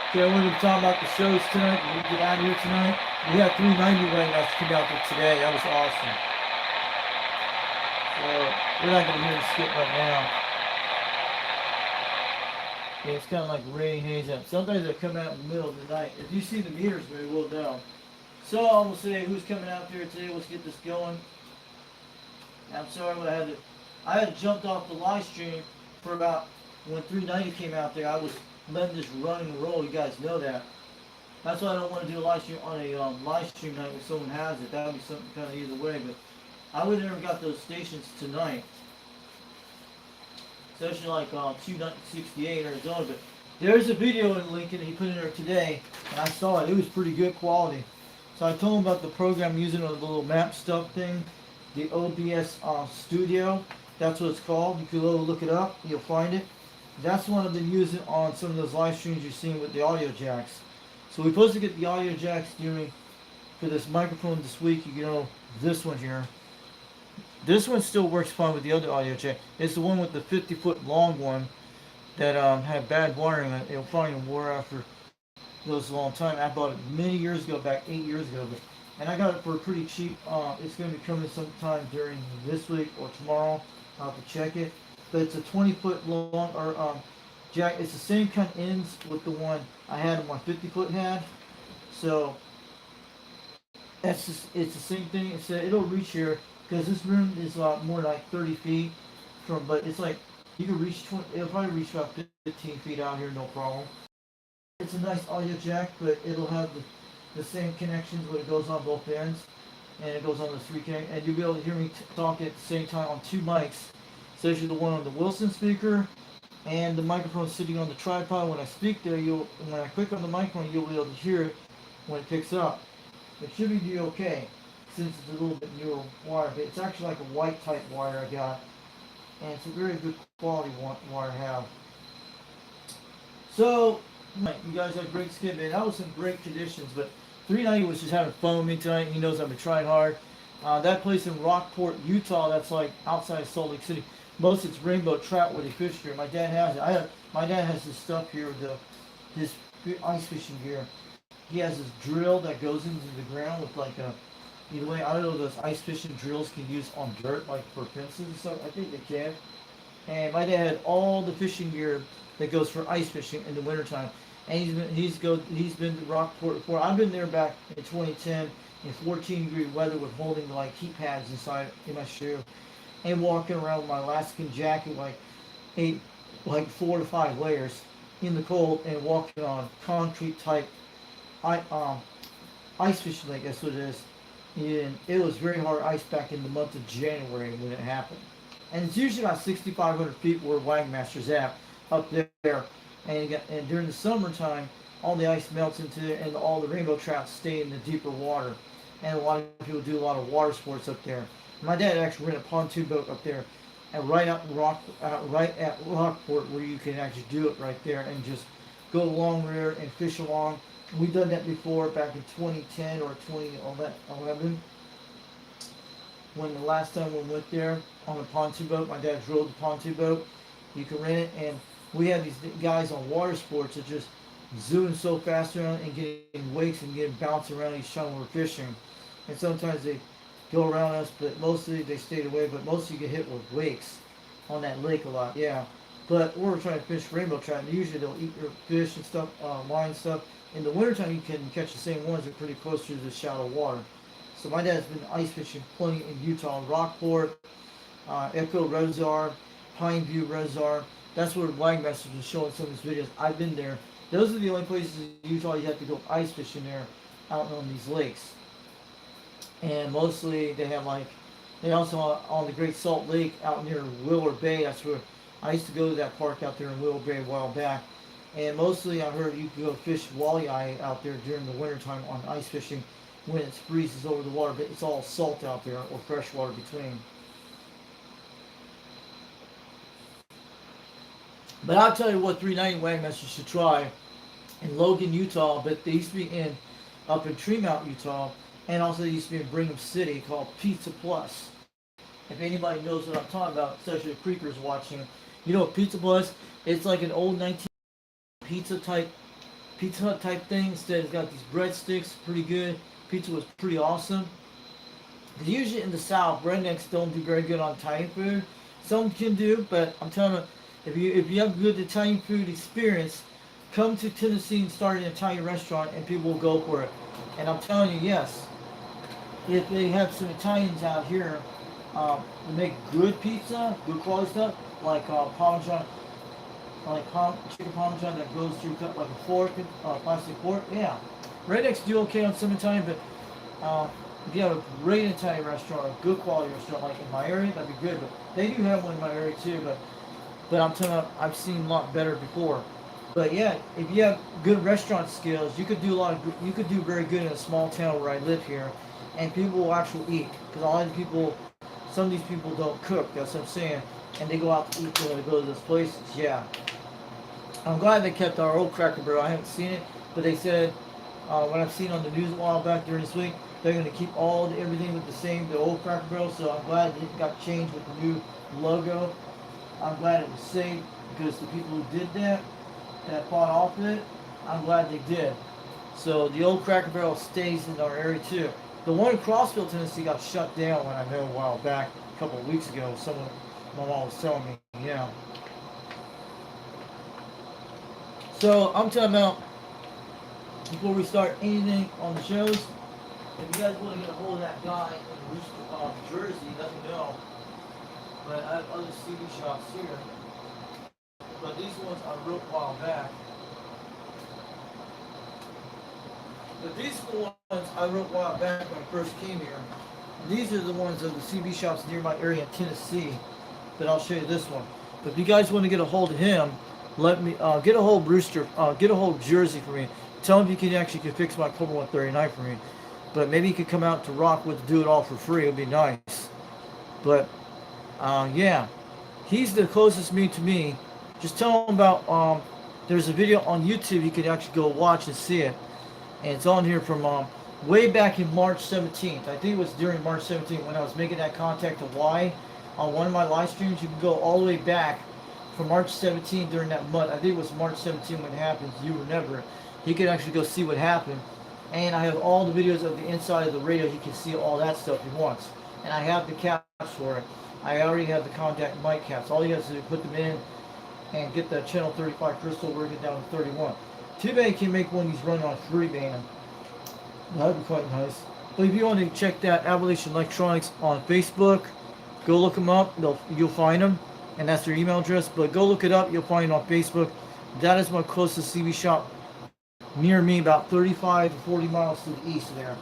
Okay, we're going to be talking about the shows tonight. We get out of here tonight. We have 390 right now to come out there today. That was awesome. So we're not going to hear the skip right now. Yeah, it's kind of like rain, haze up. Sometimes they come out in the middle of the night. If you see the meters, we will know. So I'm going to say who's coming out there today. Let's get this going. I'm sorry, but I had jumped off the live stream for about, when 390 came out there, I was letting this run and roll, you guys know that. That's why I don't want to do a live stream on a live stream night when someone has it. That would be something kind of either way, but I would have never got those stations tonight. Especially like 268 Arizona, but there's a video in Lincoln he put in there today, and I saw it. It was pretty good quality. So I told him about the program using a little map stuff thing, the OBS Studio. That's what it's called. You can go look it up. You'll find it. That's the one I've been using on some of those live streams you've seen with the audio jacks. So we're supposed to get the audio jacks during for this microphone this week. You know, this one here. This one still works fine with the other audio jack. It's the one with the 50-foot long one that had bad wiring. It'll probably wore after those a long time. I bought it many years ago, back 8 years ago, and I got it for pretty cheap. It's going to be coming sometime during this week or tomorrow. I'll have to check it. But it's a 20-foot long jack. It's the same kind of ends with the one I had on my 50-foot had. So it's the same thing. It'll reach here because this room is more like 30 feet from, but it's like you can reach 20. It'll probably reach about 15 feet out here, no problem. It's a nice audio jack, but it'll have the same connections when it goes on both ends, and it goes on the 3 connect, and you'll be able to hear me talk at the same time on 2 mics. Especially the one on the Wilson speaker and the microphone sitting on the tripod. When I speak there, when I click on the microphone, you'll be able to hear it when it picks up. It should be okay since it's a little bit newer wire, but it's actually like a white type wire I got, and it's a very good quality wire I have. So you guys had great skip, man. That was in great conditions, but 390 was just having fun with me tonight. He knows I've been trying hard. That place in Rockport, Utah, that's like outside of Salt Lake City. Most it's rainbow trout where they fish here. My dad has it. My dad has this stuff here, his ice fishing gear. He has this drill that goes into the ground with like a, either way, I don't know if those ice fishing drills can use on dirt, like for fences and stuff. I think they can. And my dad had all the fishing gear that goes for ice fishing in the wintertime. And he's been to Rockport before. I've been there back in 2010 in 14-degree weather with holding like heat pads inside in my shoe. And walking around with my Alaskan jacket, like 4 to 5 layers in the cold, and walking on concrete type ice fishing lake. That's what it is. And it was very hard ice back in the month of January when it happened. And it's usually about 6,500 feet where Wagmaster's at up there. And during the summertime, all the ice melts into there, and all the rainbow trout stay in the deeper water. And a lot of people do a lot of water sports up there. My dad actually rented a pontoon boat up there, and right at Rockport, where you can actually do it right there and just go along there and fish along. We've done that before back in 2010 or 2011. When the last time we went there on a pontoon boat, my dad drove the pontoon boat. You can rent it, and we had these guys on water sports that just zooming so fast around and getting wakes and getting bounced around each time we're fishing. And sometimes they go around us, but mostly they stayed away. But mostly you get hit with wakes on that lake a lot, yeah. But we're trying to fish rainbow trout, and usually they'll eat your fish and stuff, line stuff. In the wintertime, you can catch the same ones that are pretty close to the shallow water. So my dad's been ice fishing plenty in Utah, Rockport, Echo Reservoir, Pine View Reservoir. That's where Wagmaster was showing some of his videos. I've been there. Those are the only places in Utah you have to go ice fishing there, out on these lakes. And mostly they have they also on the Great Salt Lake out near Wheeler Bay. That's where I used to go to that park out there in Wheeler Bay a while back. And mostly I heard you can go fish walleye out there during the wintertime on ice fishing when it freezes over the water, but it's all salt out there or fresh water between. But I'll tell you what 390 Wagmaster should try in Logan, Utah, but they used to be up in Tremont, Utah, and also they used to be in Brigham City called Pizza Plus. If anybody knows what I'm talking about, especially the creepers watching, you know Pizza Plus, it's like an old 19 Pizza Hut type thing. Instead it's got these breadsticks, pretty good. Pizza was pretty awesome. Usually in the South, rednecks don't do very good on Italian food. Some can do, but I'm telling you, if you have a good Italian food experience, come to Tennessee and start an Italian restaurant, and people will go for it. And I'm telling you, yes, if they have some Italians out here that make good pizza, good quality stuff, like Parmesan, chicken Parmesan that goes through cut like a fork, plastic fork, yeah. Rednecks do okay on some Italian, but if you have a great Italian restaurant, a good quality restaurant, like in my area, that'd be good. But they do have one in my area too, but I'm telling you, I've seen a lot better before. But yeah, if you have good restaurant skills, you could do very good in a small town where I live here, and people will actually eat. Because a lot of people, some of these people don't cook. That's what I'm saying, and they go out to eat when they go to those places. Yeah, I'm glad they kept our old Cracker Barrel. I haven't seen it, but they said when I've seen on the news a while back during this week, they're going to keep everything with the old Cracker Barrel. So I'm glad it got changed with the new logo. I'm glad it was saved because the people who did that bought off of it, I'm glad they did. So the old Cracker Barrel stays in our area too. The one in Crossville, Tennessee got shut down when I know a while back, a couple of weeks ago. My mom was telling me, yeah. So I'm talking about before we start anything on the shows, if you guys want to get a hold of that guy in Jersey, let me know. But I have other CD shops here. But these ones I wrote a while back. But these are the ones I wrote a while back when I first came here. These are the ones of the CB shops near my area in Tennessee. But I'll show you this one. But if you guys want to get a hold of him, let me get a hold of Brewster. Get a hold of Jersey for me. Tell him you can fix my Cobra 139 for me. But maybe you could come out to Rockwood to do it all for free. It'd be nice. But yeah, he's the closest me to me. Just tell him about. There's a video on YouTube you could actually go watch and see it, and it's on here from way back in March 17th. I think it was during March 17th when I was making that contact to Y on one of my live streams. You can go all the way back from March 17th during that month. I think it was March 17th when it happened. You remember? He could actually go see what happened, and I have all the videos of the inside of the radio. He can see all that stuff he wants, and I have the caps for it. I already have the contact mic caps. All he has to do is put them in and get the channel 35 crystal working down to 31. Too bad he can make one he's running on free band. That'd be quite nice. But if you want to check that Appalachian Electronics on Facebook, go look them up. You'll find them, and that's their email address. But go look it up. You'll find it on Facebook. That is my closest CB shop near me, about 35 to 40 miles to the east of there.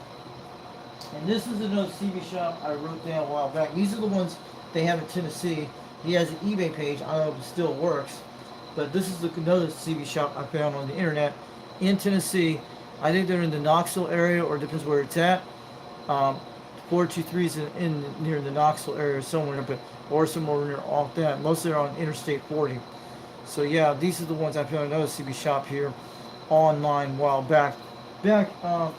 And this is another CB shop I wrote down a while back. These are the ones they have in Tennessee. He has an eBay page. I don't know if it still works, but this is another CB shop I found on the internet in Tennessee. I think they're in the Knoxville area, or depends where it's at. 423 is in near the Knoxville area somewhere, or somewhere near off that. Mostly are on Interstate 40. So yeah, these are the ones I found another CB shop here online a while back. Back in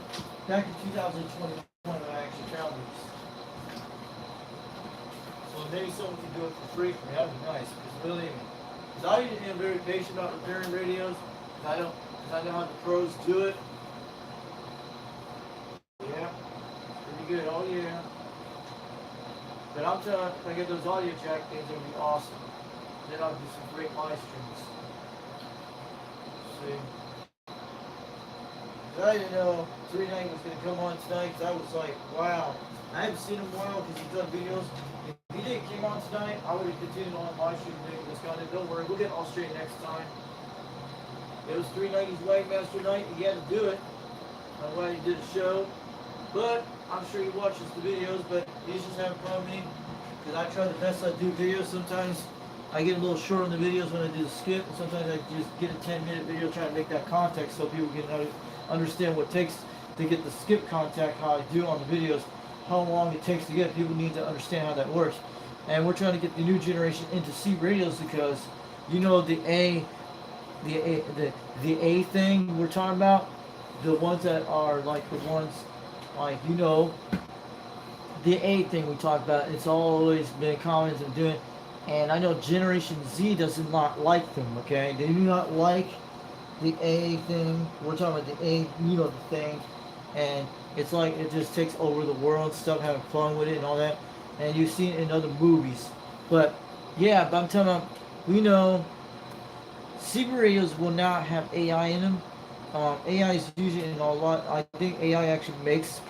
2020 when I actually found these. So maybe someone can do it for free for me. That'd be nice. Because believe me, because I am very patient about repairing radios. Because I know how the pros do it. Yeah, pretty good. Oh yeah. But I'm telling you, if I get those audio jack things, it'll be awesome. Then I'll do some great live streams. See. I didn't know 390 was going to come on tonight, because I was like, wow. I haven't seen him in a while because he's done videos. If he didn't come on tonight, I would have continued on live stream video with this guy. Don't worry, we'll get all straight next time. It was 390's Wagmaster night. He had to do it. I'm glad he did a show. But I'm sure he watches the videos, but he's just having fun with me. Because I try the best I do videos. Sometimes I get a little short on the videos when I do the skip. And sometimes I just get a 10-minute video trying to make that context so people can understand what it takes to get the skip contact, how I do on the videos, how long it takes to get. People need to understand how that works. And we're trying to get the new generation into C radios because, you know, the A thing we're talking about, the ones that are like the ones, like, you know, the A thing we talk about, it's always been comments and doing, and I know Generation Z does not like them, okay? They do not like the A thing. We're talking about the A, you know, the thing, and it's like it just takes over the world, stuff, having fun with it and all that, and you've seen it in other movies. But yeah, but I'm telling you, we know CB radios will not have AI in them. AI is usually in a lot. I think AI actually makes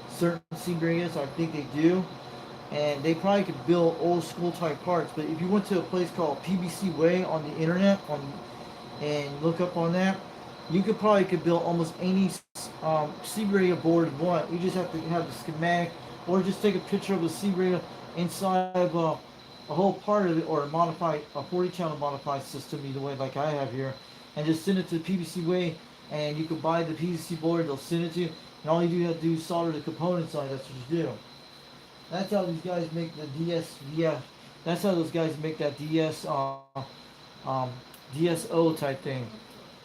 certain CB radios. I think they do, and they probably could build old school type parts. But if you went to a place called PBC Way on the internet and look up on that, you could build almost any CB radio board you want. You just have to have the schematic, or just take a picture of the CB radio inside of a whole part of it, or a 40 channel modified system, either way, like I have here, and just send it to the PBC Way, and you can buy the PBC board. They'll send it to you, and all you do have to do is solder the components on it. That's what you do. That's how these guys make the DS. Yeah, that's how those guys make that DS DSO type thing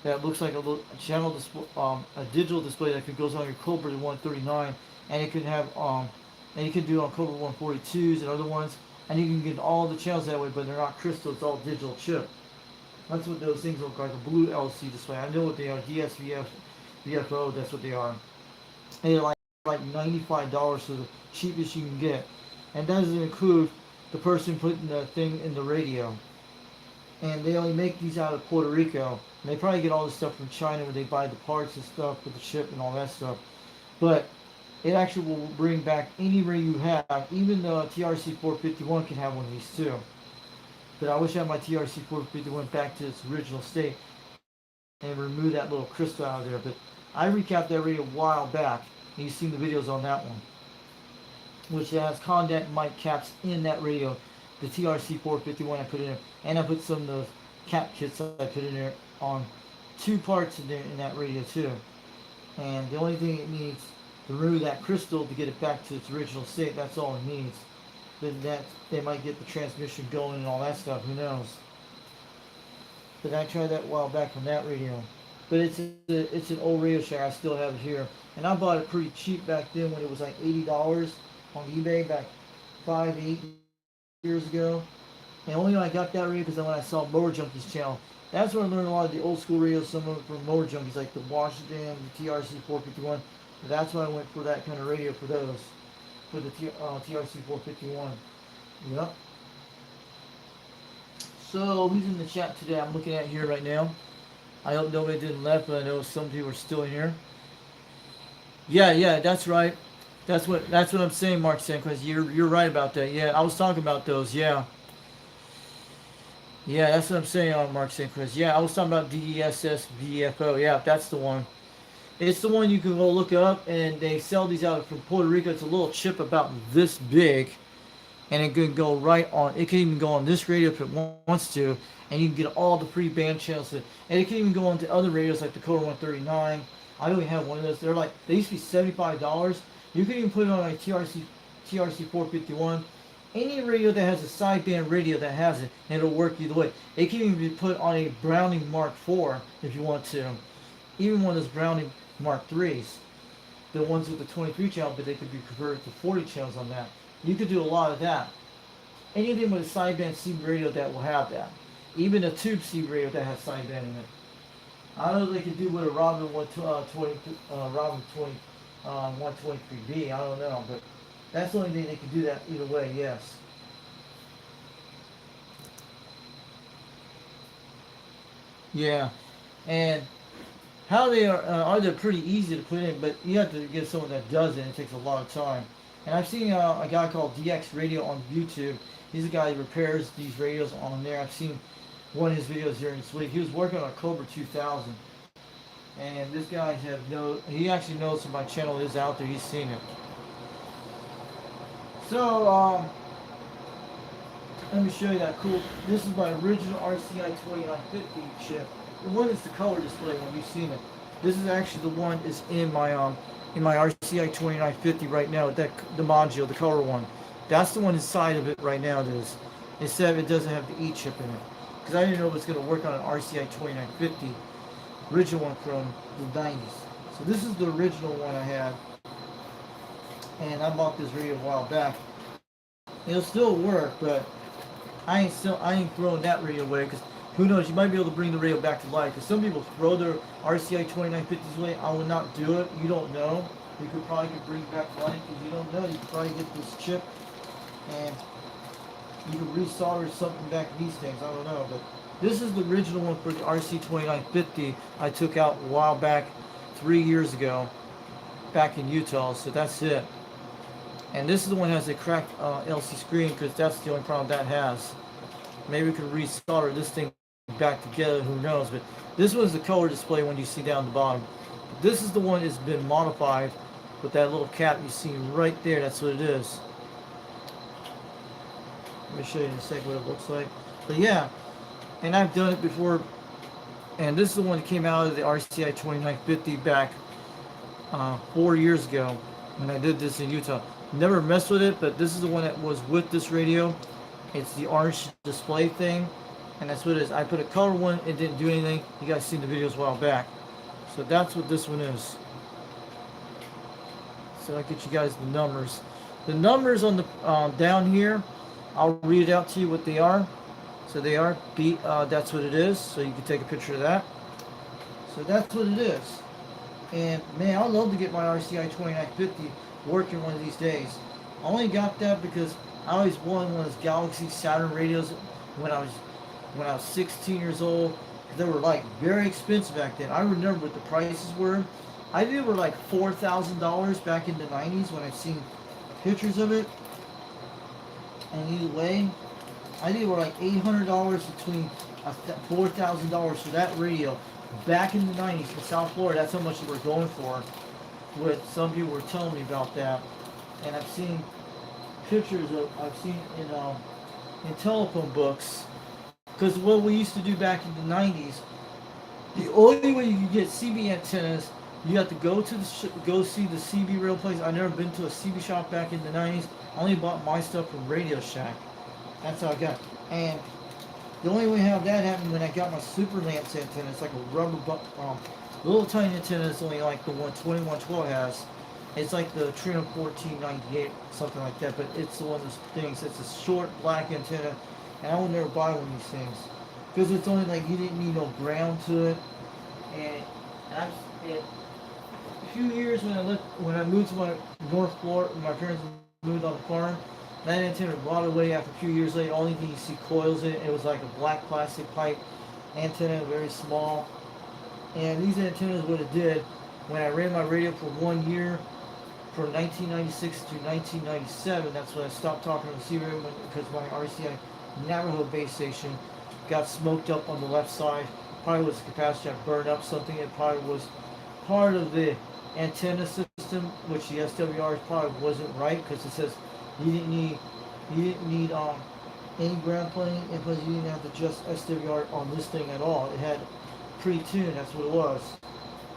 that looks like a little channel display, a digital display that goes on your Cobra 139, and it can have and you can do on Cobra 142s and other ones, and you can get all the channels that way, but they're not crystal, it's all digital chip. That's what those things look like, a blue LCD display. I know what they are, VFO, that's what they are. And they're like $95 for the cheapest you can get. And that doesn't include the person putting the thing in the radio. And they only make these out of Puerto Rico. And they probably get all this stuff from China where they buy the parts and stuff with the chip and all that stuff. But it actually will bring back any radio you have. Even the TRC 451 can have one of these too. But I wish I had my TRC 451 back to its original state and remove that little crystal out of there. But I recapped that radio a while back, and you've seen the videos on that one, which has condense mic caps in that radio. The TRC 451 I put in there, and I put some of those cap kits I put in there on 2 parts in there in that radio too. And the only thing it needs to remove that crystal to get it back to its original state. That's all it needs. Then that they might get the transmission going and all that stuff. Who knows? But I tried that a while back on that radio. But it's an old Radio Shack. I still have it here, and I bought it pretty cheap back then when it was like $80 on eBay back 5-8 years ago. And only I got that radio because when I saw Mower Junkies channel. That's when I learned a lot of the old school radios, some of them from Mower Junkies, like the Washington, the TRC 451. That's why I went for that kind of radio for those, for the TRC 451. Yep. So who's in the chat today? I'm looking at here right now. I hope nobody didn't left, but I know some people are still in here. Yeah, that's right. That's what I'm saying, Mark Sanquez. You're right about that. Yeah, I was talking about those. Yeah, that's what I'm saying, Mark Sanquez. Yeah, I was talking about DSSVFO. Yeah, that's the one. It's the one you can go look up, and they sell these out from Puerto Rico. It's a little chip about this big, and it can go right on. It can even go on this radio if it wants to, and you can get all the free band channels. And it can even go on to other radios like the Cobra 139. I only have one of those. They used to be $75. You can even put it on a TRC 451. Any radio that has a sideband radio that has it, and it'll work either way. It can even be put on a Browning Mark IV if you want to. Even one of those Browning Mark IIIs, the ones with the 23 channel, but they could be converted to 40 channels on that. You could do a lot of that. Anything with a sideband C radio that will have that. Even a tube C radio that has sideband in it. I don't know if they could do with a Robin 123B. I don't know, but that's the only thing they could do that either way. Yes. Yeah, and how they are they pretty easy to put in, but you have to get someone that does it. It takes a lot of time. And I've seen a guy called DX Radio on YouTube. He's a guy who repairs these radios on there. I've seen one of his videos here this week. He was working on a Cobra 2000. And this guy he actually knows if my channel is out there. He's seen it. So, let me show you that cool. This is my original RCI 2950 chip. The one is the color display when you've seen it. This is actually the one is in my RCI 2950 right now. The module, the color one. That's the one inside of it right now. It is. Instead of it doesn't have the E chip in it. Because I didn't know it was going to work on an RCI 2950. Original one from the 90s. So this is the original one I had. And I bought this radio a while back. It'll still work, but I ain't throwing that radio away, because who knows, you might be able to bring the radio back to life. Because some people throw their RCI 2950s away. I would not do it. You don't know. You could probably bring it back to life, because you don't know. You could probably get this chip and you could resolder something back in these things. I don't know, but this is the original one for the RC 2950 I took out a while back, 3 years ago, back in Utah. So that's it. And this is the one that has a cracked LC screen, because that's the only problem that has. Maybe we could resolder this thing back together, who knows. But this was the color display one you see down the bottom. This is the one that's been modified with that little cap you see right there. That's what it is. Let me show you in a second what it looks like. But yeah, and I've done it before. And this is the one that came out of the RCI 2950 back 4 years ago when I did this in Utah. Never messed with it, but this is the one that was with this radio. It's the orange display thing. And that's what it is. I put a color one, it didn't do anything. You guys seen the videos a while back. So that's what this one is. So I'll get you guys the numbers. The numbers on the down here, I'll read it out to you what they are. So they are that's what it is. So you can take a picture of that. So that's what it is. And man, I'd love to get my RCI 2950 working one of these days. I only got that because I always wanted one of those Galaxy Saturn radios when I was 16 years old. They were like very expensive back then. I remember what the prices were. I think they were like $4,000 back in the 90s when I've seen pictures of it. And either way, I think they were like $800 between $4,000 for that radio back in the 90s in South Florida. That's how much they were going for. What some people were telling me about that. And I've seen pictures I've seen in telephone books. Because what we used to do back in the 90s, the only way you could get CB antennas, you have to go to go see the CB real place. I've never been to a CB shop back in the 90s. I only bought my stuff from Radio Shack. That's how I got it. And the only way how that happened when I got my Super Lance antenna. It's like a rubber little tiny antenna. It's only like the one 2112 has. It's like the Trino 1498, something like that. But it's one of those things. It's a short black antenna. And I would never buy one of these things. Because it's only like you didn't need no ground to it. And a few years when I moved to my North Florida, my parents moved on the farm, that antenna rotted away after a few years later. Only thing you see coils in it. It was like a black plastic pipe antenna, very small. And these antennas, what it did, when I ran my radio for 1 year, from 1996 to 1997, that's when I stopped talking to the receiver because my RCI Navajo base station got smoked up on the left side. Probably was the capacitor that burned up something. It probably was part of the antenna system, which the SWR probably wasn't right because it says you didn't need any ground plane, and plus you didn't have to adjust SWR on this thing at all. It had pre-tuned. That's what it was.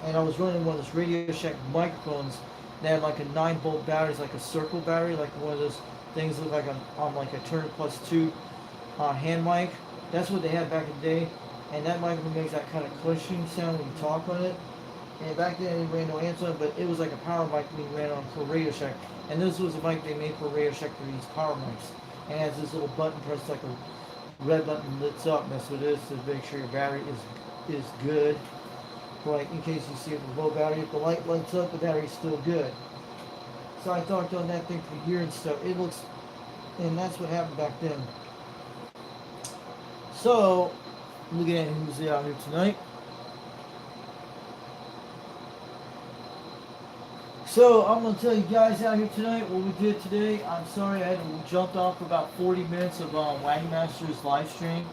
And I was running one of those Radio Shack microphones. They had like a 9-volt battery, it's like a circle battery, like one of those things that look like on like a Turner Plus 2 hand mic. That's what they had back in the day. And that microphone makes that kind of crushing sound when you talk on it. And back then they ran no amps on it, but it was like a power mic being ran on for Radio Shack. And this was a mic they made for Radio Shack for these power mics. And it has this little button pressed like a red button lights up. And that's what it is to make sure your battery is good. Like in case you see it with low battery, if the light lights up, the battery's still good. So I talked on that thing for a year and stuff. It looks, and that's what happened back then. So, looking at who's out here tonight. So, I'm going to tell you guys out here tonight what we did today. I'm sorry I had to jump off for about 40 minutes of Wagon Master's live stream.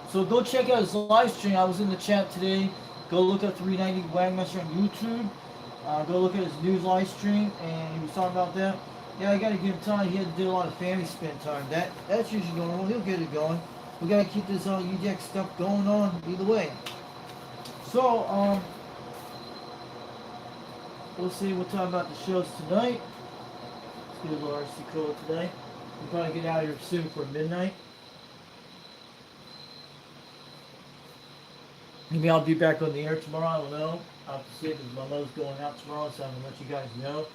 So, go check out his live stream. I was in the chat today. Go look up 390 Wagon Master on YouTube. Go look at his news live stream, and he was talking about that. Yeah, I got to give him time. He had to do a lot of family spend time. That's usually normal. He'll get it going. We got to keep this UDX stuff going on either way. So, we'll see. We'll talk about the shows tonight. Let's do a little RC code today. We'll probably get out of here soon for midnight. Maybe I'll be back on the air tomorrow. I don't know. I'll have to see because my mother's going out tomorrow, so I'm going to let you guys know.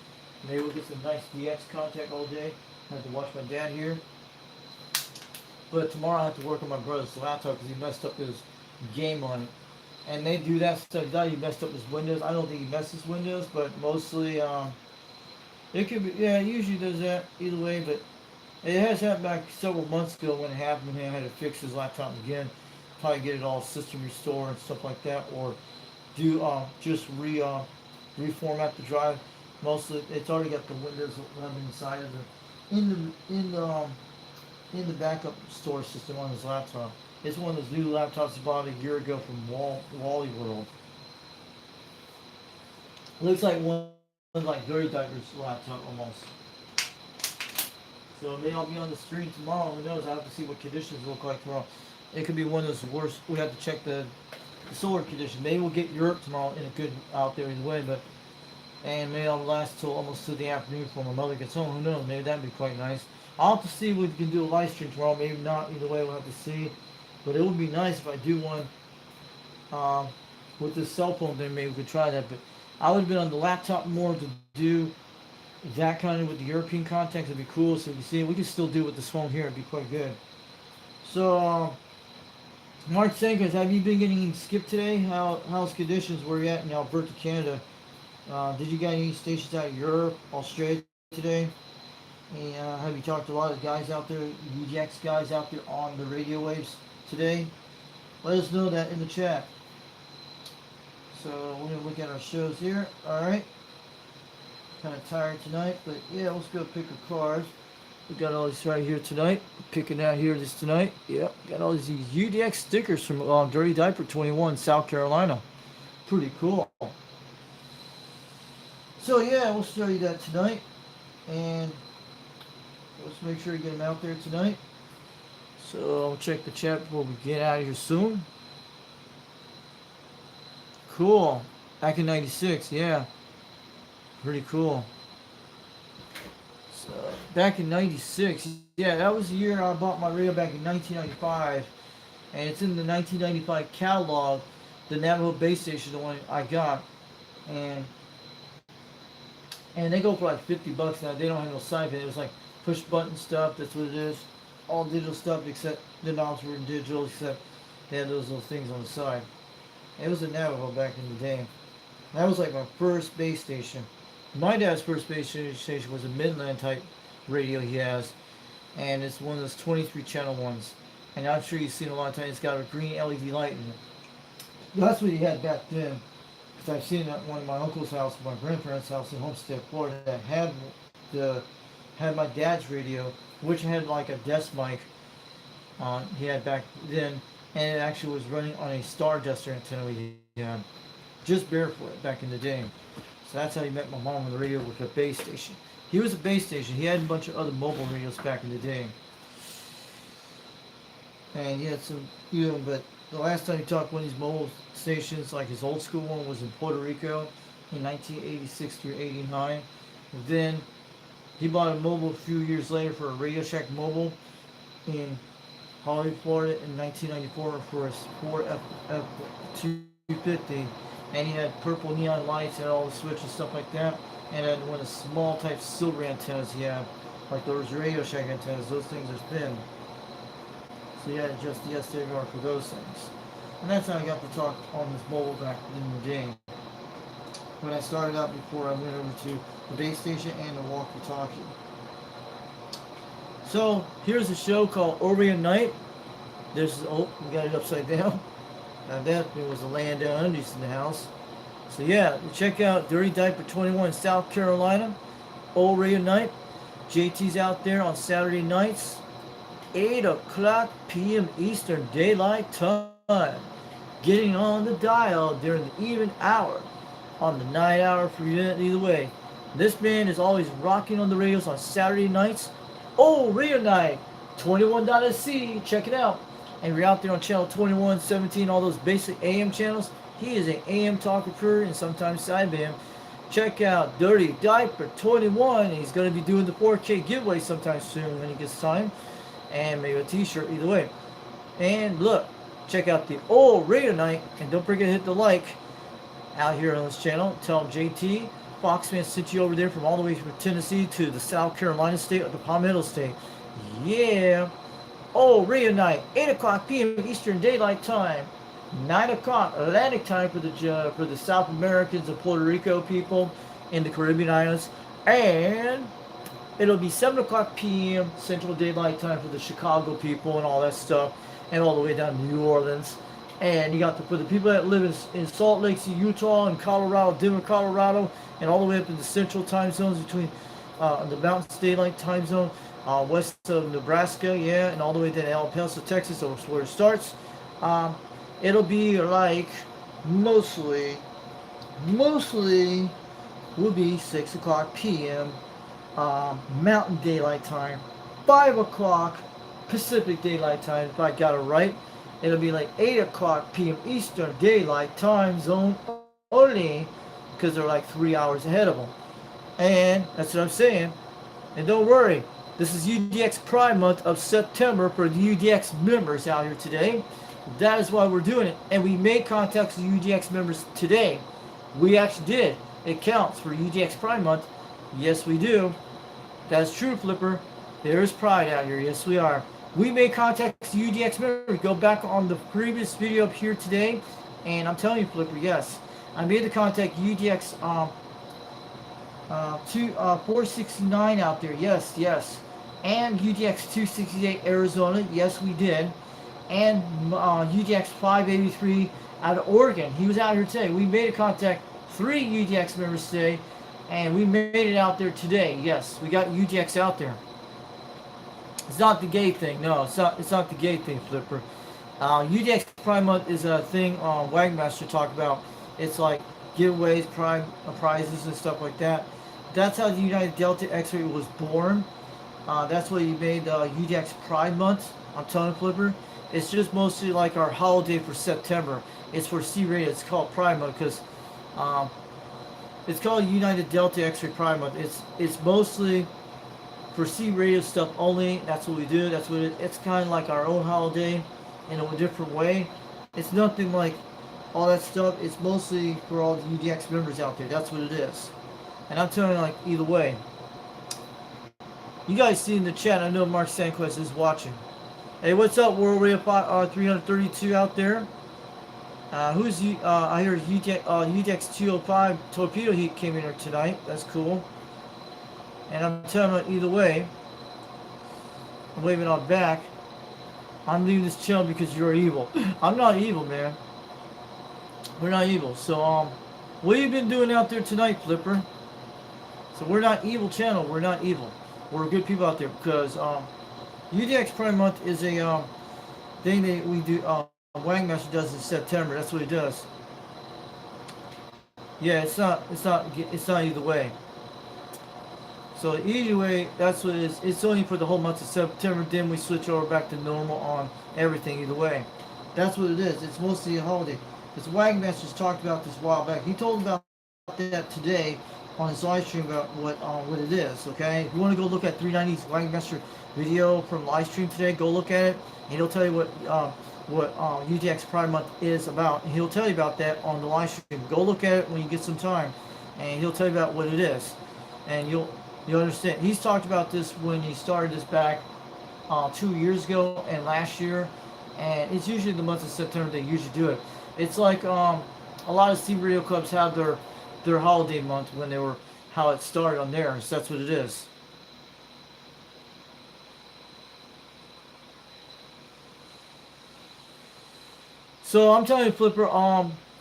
Maybe we'll get some nice DX contact all day. I have to watch my dad here. But tomorrow I have to work on my brother's laptop because he messed up his game on it. And they do that stuff. He messed up his Windows. I don't think he messes Windows, but mostly it could be. Yeah, it usually does that either way. But it has happened back several months ago when it happened. And I had to fix his laptop again. Probably get it all system restore and stuff like that, or do just reformat the drive. Mostly, it's already got the Windows 11 inside of the in the backup storage system on his laptop. It's one of those new laptops he bought a year ago from Wally World. Looks like one like Dirty Diaper's laptop almost. So maybe I'll be on the screen tomorrow. Who knows? I have to see what conditions look like tomorrow. It could be one of those worst. We have to check the solar condition. Maybe we'll get Europe tomorrow in a good out there either way, but and maybe I'll last till almost to the afternoon before my mother gets home. Who knows? Maybe that'd be quite nice. I'll have to see if we can do a live stream tomorrow. Maybe not. Either way, we'll have to see. But it would be nice if I do one um, with this cell phone thing. Maybe we could try that. But I would have been on the laptop more to do that kind of with the European context. It'd be cool. So you see, we can still do it with this phone here. It'd be quite good. So, Mark Sankers, have you been getting skipped today? How's conditions? Where you at in Alberta, Canada? Did you get any stations out of Europe, Australia today? And have you talked to a lot of guys out there, UDX guys out there on the radio waves today? Let us know that in the chat. So we're gonna look at our shows here. All right. Kind of tired tonight, but yeah, let's go pick a card. We got all these right here tonight. Picking out here this tonight. Yep, got all these UDX stickers from Dirty Diaper 21, South Carolina. Pretty cool. So yeah, we'll show you that tonight, and let's make sure you get them out there tonight. So I'll check the chat before we get out of here soon. Cool. Back in '96, yeah. Pretty cool. So back in '96, yeah, that was the year I bought my radio back in 1995, and it's in the 1995 catalog. The Navajo base station, the one I got, and they go for like $50 now. They don't have no side pin. It was like push button stuff. That's what it is. All digital stuff except the knobs were digital, except they had those little things on the side. It was a Navajo back in the day. That was like my first base station. My dad's first base station was a Midland type radio he has, and it's one of those 23 channel ones. And I'm sure you've seen a lot of times. It's got a green LED light in it. That's what he had back then. Because I've seen it at one of my uncle's house, my grandparents' house in Homestead, Florida, that had my dad's radio, which had like a desk mic on. He had back then, and it actually was running on a Starduster antenna he had, just barefoot back in the day. So that's how he met my mom on the radio with a base station. He was a base station. He had a bunch of other mobile radios back in the day. And he had some, but the last time he talked one of these mobile stations, like his old school one, was in Puerto Rico in 1986 through 89. Then he bought a mobile a few years later for a Radio Shack Mobile in Hollywood, Florida in 1994 for his Ford F-250. And he had purple neon lights and all the switches and stuff like that. And then one of the small type silver antennas he had, like those Radio Shack antennas, those things are thin. So you had to adjust the SWR for those things. And that's how I got to talk on this mobile back in the day. When I started out before I went over to the base station and the walkie-talkie. So here's a show called Orient Night. There's, oh, we got it upside down. Now that was a laying down undies in the house. So yeah, check out Dirty Diaper 21 South Carolina. Orient Night. JT's out there on Saturday nights. 8 o'clock p.m. Eastern Daylight Time. Getting on the dial during the even hour. On the night hour for you either way. This band is always rocking on the radios on Saturday nights. Oh, Radio Night. 21.SC. Check it out. And we're out there on channel 21, 17, all those basic AM channels. He is an AM talker crew and sometimes sideband. Check out Dirty Diaper 21. He's going to be doing the 4K giveaway sometime soon when he gets time. And maybe a t-shirt, either way. And look, check out the old Radio Night. And don't forget to hit the like out here on this channel. Tell them JT Foxman sent you over there from all the way from Tennessee to the South Carolina state or the Palmetto state. Yeah. Oh, Radio Night, 8 o'clock p.m. Eastern Daylight Time. 9 o'clock Atlantic Time for the South Americans and Puerto Rico people in the Caribbean islands. And it'll be 7 o'clock p.m. Central Daylight Time for the Chicago people and all that stuff, and all the way down to New Orleans. And you got for the people that live in Salt Lake City, Utah, and Colorado, Denver, Colorado, and all the way up to the central time zones between the Mountain Daylight Time Zone, west of Nebraska, yeah, and all the way to El Paso, Texas, that's where it starts. It'll be like mostly will be 6 o'clock p.m. Mountain Daylight Time, 5 o'clock Pacific Daylight Time, if I got it right. It'll be like 8 o'clock p.m. Eastern Daylight Time Zone only, because they're like 3 hours ahead of them. And that's what I'm saying. And don't worry, This is UDX Pride Month of September for the UDX members out here today. That is why we're doing it. And we made contacts with UDX members today. We actually did. It counts for UDX Pride Month. Yes, we do. That's true, Flipper. There is pride out here. Yes, we are. We made contacts with UDX members. Go back on the previous video up here today. And I'm telling you, Flipper, yes. I made the contact UDX 469 out there. Yes, yes. And UDX 268 Arizona. Yes, we did. And UDX 583 out of Oregon. He was out here today. We made a contact 3 UDX members today. And we made it out there today. Yes, we got UDX out there. It's not the gay thing. No, it's not the gay thing, Flipper. UDX Pride Month is a thing Wagmaster talked about. It's like giveaways, prizes, and stuff like that. That's how the United Delta X-Ray was born. That's why you made UDX Pride Month. I'm telling you, Flipper. It's just mostly like our holiday for September. It's for C-rated. It's called Pride Month because it's called United Delta X-Ray Pride Month. It's mostly for C-rated stuff only. That's what we do. That's what it's kind of like our own holiday in a different way. It's nothing like all that stuff. It's mostly for all the UDX members out there. That's what it is. And I'm telling you, like, either way. You guys see in the chat, I know Mark Sanquest is watching. Hey, what's up, World Radio 332 out there? Who's you? I hear UDX 205 Torpedo Heat came in here tonight. That's cool. And I'm telling you, either way, I'm waving on back. I'm leaving this channel because you're evil. I'm not evil, man. We're not evil. So, what have you been doing out there tonight, Flipper? So we're not evil channel. We're not evil. We're good people out there because UDX Pride Month is a thing that we do. Wangmaster does in September. That's what he does. Yeah, it's not either way. So either way, that's what it is. It's only for the whole month of September. Then we switch over back to normal on everything. Either way, that's what it is. It's mostly a holiday. Because Wagmaster's talked about this a while back. He told about that today on his live stream about what it is. Okay, if you want to go look at 390's Wagmaster video from live stream today, go look at it, and he'll tell you what UDX Pride Month is about. And he'll tell you about that on the live stream. Go look at it when you get some time, and he'll tell you about what it is, and you'll understand. He's talked about this when he started this back 2 years ago and last year, and it's usually the month of September they usually do it. It's like a lot of Steve Radio clubs have their holiday month when they were how it started on theirs. That's what it is. So I'm telling you, Flipper,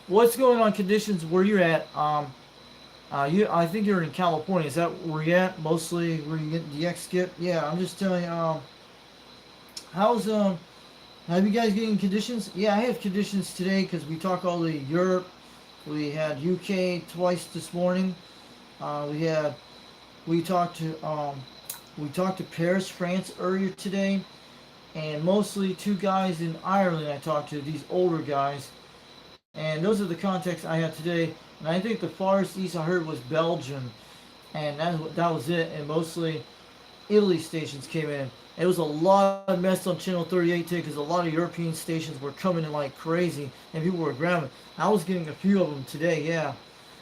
what's going on conditions where you're at? I think you're in California. Is that where you're at? Mostly where you get the dxskip? Yeah, I'm just telling you, how's have you guys getting conditions? Yeah, I have conditions today because we talk all the Europe. We had UK twice this morning. We talked to Paris, France earlier today, and mostly 2 guys in Ireland I talked to, these older guys. And those are the contacts I had today. And I think the farthest east I heard was Belgium, and that was it. And mostly Italy stations came in. It was a lot of mess on channel 38 today because a lot of European stations were coming in like crazy, and people were grabbing. I was getting a few of them today. Yeah,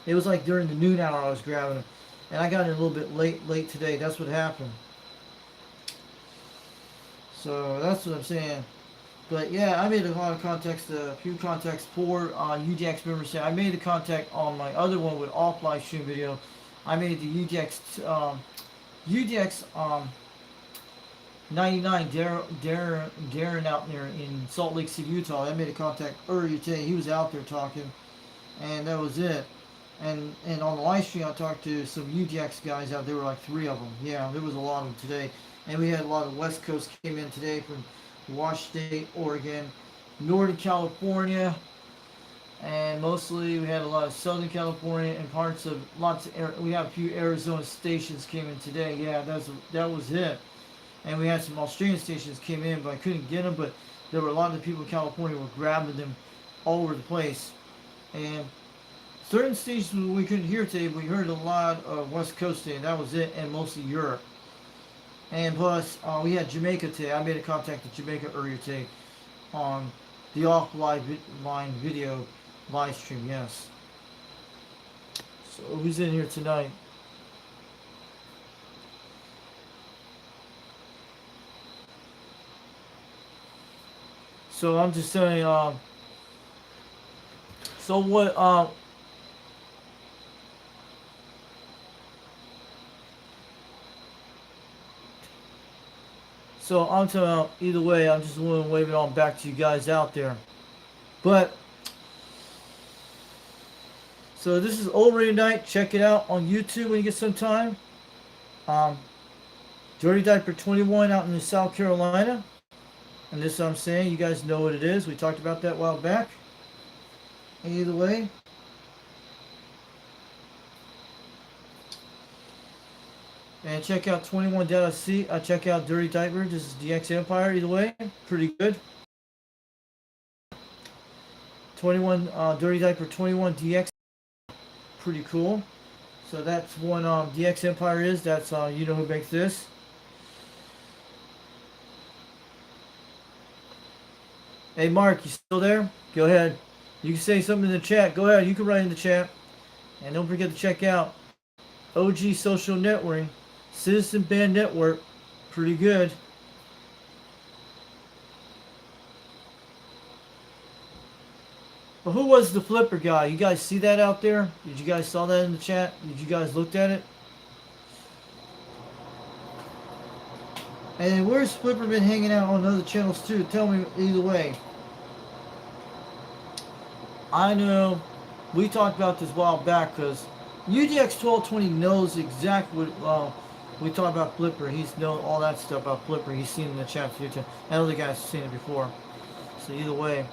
it was like during the noon hour I was grabbing them, and I got in a little bit late today. That's what happened. So that's what I'm saying. But yeah, I made a lot of contacts, a few contacts for UDX members. I made the contact on my other one with off live stream video. I made the UDX 99 Darren out there in Salt Lake City, Utah. I made a contact earlier today. He was out there talking, and that was it. And on the live stream, I talked to some UDX guys out there. Were like 3 of them. Yeah, there was a lot of them today. And we had a lot of West Coast came in today from Washington State, Oregon, Northern California, and mostly we had a lot of Southern California and parts of we have a few Arizona stations came in today. Yeah, that was it. And we had some Australian stations came in, but I couldn't get them. But there were a lot of the people in California were grabbing them all over the place. And certain stations we couldn't hear today, but we heard a lot of West Coast today, and that was it, and mostly Europe. And plus, we had Jamaica today. I made a contact with Jamaica earlier today on the offline video live stream. Yes. So who's in here tonight? So I'm just saying. So what? So I'm talking about either way. I'm just want to wave it on back to you guys out there. But so this is Old Radio Night. Check it out on YouTube when you get some time. Dirty Diaper 21 out in South Carolina. And this I'm saying, you guys know what it is. We talked about that a while back. Either way. And check out 21.c. Check out Dirty Diaper. This is DX Empire. Either way, pretty good. 21 Dirty Diaper 21 DX. Pretty cool. So that's one DX Empire is. That's you know who makes this. Hey Mark, you still there? Go ahead. You can say something in the chat. Go ahead. You can write in the chat. And don't forget to check out OG Social Networking, Citizen Band Network. Pretty good. But who was the flipper guy? You guys see that out there? Did you guys saw that in the chat? Did you guys looked at it? And where's Flipper been hanging out on other channels too? Tell me either way. I know we talked about this a while back because UDX 1220 knows exactly what we talked about Flipper. He's known all that stuff about Flipper. He's seen it in the chat for YouTube. And other guys have seen it before. So either way.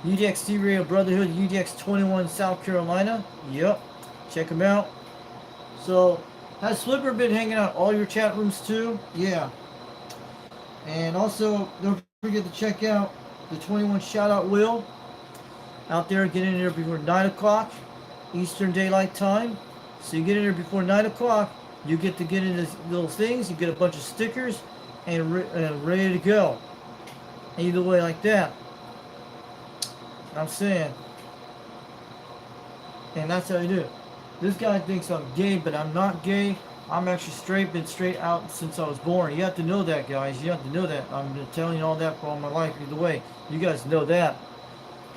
UDX Radio Brotherhood, UDX 21 South Carolina. Yep. Check them out. So has Flipper been hanging out all your chat rooms too? Yeah. And also don't forget to check out the 21 Shout Out Will. Out there, get in there before 9 o'clock Eastern Daylight Time. So you get in there before 9 o'clock, you get to get into those things, you get a bunch of stickers, and ready to go. Either way like that. I'm saying. And that's how you do it. This guy thinks I'm gay, but I'm not gay. I'm actually straight, been straight out since I was born. You have to know that, guys. You have to know that. I've been telling you all that for all my life. Either way, you guys know that.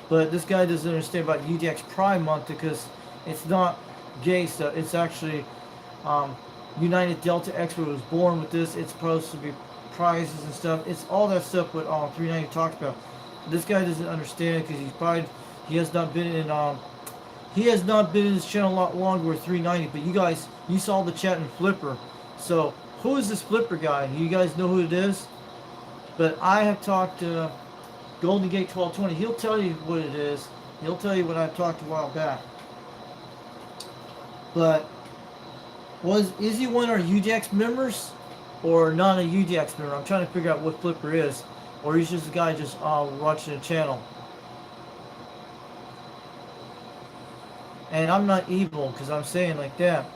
But this guy doesn't understand about UDX Pride Month because it's not gay stuff. It's actually United Delta Expert was born with this. It's supposed to be prizes and stuff. It's all that stuff what 390 talks about. This guy doesn't understand because he has not been in this channel a lot longer with 390. But you guys, you saw the chat in Flipper. So who is this Flipper guy? You guys know who it is? But I have talked to Golden Gate 1220. He'll tell you what it is. He'll tell you what I talked a while back. But is he one of our UDX members or not a UDX member? I'm trying to figure out what Flipper is, or he's just a guy just watching a channel. And I'm not evil because I'm saying like that.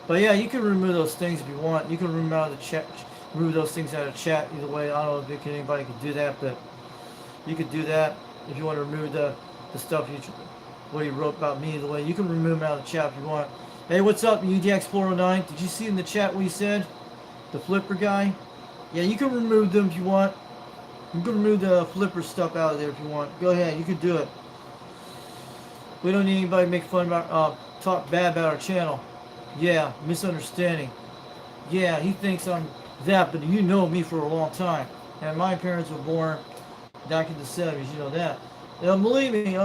But yeah, you can remove those things if you want. You can remove out of the chat, remove those things out of chat. Either way, I don't know if anybody can do that, but you could do that if you want to remove the stuff what you wrote about me. Either way, you can remove them out of the chat if you want. Hey, what's up, UDX 409? Did you see in the chat what he said? The Flipper guy? Yeah, you can remove them if you want. You can remove the Flipper stuff out of there if you want. Go ahead, you can do it. We don't need anybody to make fun about, talk bad about our channel. Yeah, misunderstanding. Yeah, he thinks I'm that, but you know me for a long time. And my parents were born back in the 70s, you know that. Believe me,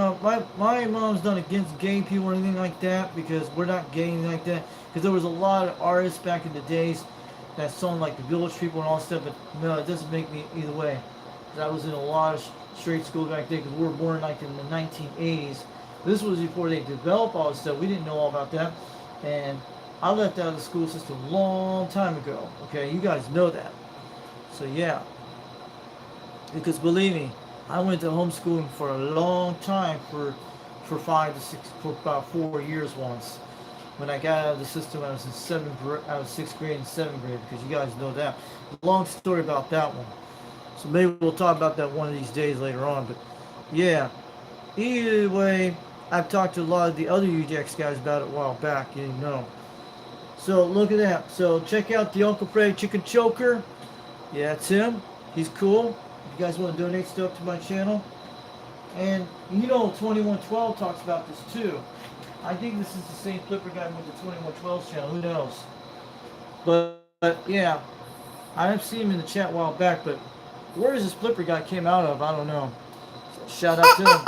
my mom's not against gay people or anything like that, because we're not gay or anything like that. Because there was a lot of artists back in the days that sung like the Village People and all that stuff, but no, it doesn't make me either way. Because I was in a lot of straight school back then, because we were born like in the 1980s. This was before they developed all this stuff. We didn't know all about that. And I left out of the school system a long time ago. Okay, you guys know that. So yeah. Because believe me, I went to homeschooling for a long time for for 5 to 6 for about 4 years once. When I got out of the system, I was in I was 6th grade and 7th grade, because you guys know that. Long story about that one. So maybe we'll talk about that one of these days later on. But yeah, either way, I've talked to a lot of the other UDX guys about it a while back. You know. So look at that. So check out the Uncle Fred Chicken Choker. Yeah, it's him. He's cool. If you guys want to donate stuff to my channel. And you know 2112 talks about this too. I think this is the same flipper guy with the 2112's channel. Who knows? But yeah, I have seen him in the chat a while back. But where is this flipper guy came out of? I don't know. So shout out to him.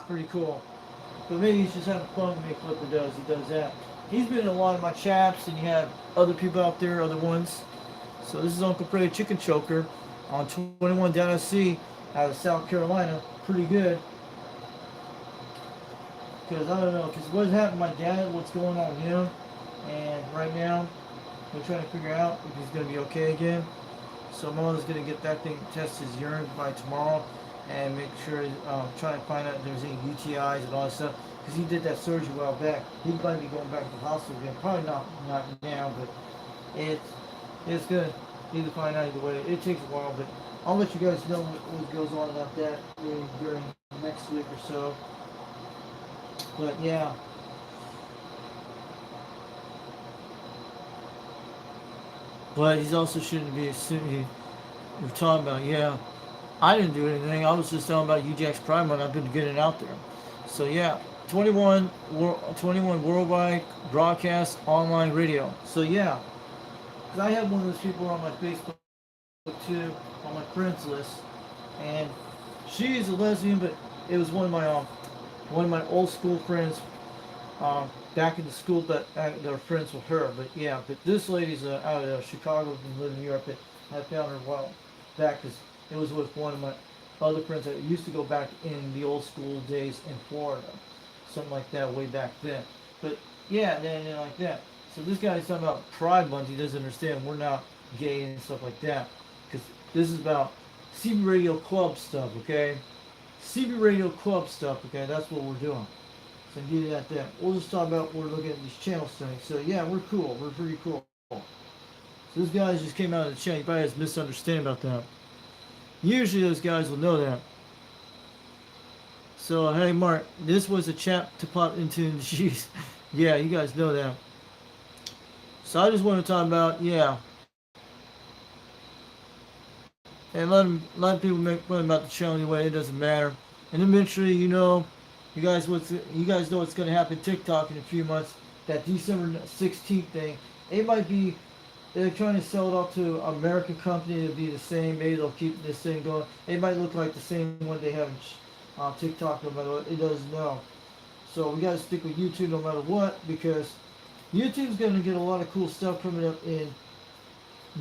Pretty cool. But maybe he's just having fun with me. Flipper does. He does that. He's been in a lot of my chats, and you have other people out there, other ones. So this is Uncle Freddy Chicken Choker on 21.SC out of South Carolina. Pretty good. Because I don't know, because what's happened to my dad, what's going on with him, and right now we're trying to figure out if he's going to be okay again. So mama's going to get that thing, test his urine by tomorrow, and make sure, try to find out if there's any UTIs and all that stuff. Because he did that surgery a while back. He might be going back to the hospital again. Probably not now, but it's good. Either find out either way. It takes a while, but I'll let you guys know what goes on about that during next week or so. But yeah. But he's also shouldn't be assuming you're talking about, yeah. I didn't do anything. I was just talking about UDX Pride Month. I've been getting out there. So yeah, 21 worldwide broadcast online radio. So yeah, because I have one of those people on my Facebook too, on my friends list, and she's a lesbian, but it was one of my old school friends back in the school that are friends with her. But yeah, but this lady's out of Chicago and lives in New York. But I found her a while back because it was with one of my other friends that used to go back in the old school days in Florida, something like that way back then. But yeah, then like that. So this guy's talking about Pride Month. He doesn't understand we're not gay and stuff like that, because this is about CB Radio Club stuff, okay? CB Radio Club stuff, okay? That's what we're doing. So give you that there. We'll just talk about we're looking at these channels things. So yeah, we're cool. We're pretty cool. So this guy just came out of the channel. He probably has a misunderstanding about that. Usually those guys will know that. So hey Mark, this was a chat to pop into the cheese. Yeah, you guys know that. So I just want to talk about, yeah. And let people make fun about the channel anyway, it doesn't matter. And eventually, you know, you guys know what's gonna happen TikTok in a few months. That December 16th thing. It might be they're trying to sell it off to an American company to be the same. Maybe they'll keep this thing going. It might look like the same one they have on TikTok no matter what. It doesn't know. So we gotta stick with YouTube no matter what, because YouTube's gonna get a lot of cool stuff coming up in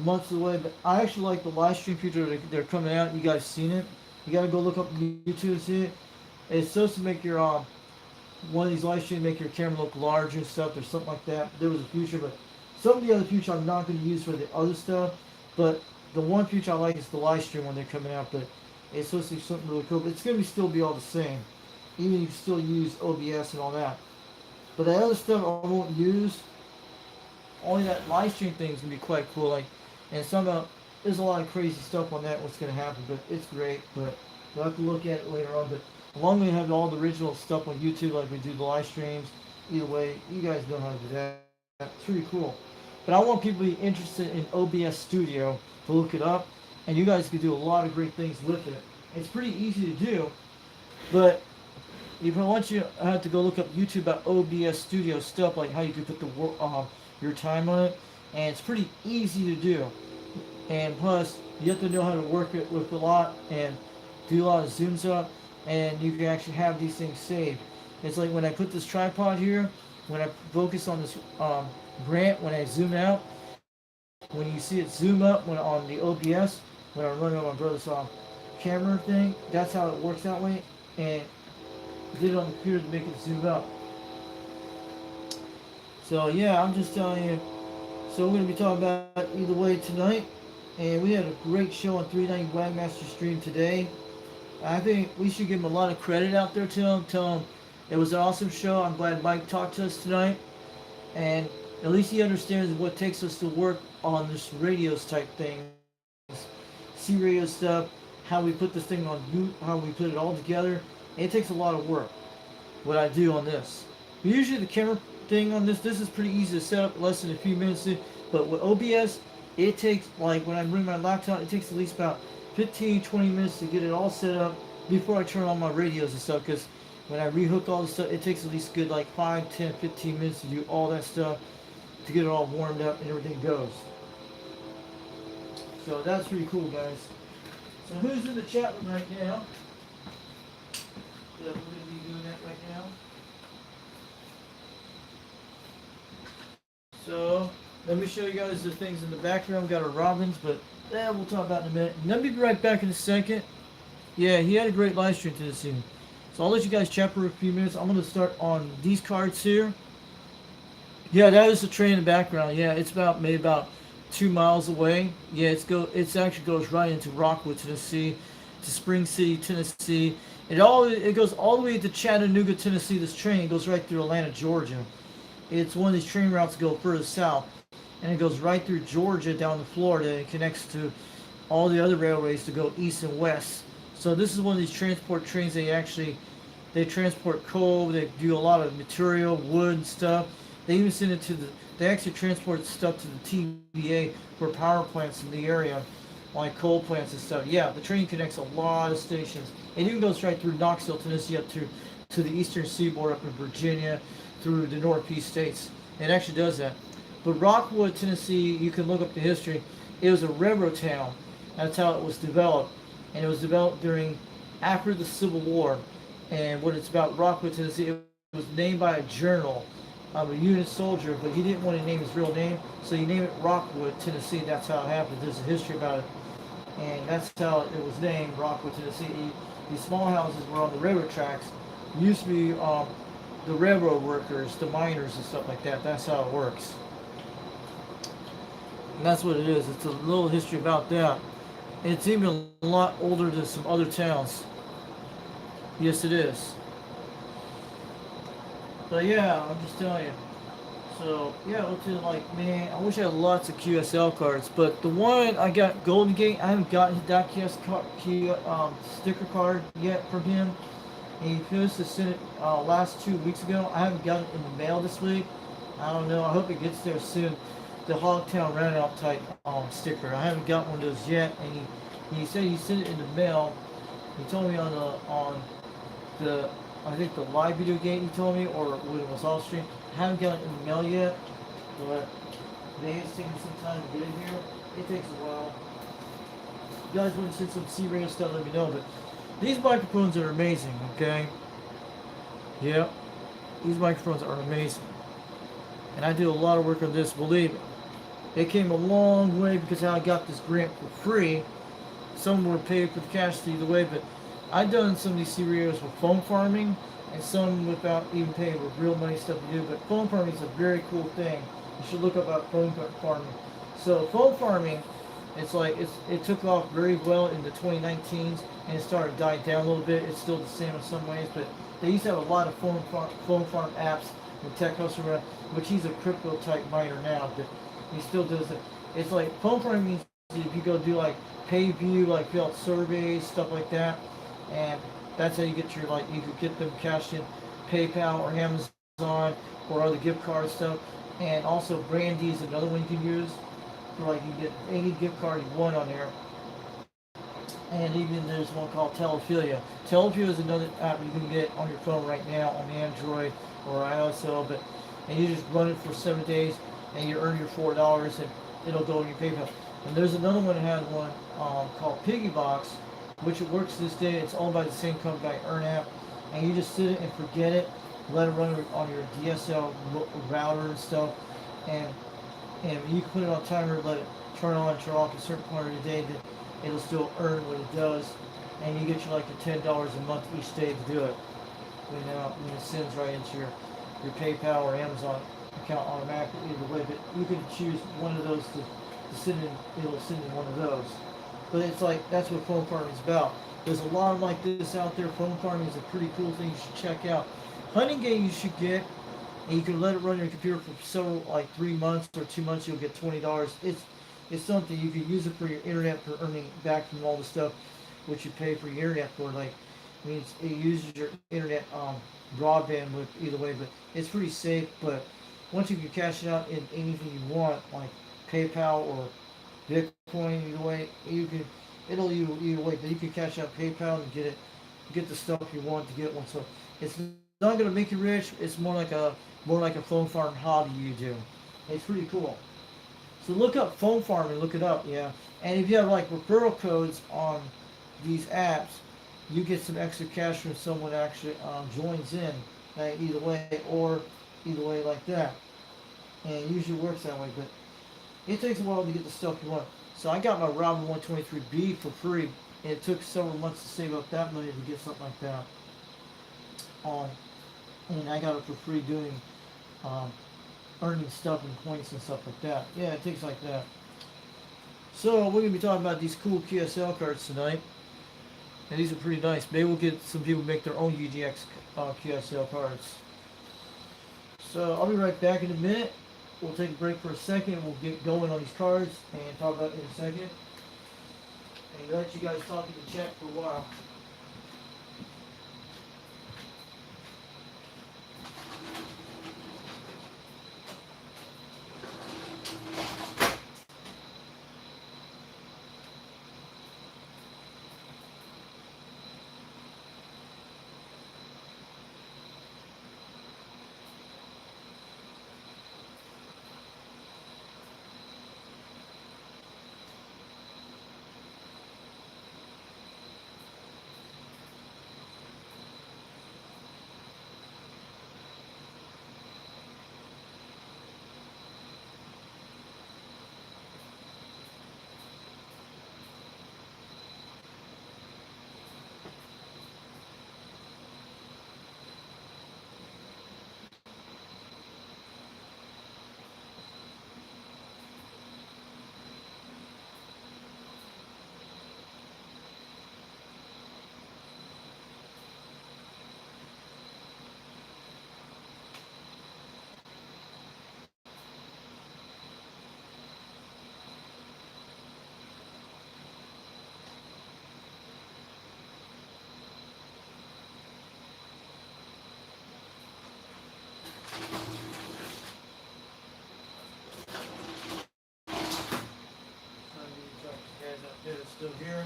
months away. But I actually like the live stream feature they're coming out. You guys seen it? You gotta go look up YouTube and see it. It's supposed to make your one of these live streams make your camera look larger and stuff, or something like that. There was a feature, but some of the other feature I'm not going to use for the other stuff. But the one feature I like is the live stream when they're coming out. But it's supposed to be something really cool. But it's going to still be all the same, even if you still use OBS and all that. But the other stuff I won't use. Only that live stream thing is going to be quite cool. Like, and there's a lot of crazy stuff on that. What's going to happen? But it's great. But we'll have to look at it later on. But as long as we have all the original stuff on YouTube, like we do the live streams, either way, you guys know how to do that. It's pretty cool. But I want people to be interested in OBS Studio to look it up, and you guys can do a lot of great things with it. It's pretty easy to do, but if I want you, I have to go look up YouTube about OBS Studio stuff, like how you can put your time on it, and it's pretty easy to do. And plus, you have to know how to work it with a lot and do a lot of zooms up, and you can actually have these things saved. It's like when I put this tripod here, when I focus on this grant, when I zoom out, when you see it zoom up when on the OBS, when I'm running on my brother's camera thing, that's how it works that way. And I did it on the computer to make it zoom up. So yeah, I'm just telling you. So we're going to be talking about either way tonight. And we had a great show on 390 Wagmaster stream today. I think we should give him a lot of credit out there to him. Tell him it was an awesome show. I'm glad Mike talked to us tonight, and at least he understands what takes us to work on this radios type things, C radio stuff, how we put this thing on, how we put it all together. It takes a lot of work. What I do on this. But usually the camera thing on this is pretty easy to set up, less than a few minutes. But with OBS, it takes, like when I bring my laptop, it takes at least about 15-20 minutes to get it all set up before I turn on my radios and stuff. Because when I rehook all the stuff, it takes at least good like 5, 10, 15 minutes to do all that stuff to get it all warmed up and everything goes. So that's pretty cool, guys. So who's in the chat room right now? We're going to be doing that right now. So let me show you guys the things in the background. Got our robins, but we'll talk about in a minute. Let me be right back in a second. Yeah, he had a great live stream to this evening. So I'll let you guys chat for a few minutes. I'm going to start on these cards here. Yeah, that is the train in the background. Yeah, it's maybe about 2 miles away. Yeah, it actually goes right into Rockwood, Tennessee, to Spring City, Tennessee. It goes all the way to Chattanooga, Tennessee. This train goes right through Atlanta, Georgia. It's one of these train routes that go further south, and it goes right through Georgia down to Florida, and it connects to all the other railways to go east and west. So this is one of these transport trains. They transport coal. They do a lot of material, wood and stuff. They even send it they actually transport stuff to the TVA for power plants in the area, like coal plants and stuff. Yeah, the train connects a lot of stations. It even goes right through Knoxville, Tennessee, up to the eastern seaboard, up in Virginia, through the northeast states. It actually does that. But Rockwood, Tennessee, you can look up the history. It was a railroad town. That's how it was developed. And it was developed after the Civil War. And what it's about, Rockwood, Tennessee, it was named by a general, a Union soldier, but he didn't want to name his real name, so he named it Rockwood, Tennessee. That's how it happened. There's a history about it. And that's how it was named, Rockwood, Tennessee. These small houses were on the railroad tracks. It used to be the railroad workers, the miners and stuff like that. That's how it works. And that's what it is. It's a little history about that. And it's even a lot older than some other towns. Yes, it is. But yeah, I'm just telling you. So yeah, what's it like, man? I wish I had lots of QSL cards, but the one I got Golden Gate, I haven't gotten that sticker card yet from him. And he finished to send it last 2 weeks ago. I haven't got it in the mail this week. I don't know. I hope it gets there soon. The Hogtown Roundout type sticker. I haven't got one of those yet, and he said he sent it in the mail. He told me on the I think the live video game he told me, or when it was off stream. I haven't got it in the mail yet, but it's taking some time to get it here. It takes a while. You guys want to send some C-radio stuff, let me know. But these microphones are amazing, okay? Yep. These microphones are amazing. And I do a lot of work on this, believe it. It came a long way because I got this grant for free. Some were paid for the cash either way, but I've done some of these C-radios with foam farming, and some without even paying with real money stuff to do. But foam farming is a very cool thing. You should look up about foam farming. So foam farming, it took off very well in the 2019s, and it started to die down a little bit. It's still the same in some ways, but they used to have a lot of foam farm apps and tech hosts around, which he's a crypto type miner now, but he still does it. It's like foam farming means if you go do like pay view, like fill out surveys, stuff like that, and that's how you get your, like, you could get them cashed in PayPal or Amazon or other gift card stuff. And also Brandy is another one you can use for, like, you get any gift card you want on there. And even there's one called Telephilia. Telephilia is another app you can get on your phone right now on Android or iOS, and you just run it for 7 days and you earn your $4 and it'll go on your PayPal. And there's another one that has one called Piggybox, which it works to this day. It's owned by the same company, Earn app, and you just sit it and forget it, let it run on your DSL router and stuff, and you can put it on timer, let it turn on and turn off at a certain point of the day, that it'll still earn what it does, and you get you like your $10 a month each day to do it. When it sends right into your PayPal or Amazon account automatically either way, but you can choose one of those to send in. It'll send in one of those. But it's like, that's what foam farming is about. There's a lot of like this out there. Phone farming is a pretty cool thing you should check out. Hunting game you should get, and you can let it run on your computer for several, like 3 months or 2 months. You'll get $20. It's something you can use it for your internet for earning back from all the stuff which you pay for your internet for. Like, I mean, it uses your internet broadband with either way, but it's pretty safe. But once you can cash it out in anything you want, like PayPal or Bitcoin, either way, you can. It'll either way, but you can cash out PayPal and get the stuff you want to get one. So it's not gonna make you rich. It's more like a phone farm hobby you do. It's pretty cool. So look up phone farm and look it up, yeah. And if you have like referral codes on these apps, you get some extra cash when someone actually joins in, either way, or either way like that. And it usually works that way, but it takes a while to get the stuff you want. So I got my Robin 123B for free, and it took several months to save up that money to get something like that. And I got it for free doing um, earning stuff and points and stuff like that. Yeah, it takes like that. So we're gonna be talking about these cool QSL cards tonight, and these are pretty nice. Maybe we'll get some people make their own UDX QSL cards. So I'll be right back in a minute. We'll take a break for a second. We'll get going on these cards and talk about it in a second. And let you guys talk in the chat for a while. Still here.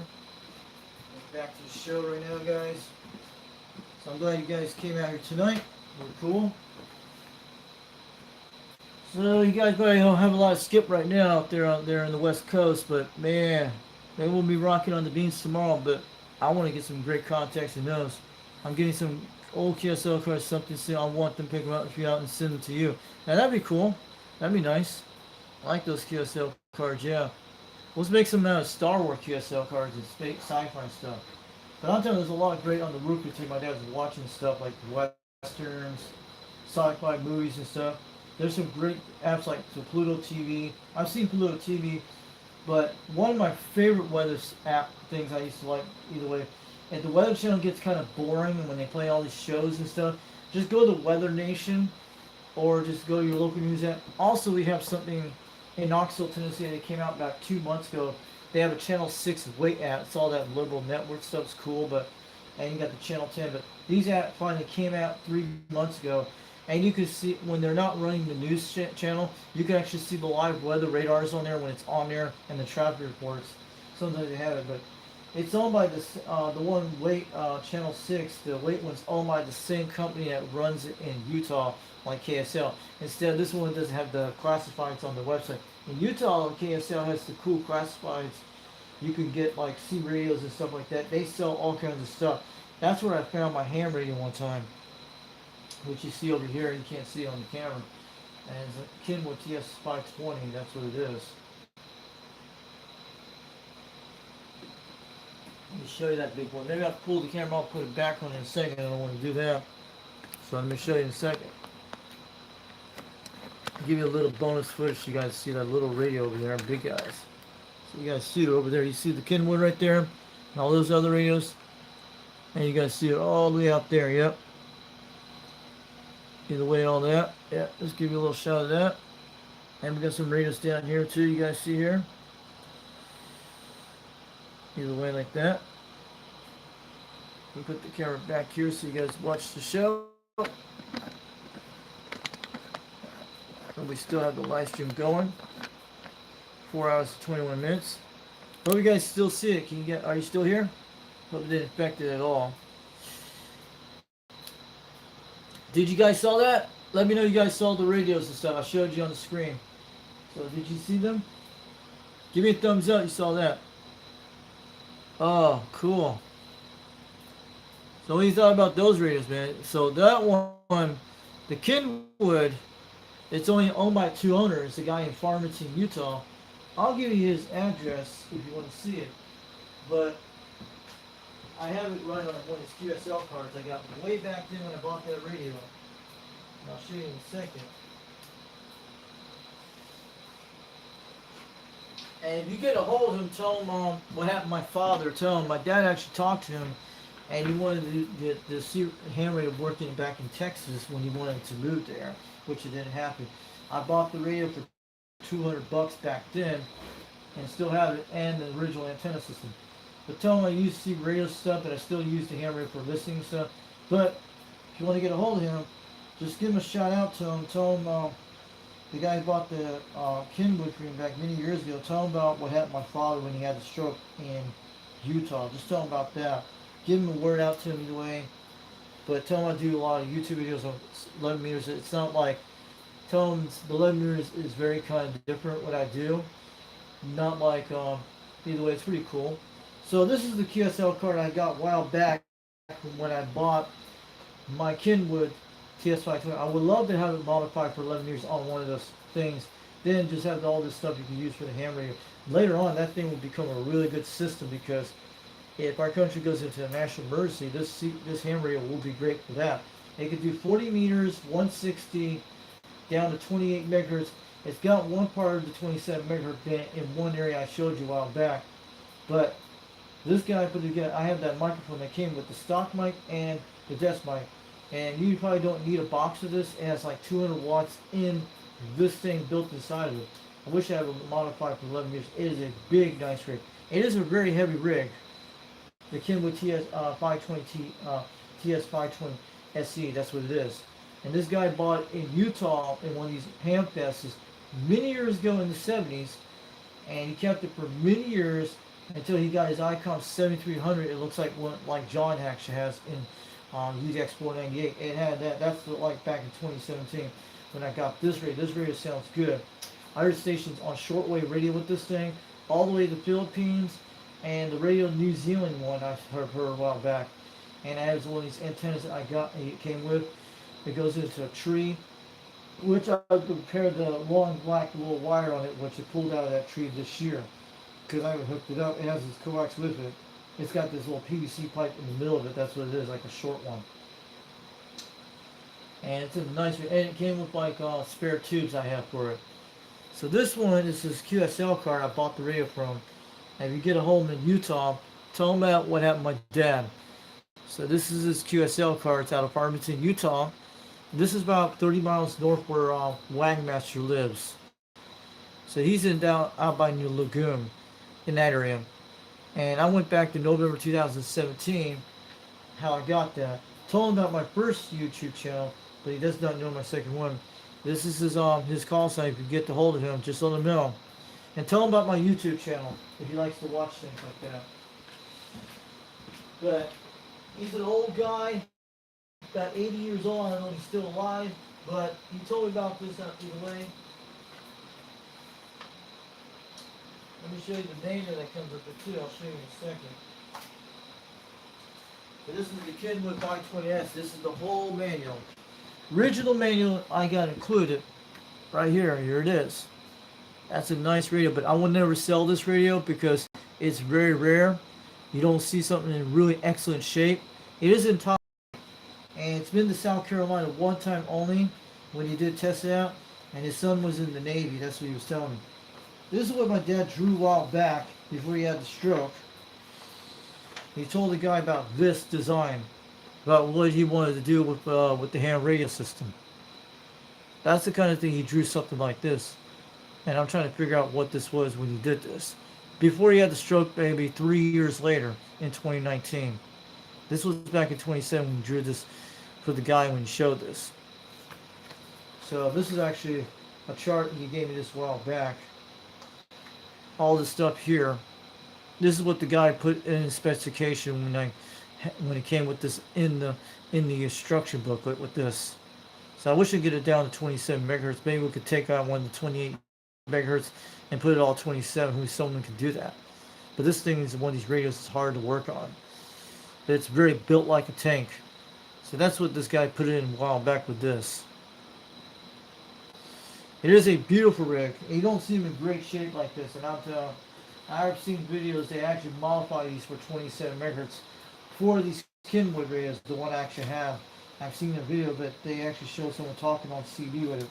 Back to the show right now, guys. So I'm glad you guys came out here tonight. We're cool. So you guys probably don't have a lot of skip right now out there in the West Coast, but man, they will be rocking on the beans tomorrow. But I want to get some great contacts in those. I'm getting some old QSL cards, something. So I want them to pick them up for you out and send them to you. Now that'd be cool. That'd be nice. I like those QSL cards. Yeah. Let's make some Star Wars QSL cards and sci-fi stuff. But I'm telling you, there's a lot of great on the Roku too. My dad's watching stuff like westerns, sci-fi movies and stuff. There's some great apps like the Pluto TV. I've seen Pluto TV, but one of my favorite weather app things I used to like either way, if the Weather Channel gets kind of boring when they play all these shows and stuff, just go to Weather Nation or just go to your local news app. Also, we have something in Knoxville, Tennessee, that came out about 2 months ago. They have a Channel 6 weight app. It's all that liberal network stuff's cool, but and you got the Channel 10. But these apps finally came out 3 months ago, and you can see when they're not running the news channel, you can actually see the live weather radars on there when it's on there and the traffic reports. Sometimes they have it, but it's owned by the one weight Channel 6. The weight one's owned by the same company that runs it in Utah, like KSL. Instead, this one doesn't have the classifieds on the website. In Utah, KSL has the cool classifieds. You can get like C radios and stuff like that. They sell all kinds of stuff. That's where I found my ham radio one time, which you see over here. You can't see it on the camera. And it's a Kenwood TS520. That's what it is. Let me show you that big one. Maybe I'll pull the camera off, put it back on in a second. I don't want to do that. So let me show you in a second. I'll give you a little bonus footage so you guys see that little radio over there, big guys. So you guys see it over there. You see the Kenwood right there and all those other radios. And you guys see it all the way up there, yep. Either way, all that. Yeah, let's give you a little shot of that. And we got some radios down here too, you guys see here. Either way like that. We put the camera back here so you guys watch the show. And we still have the live stream going. 4 hours and 21 minutes. Hope you guys still see it. Are you still here? Hope it didn't affect it at all. Did you guys saw that? Let me know you guys saw the radios and stuff. I showed you on the screen. So did you see them? Give me a thumbs up. You saw that. Oh, cool. So what do you thought about those radios, man? So that one, the Kenwood, it's only owned by 2 owners. It's a guy in Farmington, Utah. I'll give you his address if you want to see it. But I have it running on one of his QSL cards I got way back then when I bought that radio. And I'll show you in a second. And if you get a hold of him, tell him what happened to my father. Tell him my dad actually talked to him, and he wanted to see ham radio working back in Texas when he wanted to move there, which it didn't happen. I bought the radio for $200 back then, and still have it, and the original antenna system. But tell him I used to see radio stuff, but I still use the ham radio for listening stuff. But if you want to get a hold of him, just give him a shout out to him. Tell him the guy who bought the Kenwood for him back many years ago. Tell him about what happened to my father when he had the stroke in Utah. Just tell him about that. Give him a word out to him either way. But tell him I do a lot of YouTube videos on 11 meters. It's not like, tell him the 11 meters is very kind of different what I do. Not like, either way, it's pretty cool. So this is the QSL card I got a while back when I bought my Kenwood TS520. I would love to have it modified for 11 years on one of those things. Then just have all this stuff you can use for the ham radio. Later on, that thing will become a really good system because if our country goes into a national emergency, this ham radio will be great for that. It could do 40 meters, 160, down to 28 megahertz. It's got one part of the 27 megahertz band in one area I showed you a while back. But this guy put it together. I have that microphone that came with the stock mic and the desk mic. And you probably don't need a box of this. It has like 200 watts in this thing built inside of it. I wish I had it modified for 11 years. It is a big, nice rig. It is a very heavy rig. The Kenwood TS520 SE, that's what it is. And this guy bought it in Utah in one of these ham fests many years ago in the 70s. And he kept it for many years until he got his Icom 7300. It looks like one like John actually has in UDX 498. It had that. That's like back in 2017 when I got this radio. This radio sounds good. I heard stations on shortwave radio with this thing all the way to the Philippines, and the radio New Zealand one I heard a while back. And it has one of these antennas that I got. It came with. It goes into a tree, which I prepared the long black little wire on it, which I pulled out of that tree this year because I haven't hooked it up. It has this coax with it. It's got this little PVC pipe in the middle of it. That's what it is, like a short one. And it's a nice, and it came with like spare tubes I have for it. So this one is this QSL card I bought the radio from. And if you get a hold of him in Utah, tell him about what happened to my dad. So this is his QSL card. It's out of Farmington, Utah. This is about 30 miles north where Wagmaster lives. So he's out by New Lagoon in that area. And I went back to November 2017, how I got that. Told him about my first YouTube channel, but he does not know my second one. This is his call sign. If you get to hold of him, just let him know. And tell him about my YouTube channel if he likes to watch things like that. But he's an old guy, about 80 years old. I don't know if he's still alive, but he told me about this either way. Let me show you the name that comes up with too. I'll show you in a second. But this is the Kenwood 520S. This is the whole manual. Original manual I got included right here. Here it is. That's a nice radio, but I will never sell this radio because it's very rare. You don't see something in really excellent shape. It is in top, and it's been to South Carolina one time only when he did test it out, and his son was in the Navy. That's what he was telling me. This is what my dad drew a while back before he had the stroke. He told the guy about this design, about what he wanted to do with the ham radio system. That's the kind of thing he drew something like this. And I'm trying to figure out what this was when he did this. Before he had the stroke, maybe 3 years later in 2019. This was back in 27 when he drew this for the guy when he showed this. So this is actually a chart he gave me this a while back. All this stuff here. This is what the guy put in his specification when he came with this in the instruction booklet with this. So I wish I could get it down to 27 megahertz. Maybe we could take out one of the 28 megahertz and put it all 27. Who someone could do that. But this thing is one of these radios that's hard to work on. It's very built like a tank. So that's what this guy put in a while back with this. It is a beautiful rig. You don't see them in great shape like this. And I've seen videos they actually modify these for 27 megahertz for these Kenwood radios. The one I actually have. I've seen a video that they actually show someone talking on CD with it.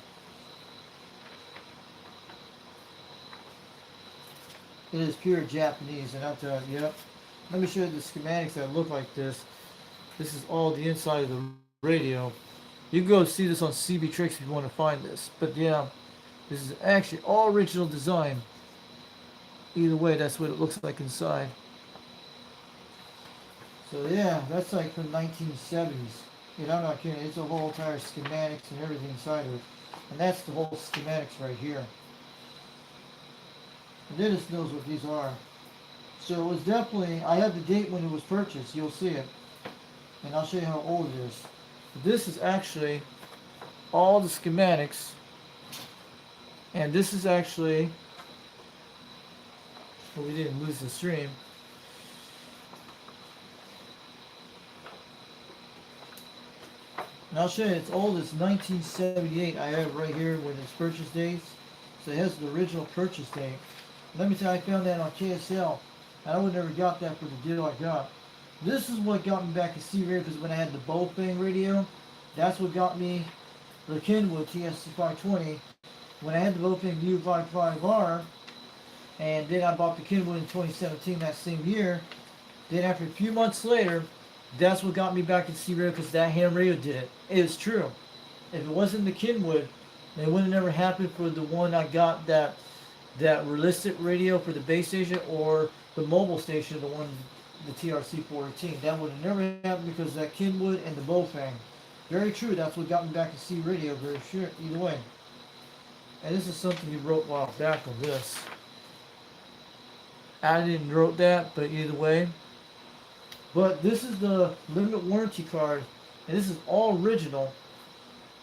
It is pure Japanese, and yep. Let me show you the schematics that look like this. This is all the inside of the radio. You can go see this on CB Tricks if you want to find this. But yeah, this is actually all original design. Either way, that's what it looks like inside. So yeah, that's like from 1970s. And I'm not kidding, it's a whole entire schematics and everything inside of it. And that's the whole schematics right here. And Dennis knows what these are. So it was definitely, I have the date when it was purchased, you'll see it. And I'll show you how old it is. This is actually all the schematics. And this is actually, well, we didn't lose the stream. And I'll show you, it's old, it's 1978. I have it right here with its purchase dates. So it has the original purchase date. Let me tell you, I found that on KSL. I would never got that for the deal I got. This is what got me back to C-Radio, because when I had the Bofang radio, that's what got me the Kenwood TSC520. When I had the Bofang U55R, and then I bought the Kenwood in 2017, that same year. Then after a few months later, that's what got me back to C-Radio, because that ham radio did it. It is true. If it wasn't the Kenwood, it would have never happened for the one I got, that realistic radio for the base station, or the mobile station, the one, the TRC 418. That would have never happened because of that Kenwood and the Bofang. Very true. That's what got me back to C Radio. Very sure. Either way. And this is something he wrote a while back on this. I didn't wrote that, but either way. But this is the limit warranty card, and this is all original.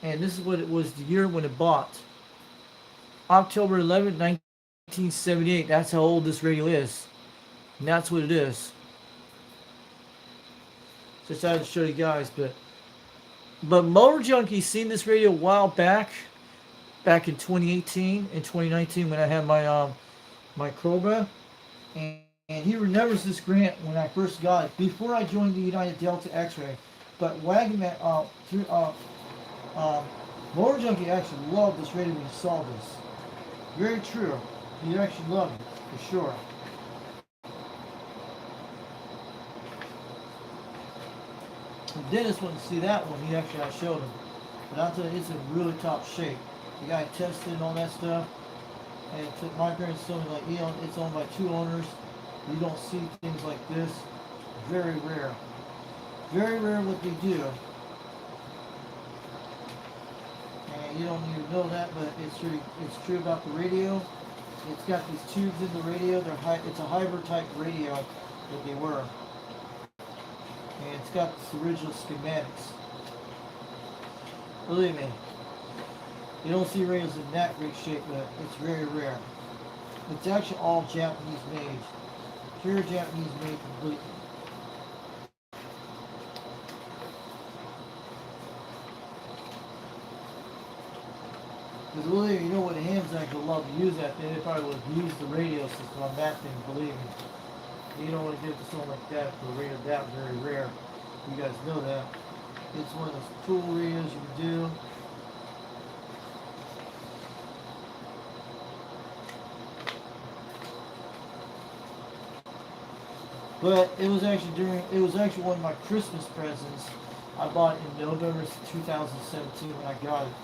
And this is what it was the year when it bought. October 11th, 1978. That's how old this radio is. And that's what it is. Just had to show you guys, but Motor Junkie seen this radio a while back in 2018 and 2019 when I had my Cobra, and he remembers this grant when I first got it before I joined the United Delta X-Ray. But Wagman Motor Junkie actually loved this radio when he saw this. Very true. He actually loved it for sure. And Dennis wouldn't see that one. I showed him. But I'll tell you, it's in really top shape. The guy tested and all that stuff. And it took my parents told me, like, it's owned by 2 owners. You don't see things like this. Very rare. Very rare what they do. And you don't even know that, but it's true about the radio. It's got these tubes in the radio. It's a hybrid type radio that they were. And it's got this original schematics. Believe me, you don't see radios in that great shape, but it's very rare. It's actually all Japanese made. Pure Japanese made completely. Because believe me, you know what the hams actually love to use that thing. They probably would have used the radio system on that thing, believe me. You don't want to do something like that for a radio that very rare. You guys know that. It's one of those cool radios you can do. But it was actually one of my Christmas presents. I bought it in November 2017 when I got it.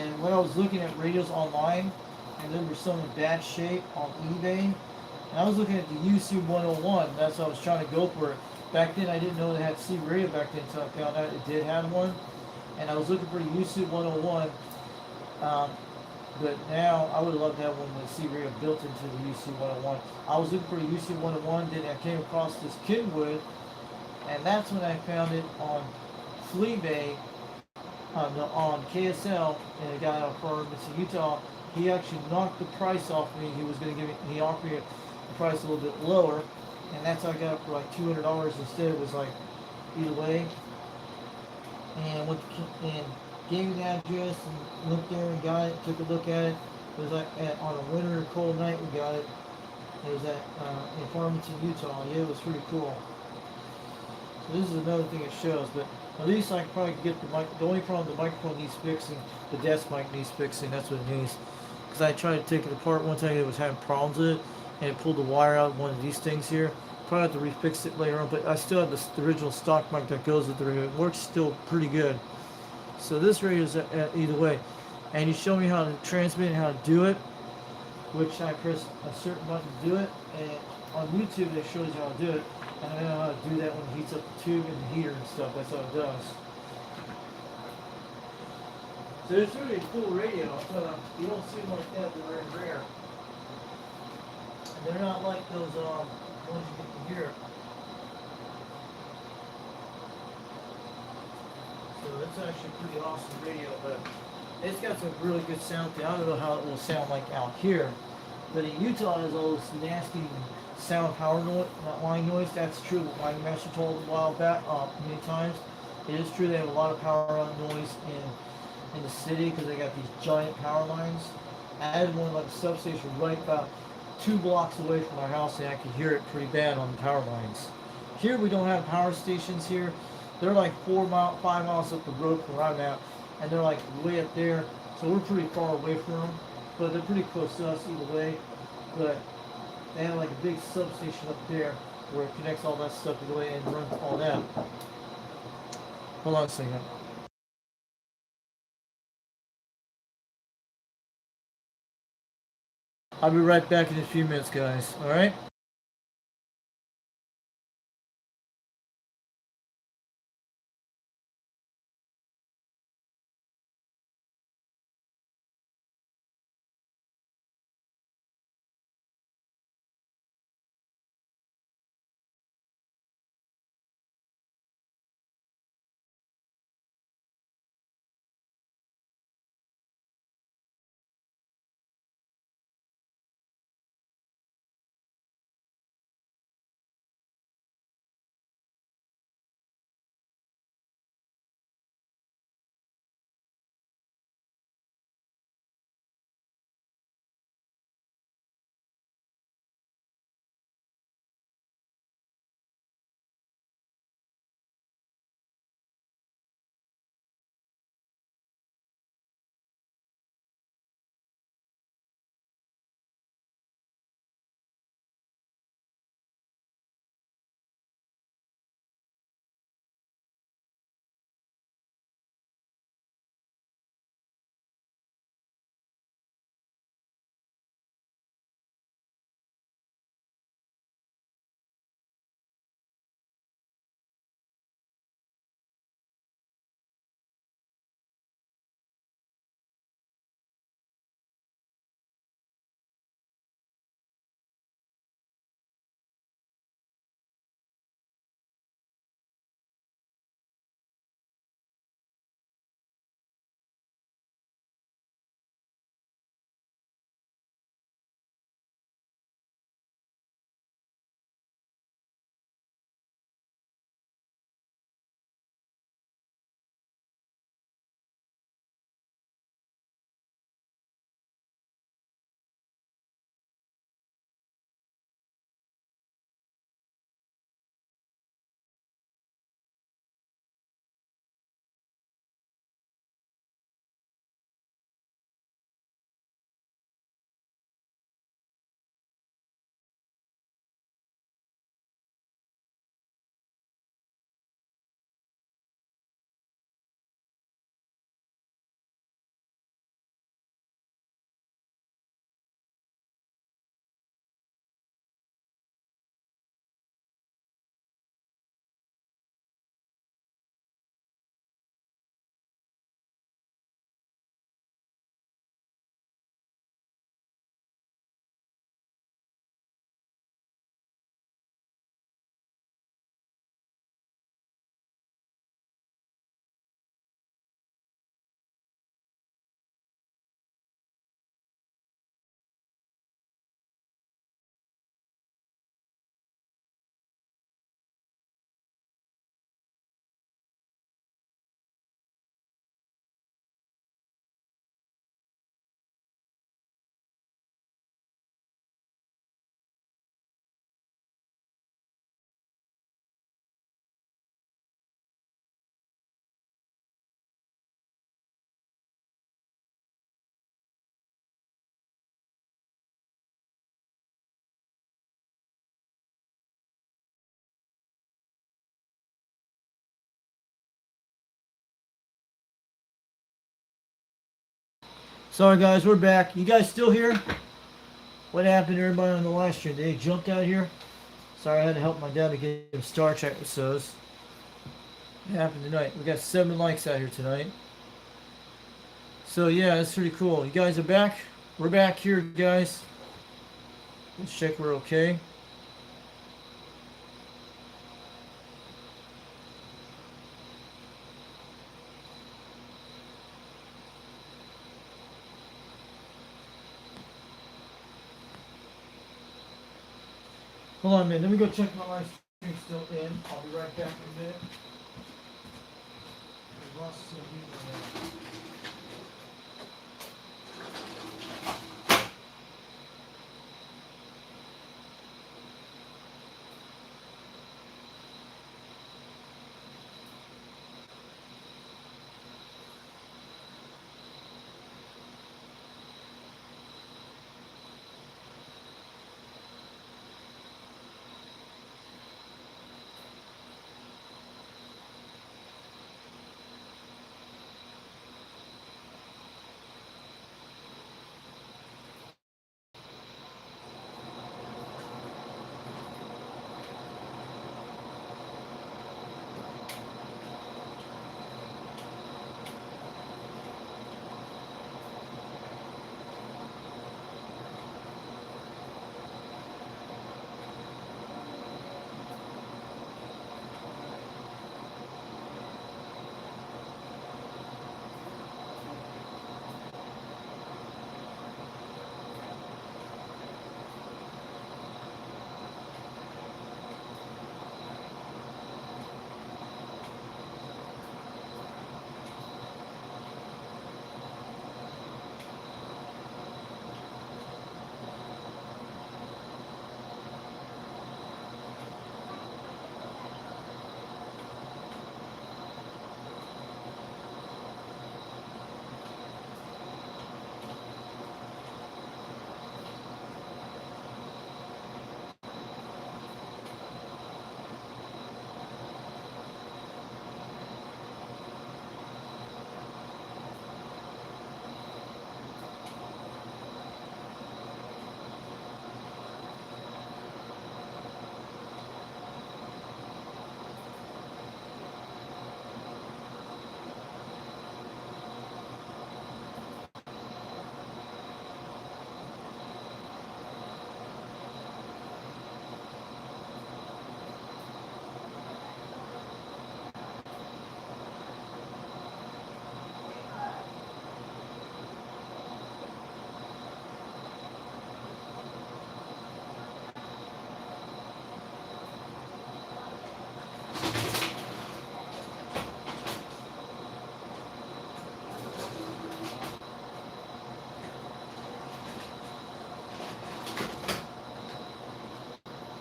And when I was looking at radios online, and there were some in bad shape on eBay, and I was looking at the UC 101. That's why I was trying to go for it. Back then, I didn't know they had C radio back then until I found out it did have one. And I was looking for the UC 101. Um, but now I would love to have one with C radio built into the UC 101. I was looking for the UC 101. Then I came across this Kenwood, and that's when I found it on Fleabay on KSL, and a guy out of Farmington, Utah. He actually knocked the price off me. He was going to give me. He offered me the price a little bit lower, and that's how I got it for like $200 instead. It was like either way, and and gave me the address and looked there and got it. Took a look at it. It was like on a winter or cold night we got it. It was at in Farmington, Utah. Yeah, it was pretty cool. So this is another thing it shows, but at least I can probably get the mic. The only problem, the microphone needs fixing. The desk mic needs fixing. That's what it needs. Because I tried to take it apart one time, it was having problems with it, and it pulled the wire out of one of these things here. Probably have to refix it later on, but I still have the original stock mic that goes with the radio. It works still pretty good. So this radio is either way. And you show me how to transmit and how to do it, which I press a certain button to do it, and on YouTube it shows you how to do it. And I know how to do that when it heats up the tube and the heater and stuff. That's how it does. So it's really a cool radio. You don't see them like that. They're very rare. And they're not like those ones you get to hear. So it's actually a pretty awesome radio, but it's got some really good sound. I don't know how it will sound like out here, but in Utah, there's all this nasty sound power noise, line noise. That's true. What my master told a while back, many times. It is true they have a lot of power noise in the city because they got these giant power lines. I had one like a substation right about 2 blocks away from our house, and I could hear it pretty bad on the power lines. Here we don't have power stations here. They're like 5 miles up the road from where I'm at, and they're like way up there. So we're pretty far away from them, but they're pretty close to us either way. But they have like a big substation up there where it connects all that stuff to go in and run all that. Hold on a second. I'll be right back in a few minutes, guys. All right? Sorry guys, we're back. You guys still here? What happened to everybody on the live stream? They jumped out here? Sorry, I had to help my dad to get him Star Trek episodes. What happened tonight? We got 7 likes out here tonight. So yeah, that's pretty cool. You guys are back? We're back here, guys. Let's check we're okay. Hold on a minute. Let me go check my live stream still in. I'll be right back in a minute. We lost some people there.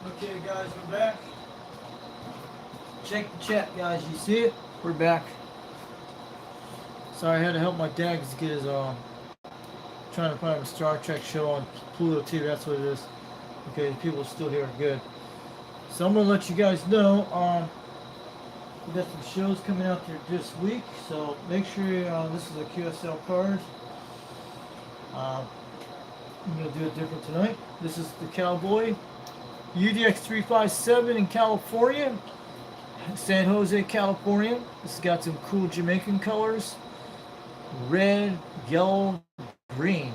Okay, guys, we're back. Check the chat, guys. You see it? We're back. Sorry, I had to help my dad get his trying to find a Star Trek show on Pluto TV. That's what it is. Okay, people are still here. Good. So I'm gonna let you guys know. We got some shows coming out there this week. So make sure this is a QSL card. I'm gonna do it different tonight. This is the Cowboy. UDX 357 in California, San Jose, California. This has got some cool Jamaican colors, red, yellow, green.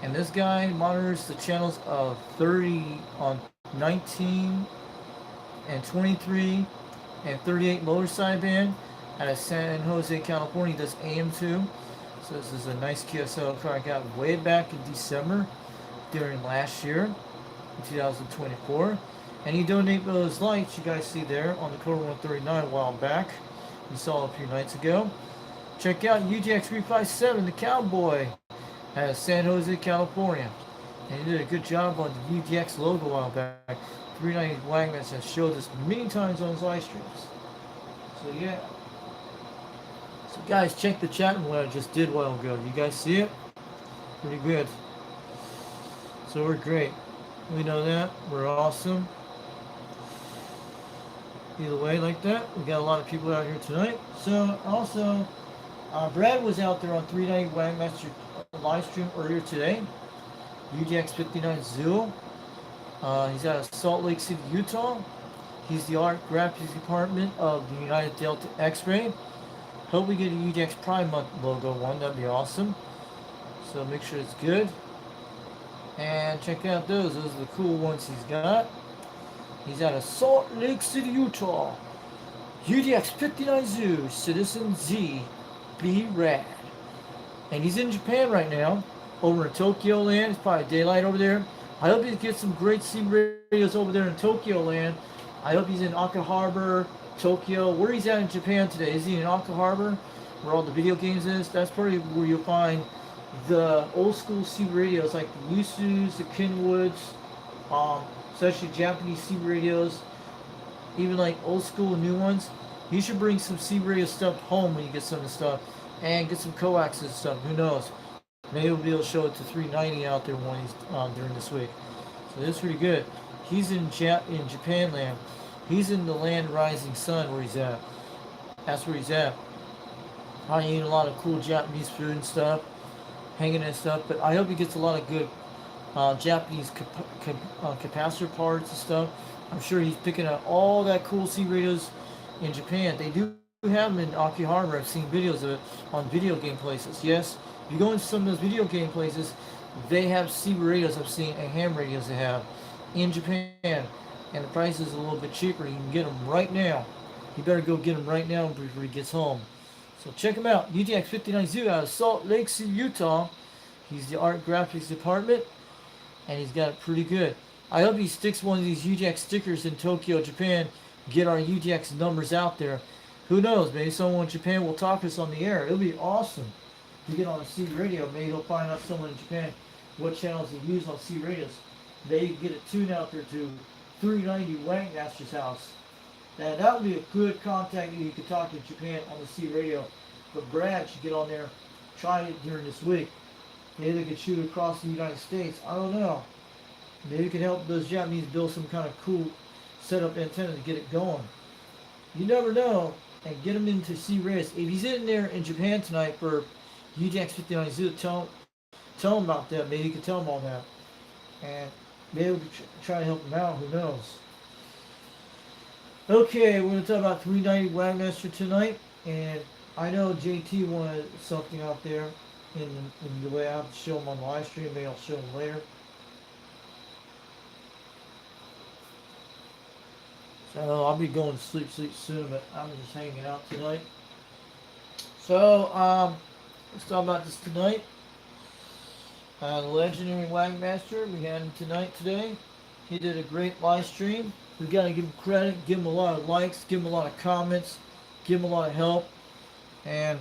And this guy monitors the channels of 30 on 19 and 23 and 38 motor sideband out of San Jose, California. He does AM2. So this is a nice QSL car I got way back in December during last year. 2024, and he donated those lights you guys see there on the Cobra 139 a while back. You saw a few nights ago. Check out UDX 357, the Cowboy, out of San Jose, California, and he did a good job on the UDX logo a while back. 390 Wagmans has showed this many times on his live streams. So yeah. So guys, check the chat and what I just did a while ago. You guys see it? Pretty good. So we're great. We know that. We're awesome. Either way, like that. We got a lot of people out here tonight. So, also, Brad was out there on 390 Wagmaster live stream earlier today. UDX 59 Zoo. He's out of Salt Lake City, Utah. He's the art graphics department of the United Delta X-Ray. Hope we get a UDX Pride Month logo one. That'd be awesome. So make sure it's good. And check out those. Those are the cool ones he's got. He's out of Salt Lake City, Utah. UDX 59 Zoo, Citizen Z, be rad. And he's in Japan right now, over in Tokyo Land. It's probably daylight over there. I hope he gets some great sea radios over there in Tokyo Land. I hope he's in Aka Harbor, Tokyo. Where he's at in Japan today? Is he in Aka Harbor, where all the video games is? That's probably where you'll find the old school sea radios, like the Yusus, the Kenwoods, especially Japanese sea radios, even like old school new ones. You should bring some sea radio stuff home when you get some of the stuff, and get some coax and stuff. Who knows? Maybe we'll be able to show it to 390 out there when he's during this week. So this is pretty good. He's in Japan land. He's in the land rising sun where he's at. That's where he's at. I eat a lot of cool Japanese food and stuff, hanging and stuff. But I hope he gets a lot of good Japanese capacitor parts and stuff. I'm sure he's picking up all that cool sea radios in Japan. They do have them in Aki Harbor. I've seen videos of it on video game places. Yes, if you go into some of those video game places, they have sea radios I've seen and ham radios they have in Japan. And the price is a little bit cheaper. You can get them right now. You better go get them right now before he gets home. So check him out. UDX 59 Zoo out of Salt Lake City, Utah. He's the art graphics department, and he's got it pretty good. I hope he sticks one of these UDX stickers in Tokyo, Japan. Get our UDX numbers out there. Who knows? Maybe someone in Japan will talk to us on the air. It'll be awesome to get on a C radio. Maybe he'll find out someone in Japan what channels they use on C radios. They get a tune out there to 390 Wangmaster's house. And that would be a good contact that you could talk to Japan on the C radio. But Brad should get on there, try it during this week. Maybe they could shoot across the United States. I don't know. Maybe you could help those Japanese build some kind of cool setup antenna to get it going. You never know. And get him into C radios. If he's in there in Japan tonight for UDX 59 Zoo, tell him about that. Maybe you can tell him all that. And maybe we could try to help him out. Who knows? Okay, we're going to talk about 390 Wagmaster tonight. And I know JT wanted something out there in the way I have to show him on the live stream. Maybe I'll show him later. So I'll be going to sleep soon, but I'm just hanging out tonight. So, let's talk about this tonight. The legendary Wagmaster, we had him today. He did a great live stream. We got to give him credit, give him a lot of likes, give him a lot of comments, give him a lot of help. And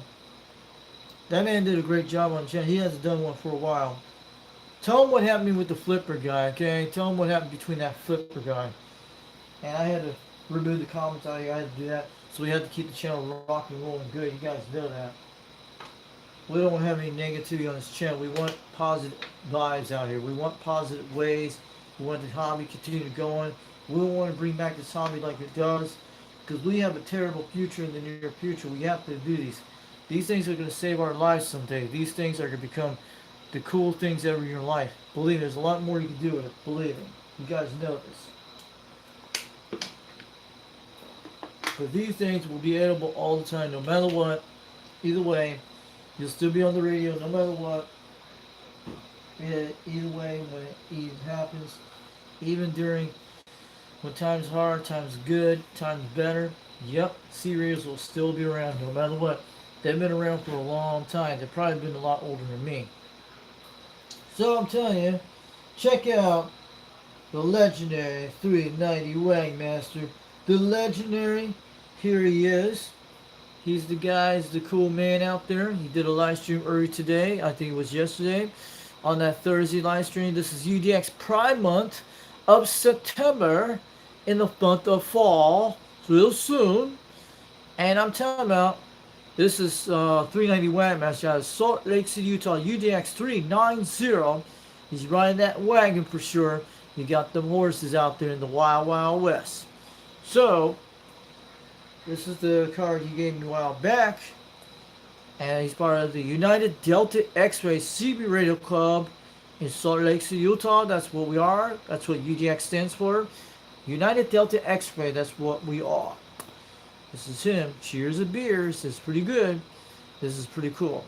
that man did a great job on the channel. He hasn't done one for a while. Tell him what happened with the flipper guy, okay? Tell him what happened between that flipper guy. And I had to remove the comments out here. I had to do that. So we had to keep the channel rocking and rolling good. You guys know that. We don't want to have any negativity on this channel. We want positive vibes out here. We want positive ways. We want the hobby to continue going. We don't want to bring back this hobby like it does. Because we have a terrible future in the near future. We have to do these. These things are going to save our lives someday. These things are going to become the cool things ever in your life. Believe me, there's a lot more you can do with it. Believe me. You guys know this. But these things will be edible all the time, no matter what. Either way, you'll still be on the radio, no matter what. Either way, when it even happens, even during when time's hard, time's good, time's better. Yep, C radios will still be around, no matter what. They've been around for a long time. They've probably been a lot older than me. So I'm telling you, check out the legendary 390 Wagmaster. The legendary, here he is. He's the guy, he's the cool man out there. He did a live stream earlier today. I think it was yesterday. On that Thursday live stream. This is UDX Pride Month of September in the month of fall. Real soon. And I'm telling about, this is 390 Wagmaster out of Salt Lake City, Utah. UDX 390. He's riding that wagon for sure. You got them horses out there in the Wild Wild West. So, this is the card he gave me a while back. And he's part of the United Delta X-Ray CB Radio Club in Salt Lake City, Utah. That's what we are. That's what UDX stands for. United Delta X-Ray. That's what we are. This is him. Cheers of beers. This is pretty good. This is pretty cool.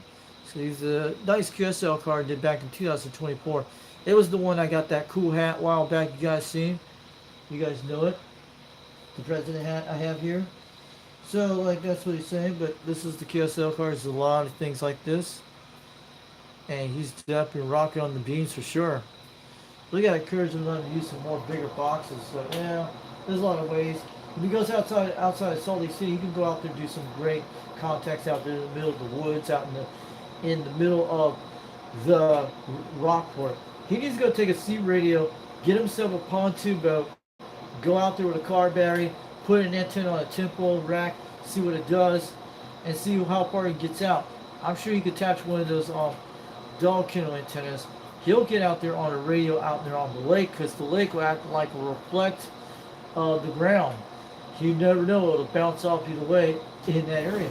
So he's a nice QSL card I did back in 2024. It was the one I got that cool hat a while back. You guys seen? You guys know it? The president hat I have here. So like that's what he's saying. But this is the QSL card. There's a lot of things like this. And he's definitely rocking on the beans for sure. We got to encourage him to use some more bigger boxes. So yeah, there's a lot of ways. If he goes outside of Salt Lake City, he can go out there and do some great contacts out there in the middle of the woods, out in the middle of the Rockport. He needs to go take a C radio, get himself a pontoon boat, go out there with a car battery, put an antenna on a temple rack, see what it does, and see how far he gets out. I'm sure he could attach one of those dog kennel antennas. He'll get out there on a radio out there on the lake, because the lake will act like a reflect the ground. You never know, it'll bounce off either way in that area.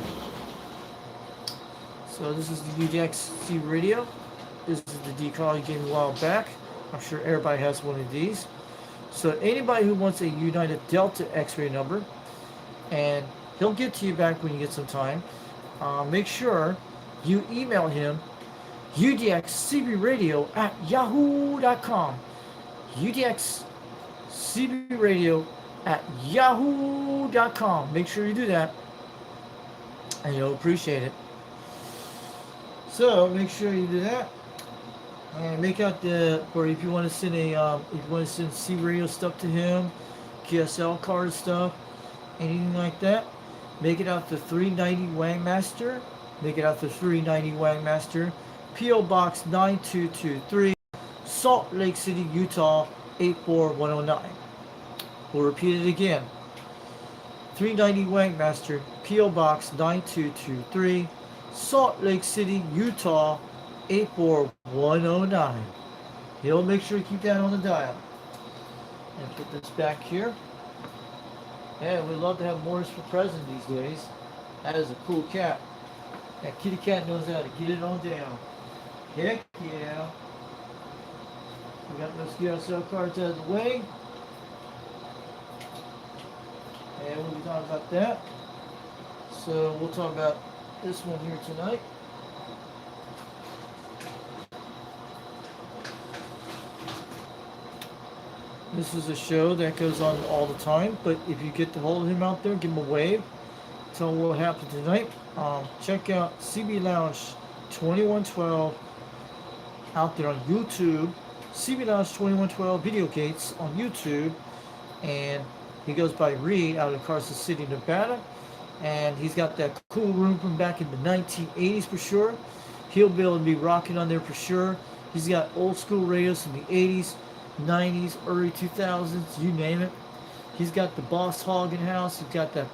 So this is the UDXC radio. This is the decal you gave me a while back. I'm sure everybody has one of these. So anybody who wants a United Delta X-ray number, and he'll get to you back when you get some time, make sure you email him udxcbradio@yahoo.com. udxcbradio@yahoo.com. Make sure you do that, and you'll appreciate it. So make sure you do that, and make out or if you want to send C radio stuff to him, QSL card stuff, anything like that, make it out to 390 Wangmaster. Make it out to 390 Wangmaster, P.O. Box 9223, Salt Lake City, Utah 84109. We'll repeat it again. 390 Wangmaster, P.O. Box 9223, Salt Lake City, Utah 84109. He'll make sure to keep that on the dial. And put this back here. Yeah, we'd love to have Morris for president these days. That is a cool cat. That kitty cat knows how to get it on down. Heck yeah. We got those QSL cards out of the way. And we'll be talking about that. So we'll talk about this one here tonight. This is a show that goes on all the time, but if you get to hold of him out there, give him a wave. Tell him what happened tonight. Check out CB Lounge 2112 out there on YouTube. CB Lounge 2112 Video Gates on YouTube. And he goes by Reed out of Carson City, Nevada. And he's got that cool room from back in the 1980s for sure. He'll be able to be rocking on there for sure. He's got old school radios from the 80s, 90s, early 2000s, you name it. He's got the Boss Hog in house. He's got that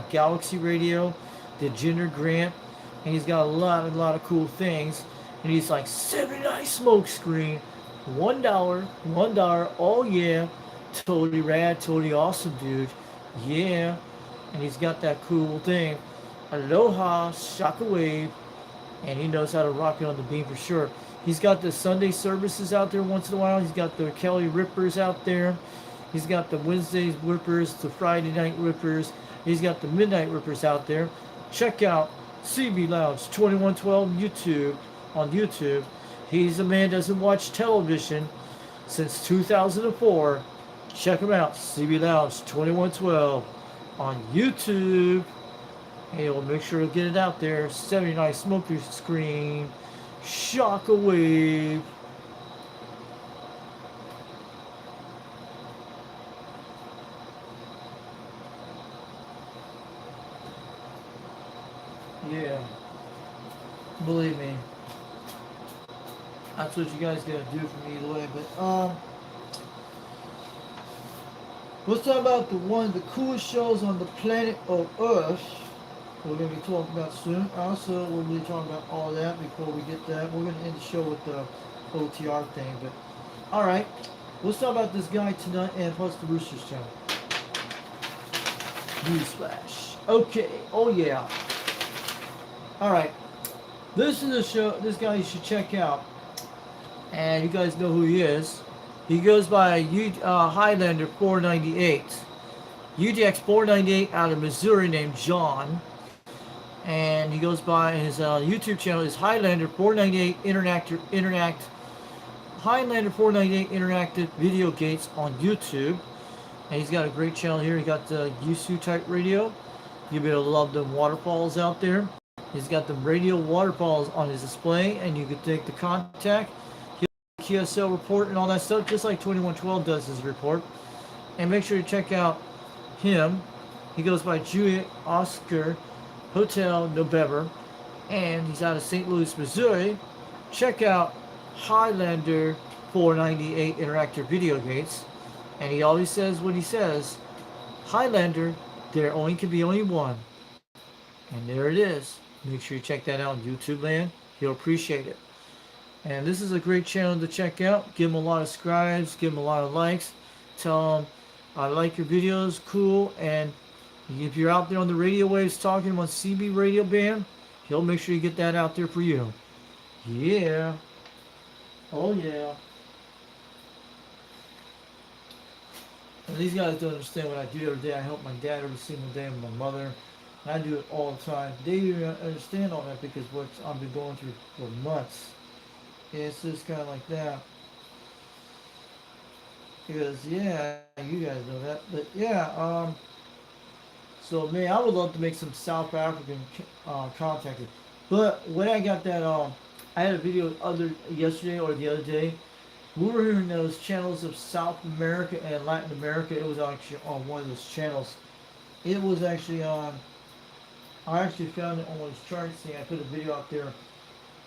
Galaxy radio, the Gender Grant, and he's got a lot of cool things. And he's like $79 smoke screen, $1. Oh yeah, totally rad, totally awesome, dude. Yeah, and he's got that cool thing, Aloha Shockwave, and he knows how to rock it on the beam for sure. He's got the Sunday services out there once in a while. He's got the Kelly Rippers out there. He's got the Wednesday Rippers, the Friday night Rippers. He's got the Midnight Rippers out there. Check out CB Lounge 2112 YouTube on YouTube. He's a man doesn't watch television since 2004. Check him out, CB Lounge 2112 on YouTube. Hey, we'll make sure to get it out there. 79 smoker screen. Shockwave. Yeah. Believe me. That's what you guys gotta do for me either way. But let's talk about one of the coolest shows on the planet of Earth. We're going to be talking about soon. Also, we'll be talking about all that before we get that. We're going to end the show with the OTR thing. But alright, let's talk about this guy tonight and plus the Roosters channel. Newsflash. Okay, oh yeah. All right. This is a show. This guy you should check out, and you guys know who he is. He goes by Highlander 498, UDX 498 out of Missouri, named John, and he goes by his YouTube channel is Highlander 498 Highlander 498 Interactive Video Gates on YouTube, and he's got a great channel here. He got the USU type radio. You'll be able to love them waterfalls out there. He's got the radio waterfalls on his display, and you can take the contact, QSL report, and all that stuff, just like 2112 does his report. And make sure you check out him. He goes by Juliet Oscar Hotel November, and he's out of St. Louis, Missouri. Check out Highlander 498 Interactive Video Gates, and he always says what he says: Highlander, there only can be only one. And there it is. Make sure you check that out on YouTube land. He'll appreciate it. And this is a great channel to check out. Give him a lot of subscribes. Give him a lot of likes. Tell him I like your videos. Cool. And if you're out there on the radio waves talking on CB radio band, he'll make sure you get that out there for you. Yeah. Oh yeah. And these guys don't understand what I do every day. I help my dad every single day and my mother. And I do it all the time. They don't understand all that because what I've been going through for months. It's just kind of like that. Because, yeah, you guys know that. But, yeah, so, man, I would love to make some South African contact. But when I got that, I had a video yesterday or the other day. We were hearing those channels of South America and Latin America. It was actually on one of those channels. It was actually on, I actually found it on one of those charts thing. I put a video out there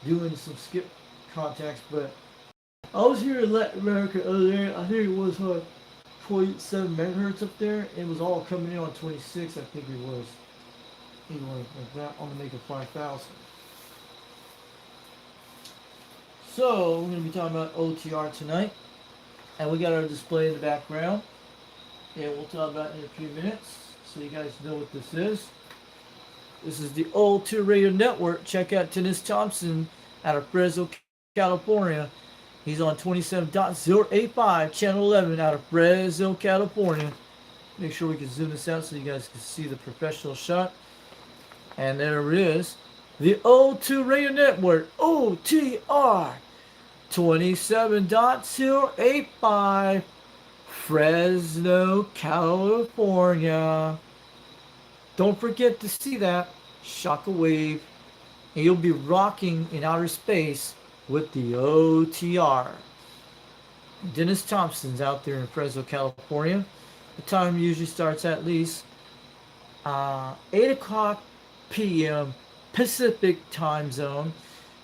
doing some skip contacts, but I was here in Latin America other day. I think it was 0.7 megahertz up there. It was all coming in on 26, I think it was. Anyway, like that, I'm gonna make it 5,000. So, we're going to be talking about OTR tonight. And we got our display in the background. And we'll talk about it in a few minutes, so you guys know what this is. This is the O2 Radio Network. Check out Dennis Thompson out of Fresno, California. He's on 27.085, channel 11 out of Fresno, California. Make sure we can zoom this out so you guys can see the professional shot. And there it is. The O2 Radio Network, OTR, 27.085, Fresno, California. Don't forget to see that. Shock a wave. And you'll be rocking in outer space with the OTR. Dennis Thompson's out there in Fresno, California. The time usually starts at least 8 o'clock p.m. Pacific time zone,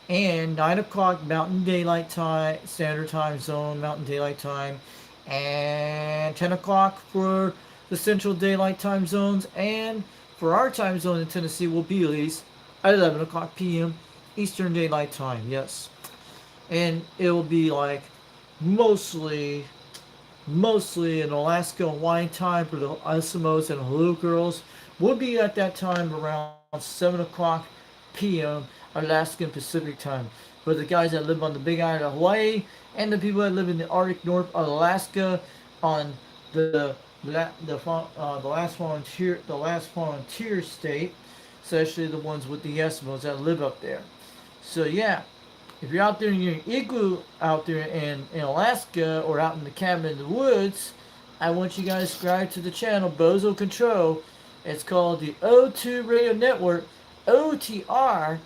and 9 o'clock Mountain Daylight Time, Standard Time Zone, Mountain Daylight Time, and 10 o'clock for the Central Daylight Time Zones, and for our time zone in Tennessee will be at least at 11 o'clock p.m. Eastern Daylight Time, yes. And it will be like mostly in Alaska and Hawaiian time for the Eskimos and Hulu girls. We'll be at that time around 7 o'clock p.m. Alaskan Pacific time. For the guys that live on the Big Island of Hawaii and the people that live in the Arctic North of Alaska on the last frontier state, especially the ones with the Eskimos that live up there. So yeah, if you're out there in your igloo out there in Alaska or out in the cabin in the woods, I want you guys to subscribe to the channel Bozo Control. It's called the O2 Radio Network, OTR,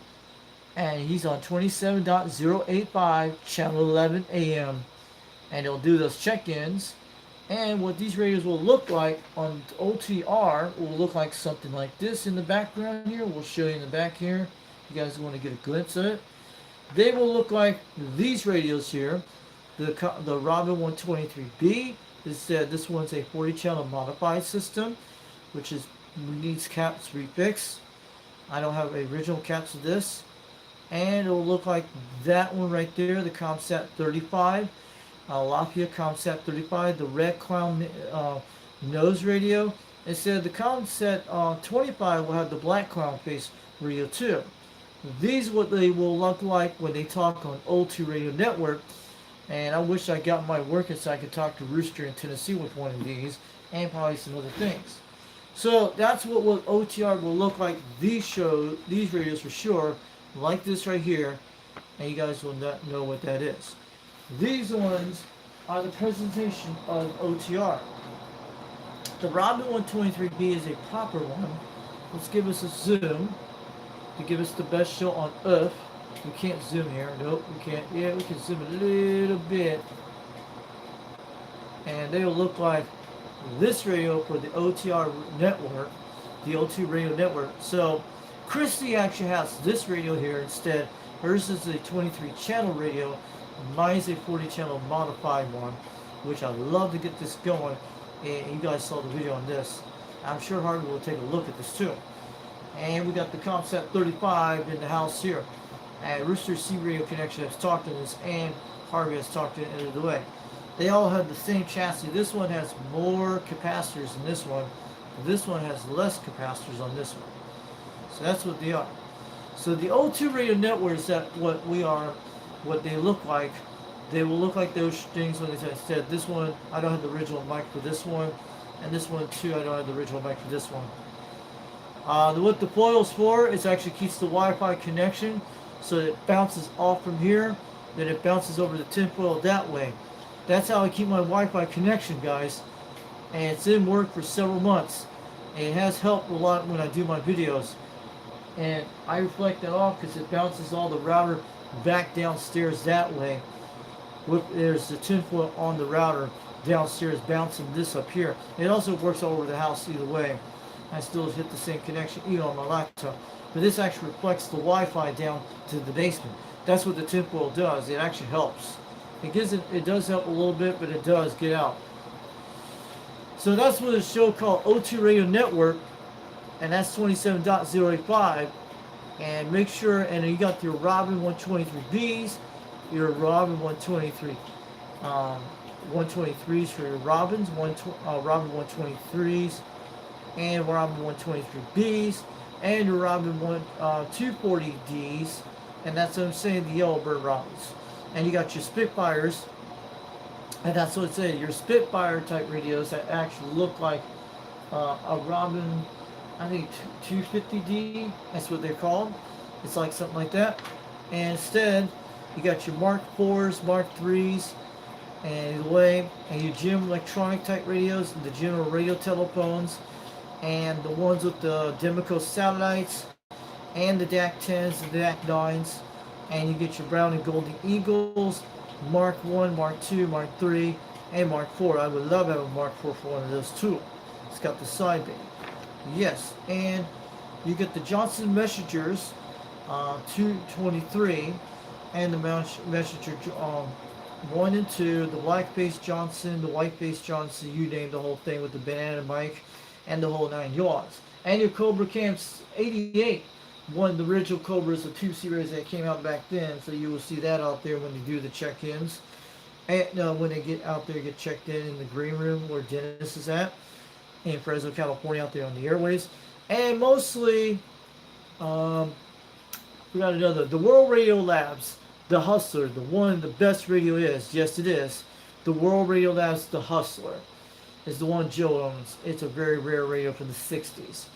and he's on 27.085, channel 11 AM. And he'll do those check-ins. And what these radios will look like on OTR will look like something like this in the background here. We'll show you in the back here. You guys want to get a glimpse of it. They will look like these radios here. The Robin 123B. This one's a 40-channel modified system, which needs caps refixed. I don't have original caps of this. And it will look like that one right there, the Comsat 35. Lafayette Comsat 35, the red clown nose radio. Instead, the Comsat 25 will have the black clown face radio too. These what they will look like when they talk on O2 Radio Network. And I wish I got my working so I could talk to Rooster in Tennessee with one of these, and probably some other things. So that's what OTR will look like. These radios for sure, like this right here, and you guys will not know what that is. These ones are the presentation of OTR. The Robin 123B is a proper one. Let's give us a zoom to give us the best show on Earth. We can't zoom here. Nope, we can't. Yeah, we can zoom a little bit. And they will look like this radio for the OTR network, the O2 radio network. So Christy actually has this radio here instead. Hers is a 23 channel radio. Mine is a 40 channel modified one, which I love to get this going. And you guys saw the video on this. I'm sure Harvey will take a look at this too. And we got the Comsat 35 in the house here. And Rooster C Radio Connection has talked to this, and Harvey has talked to it end of the way. They all have the same chassis. This one has more capacitors than this one. This one has less capacitors on this one. So that's what they are. So the O2 radio networks, that what we are, what they look like. They will look like those things when they said this one. I don't have the original mic for this one, and this one too. I don't have the original mic for this one. What the foil's for is actually keeps the Wi-Fi connection, so it bounces off from here, then it bounces over the tinfoil that way. That's how I keep my Wi-Fi connection, guys, and it's in work for several months, and it has helped a lot when I do my videos. And I reflect that off because it bounces all the router back downstairs that way. There's the tinfoil on the router downstairs bouncing this up here. It also works all over the house either way. I still hit the same connection even on my laptop. But this actually reflects the Wi-Fi down to the basement. That's what the tinfoil does. It actually helps. It does help a little bit, but it does get out. So that's what a show called O2 Radio Network, and that's 27.085. And make sure, and you got your Robin 123Bs, your Robin 123, 123s for your Robins, Robin 123s, and Robin 123Bs, and your Robin 240Ds, and that's what I'm saying, the Yellowbird Robins. And you got your Spitfires, and that's what it's saying, your Spitfire type radios that actually look like a Robin, I think 250D, that's what they're called. It's like something like that. And instead, you got your Mark 4s, Mark 3s, and the way, and your gym electronic type radios, the general radio telephones, and the ones with the Democo satellites, and the DAC 10s, the DAC 9s, and you get your Brown and Golden Eagles, Mark 1, Mark 2, Mark 3, and Mark 4. I would love having a Mark 4 for one of those too. It's got the side bay. Yes, and you get the Johnson Messengers 223, and the Messenger 1 and 2, the black-faced Johnson, the white-faced Johnson, you name the whole thing with the banana mic and the whole 9 yards. And your Cobra Camps 88, one of the original Cobras, the 2 series that came out back then, so you will see that out there when you do the check-ins. And when they get out there, get checked in the green room where Dennis is at, in Fresno, California, out there on the airways. And mostly, we got another, the World Radio Labs, the Hustler, the one the best radio is. Yes, it is. The World Radio Labs, the Hustler, is the one Joe owns. It's a very rare radio from the 60s.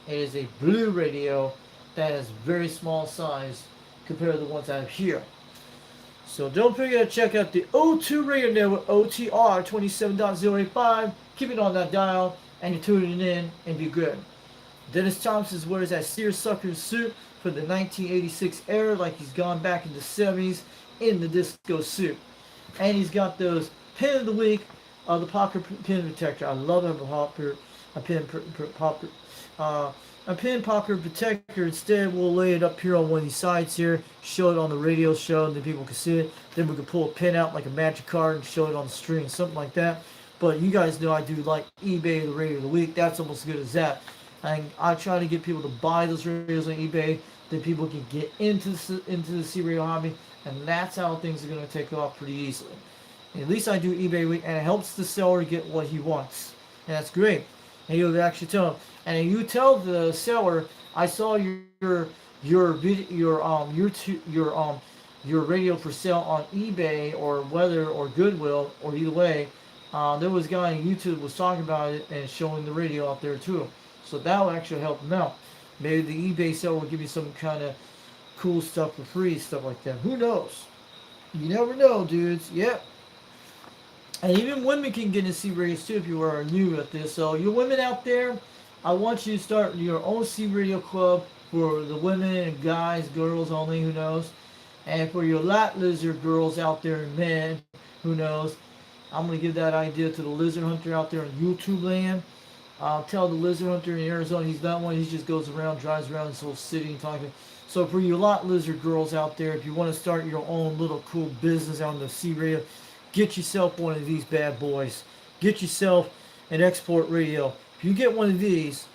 It is a blue radio that is very small size compared to the ones I have here. So don't forget to check out the O2 Radio Network, OTR 27.085. Keep it on that dial, and you're tuning in, and be good. Dennis Thompson wears that seersucker suit for the 1986 era, like he's gone back in the 70s in the disco suit. And he's got those pin of the week, the pocket pin protector. I love having a pin pocket protector. Instead, we'll lay it up here on one of these sides here, show it on the radio show, and then people can see it. Then we can pull a pin out like a magic card and show it on the screen, something like that. But you guys know I do like eBay, the radio of the week. That's almost as good as that. And I try to get people to buy those radios on eBay, then people can get into the C radio hobby, and that's how things are going to take off pretty easily. And at least I do eBay week, and it helps the seller get what he wants, and that's great. And you'll actually tell him, and you tell the seller, I saw your your radio for sale on eBay or Weather or Goodwill or either way, there was a guy on YouTube was talking about it and showing the radio out there too. So that will actually help them out. Maybe the eBay sale will give you some kind of cool stuff for free, stuff like that. Who knows? You never know, dudes. Yep. And even women can get into C radios too if you are new at this. So you women out there, I want you to start your own C radio club for the women and guys, girls only, who knows. And for your lot lizard girls out there and men, who knows. I'm going to give that idea to the lizard hunter out there in YouTube land. I'll tell the lizard hunter in Arizona he's not one. He just goes around, drives around this whole city and talking. So for you lot lizard girls out there, if you want to start your own little cool business on the C radio, get yourself one of these bad boys. Get yourself an export radio. If you get one of these,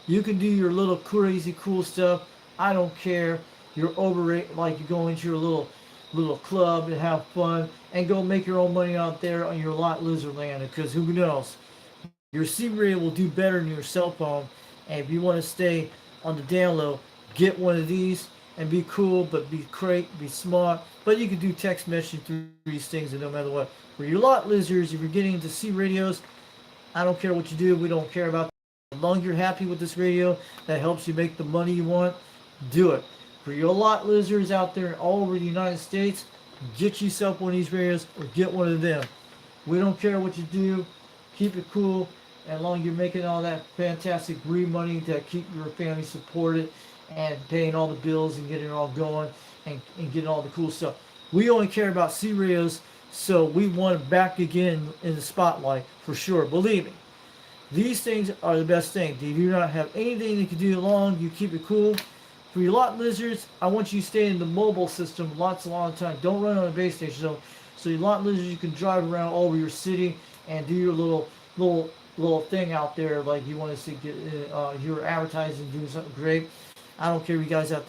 you can do your little crazy cool stuff. I don't care. You're overrated, like you go into your little club and have fun and go make your own money out there on your lot lizard land. Because who knows, your C radio will do better than your cell phone. And if you want to stay on the down low, get one of these and be cool, but be be smart. But you can do text messaging through these things, and no matter what. For your lot lizards, if you're getting into C radios, I don't care what you do. We don't care about. As long as you're happy with this radio that helps you make the money you want, do it. For your lot lizards out there all over the United States, get yourself one of these radios or get one of them. We don't care what you do. Keep it cool. As long as you're making all that fantastic green money to keep your family supported and paying all the bills and getting it all going and getting all the cool stuff. We only care about C radios, so we want it back again in the spotlight for sure. Believe me. These things are the best thing. They do not have anything that can do long. You keep it cool. For your lot lizards, I want you to stay in the mobile system lots of long time. Don't run on a base station. So your lot lizards, you can drive around all over your city and do your little thing out there, like you want to see you're advertising, doing something great. I don't care if you guys you're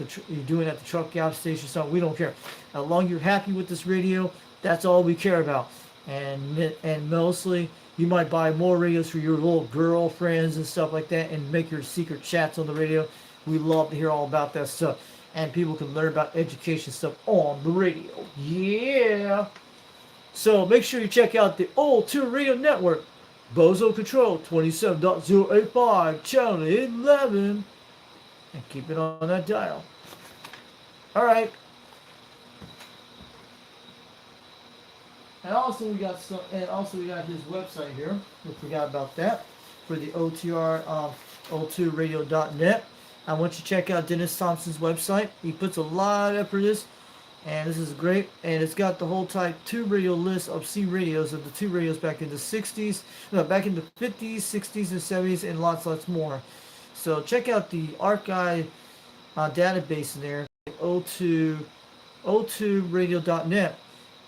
doing at the truck gas station, something. We don't care. As long as you're happy with this radio, that's all we care about. And mostly, you might buy more radios for your little girlfriends and stuff like that, and make your secret chats on the radio. We love to hear all about that stuff, and people can learn about education stuff on the radio. Yeah. So make sure you check out the Old Tour Radio Network. Bozo Control 27.085 channel 11, and keep it on that dial. All right. And also we got his website here. We forgot about that for the OTR O2radio.net. I want you to check out Dennis Thompson's website. He puts a lot of effort in this. And this is great, and it's got the whole Type 2 radio list of C radios of the 2 radios back in the 60s, no, back in the 50s, 60s, and 70s, and lots more. So check out the archive database in there, o2radio.net,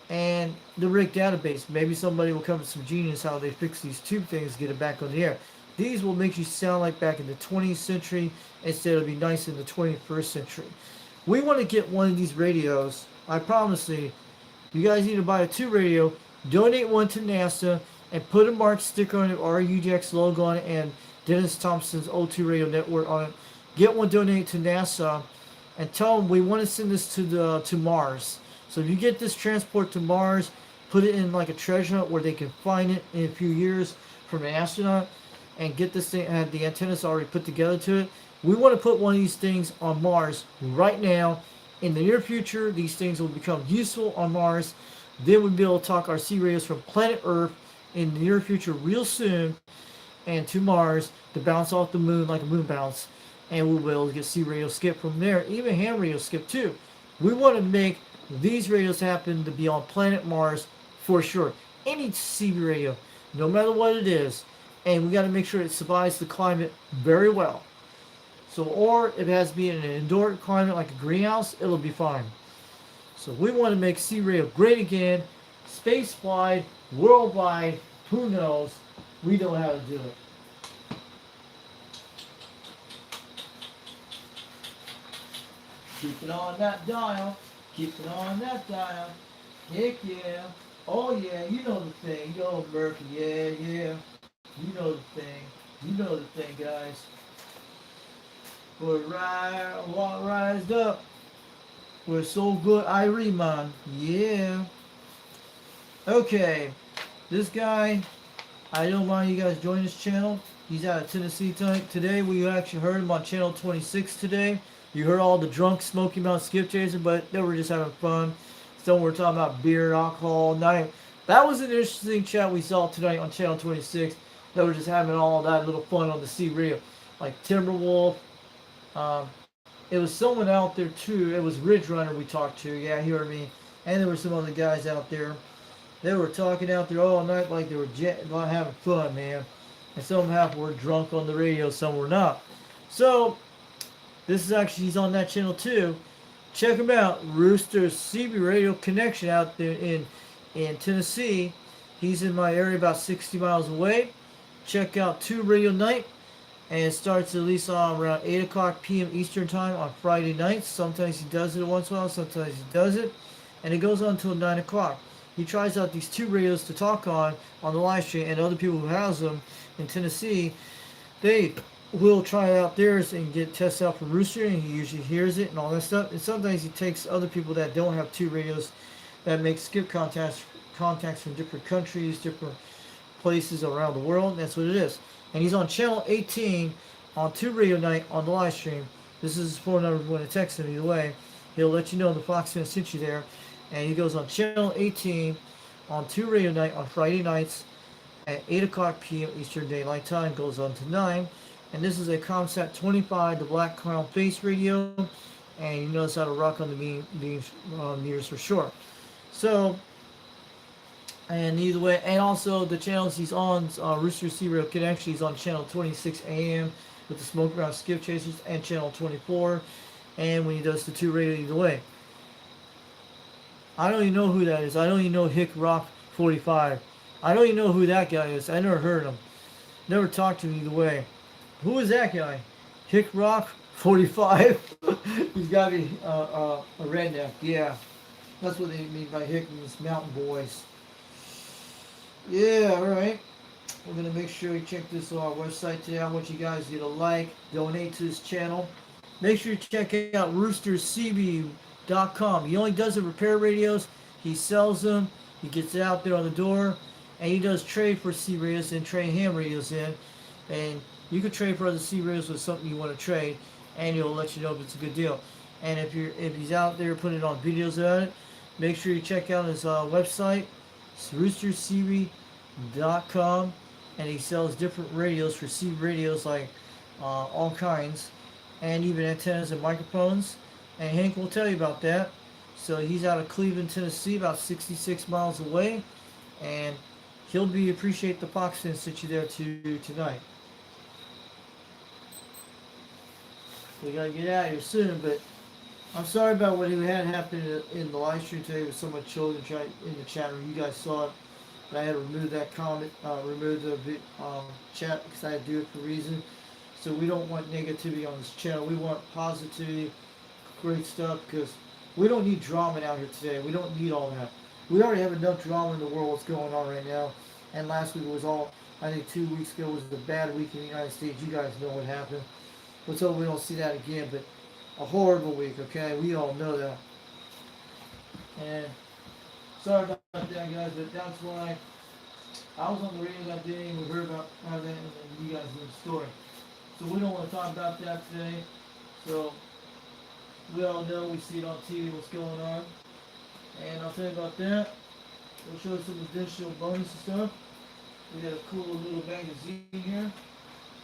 and the RIG database. Maybe somebody will come with some genius how they fix these tube things, get it back on the air. These will make you sound like back in the 20th century instead of be nice in the 21st century. We want to get one of these radios. I promise you guys need to buy a 2 radio, donate one to NASA, and put a marked sticker on it, our UDX logo on it, and Dennis Thompson's O2 Radio Network on it. Get one donated to NASA, and tell them we want to send this to Mars. So if you get this transport to Mars, put it in like a treasure hunt where they can find it in a few years from an astronaut, and get this thing, and the antennas already put together to it. We want to put one of these things on Mars right now. In the near future, these things will become useful on Mars. Then we'll be able to talk our C radios from planet Earth in the near future real soon and to Mars to bounce off the moon like a moon bounce. And we'll be able to get C radio skip from there, even ham radio skip too. We want to make these radios happen to be on planet Mars for sure. Any C radio, no matter what it is. And we got to make sure it survives the climate very well. So, or if it has to be in an indoor climate like a greenhouse, it'll be fine. So we want to make C radio great again, space-wide, worldwide, who knows? We know how to do it. Keep it on that dial. Keep it on that dial. Heck yeah. Oh yeah, you know the thing. Yo, Murphy, yeah, yeah. You know the thing. You know the thing, guys. Rised up. We're so good, Irie man. Yeah. Okay. This guy, I don't mind you guys join this channel. He's out of Tennessee tonight. Today we actually heard him on channel 26 today. You heard all the drunk Smoky Mountain skip chasing, but they were just having fun. Some were talking about beer, alcohol, night. That was an interesting chat we saw tonight on channel 26. They were just having all that little fun on the sea radio. Like Timberwolf. Um, it was someone out there too. It was Ridge Runner we talked to. Yeah, he heard me. And there were some other guys out there. They were talking out there all night like they were having fun, man. And some of them half were drunk on the radio, some were not. So, this is actually, he's on that channel too. Check him out. Rooster CB Radio Connection out there in Tennessee. He's in my area about 60 miles away. Check out 2 Radio Night. And it starts at least around 8 o'clock p.m. Eastern Time on Friday nights. Sometimes he does it once in a while, sometimes he does it. And it goes on until 9 o'clock. He tries out these 2 radios to talk on the live stream, and other people who has them in Tennessee, they will try out theirs and get tested out for Rooster, and he usually hears it and all that stuff. And sometimes he takes other people that don't have 2 radios that make skip contacts from different countries, different places around the world. And that's what it is. And he's on channel 18 on 2 Radio Night on the live stream. This is his phone number if you want to text him either way. He'll let you know the Foxman sent you there. And he goes on channel 18 on 2 Radio Night on Friday nights at 8 o'clock p.m. Eastern Daylight Time. Goes on to 9. And this is a Comsat 25, the Black Crown Face radio. And you notice how to rock on the meters for sure. So, and either way, and also the channels he's on, Rooster Serial Connection, he's on channel 26 AM with the Smoke Around Skip Chasers, and channel 24. And when he does the 2 radio either way. I don't even know who that is. I don't even know Hick Rock 45. I don't even know who that guy is. I never heard him. Never talked to him either way. Who is that guy? Hick Rock 45? He's got to be a redneck. Yeah. That's what they mean by Hick means mountain boys. Yeah, alright. We're going to make sure you check this on our website today. I want you guys to get a like, donate to this channel. Make sure you check out roostercb.com. He only does the repair radios. He sells them. He gets it out there on the door. And he does trade for C radios and trade ham radios in. And you can trade for other C radios with something you want to trade. And he'll let you know if it's a good deal. And if he's out there putting on videos about it, make sure you check out his website. It's roostercb.com. And he sells different radios for C radios, like all kinds. And even antennas and microphones. And Hank will tell you about that. So he's out of Cleveland, Tennessee, about 66 miles away. And he'll appreciate the Fox and sit you there tonight. We gotta get out of here soon, but I'm sorry about what had happened in the live stream today with so much children in the chat room. You guys saw it. But I had to remove that comment, remove the chat because I had to do it for a reason. So we don't want negativity on this channel. We want positivity, great stuff, because we don't need drama out here today. We don't need all that. We already have enough drama in the world what's going on right now. And last week was I think 2 weeks ago was a bad week in the United States. You guys know what happened. Let's hope we don't see that again, but a horrible week, okay? We all know that. And sorry about that, guys, but that's why I was on the radio that day and we heard about that, and you guys know the story. So we don't want to talk about that today. So we all know, we see it on TV, what's going on. And I'll tell you about that. We'll show you some additional bonus and stuff. We got a cool little magazine here.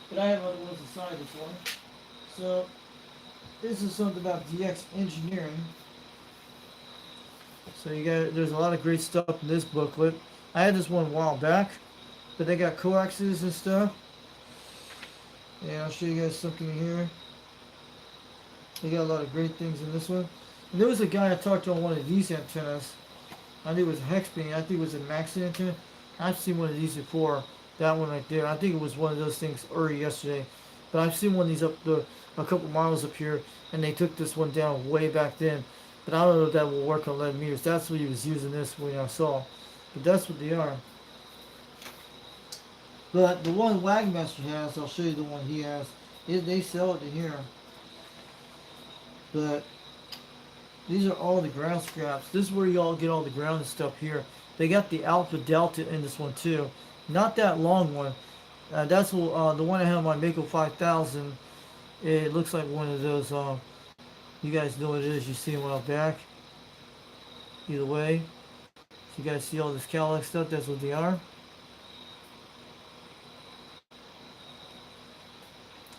But I have other ones inside this one. So this is something about DX engineering. So there's a lot of great stuff in this booklet. I had this one a while back, but they got coaxes and stuff. And I'll show you guys something here. They got a lot of great things in this one. And there was a guy I talked to on one of these antennas. I think it was a hex beam. I think it was a max antenna. I've seen one of these before. That one right there. I think it was one of those things early yesterday. But I've seen one of these up a couple miles up here. And they took this one down way back then. But I don't know if that will work on 11 meters. That's what he was using this when I saw. But that's what they are. But the one Wagmaster has, I'll show you the one he has. They sell it to here. But these are all the ground scraps. This is where you all get all the ground and stuff here. They got the Alpha Delta in this one too. Not that long one. That's the one I have on my Mako 5000. It looks like one of those. You guys know what it is. You see them out back. Either way, so you guys see all this Cadillac stuff. That's what they are.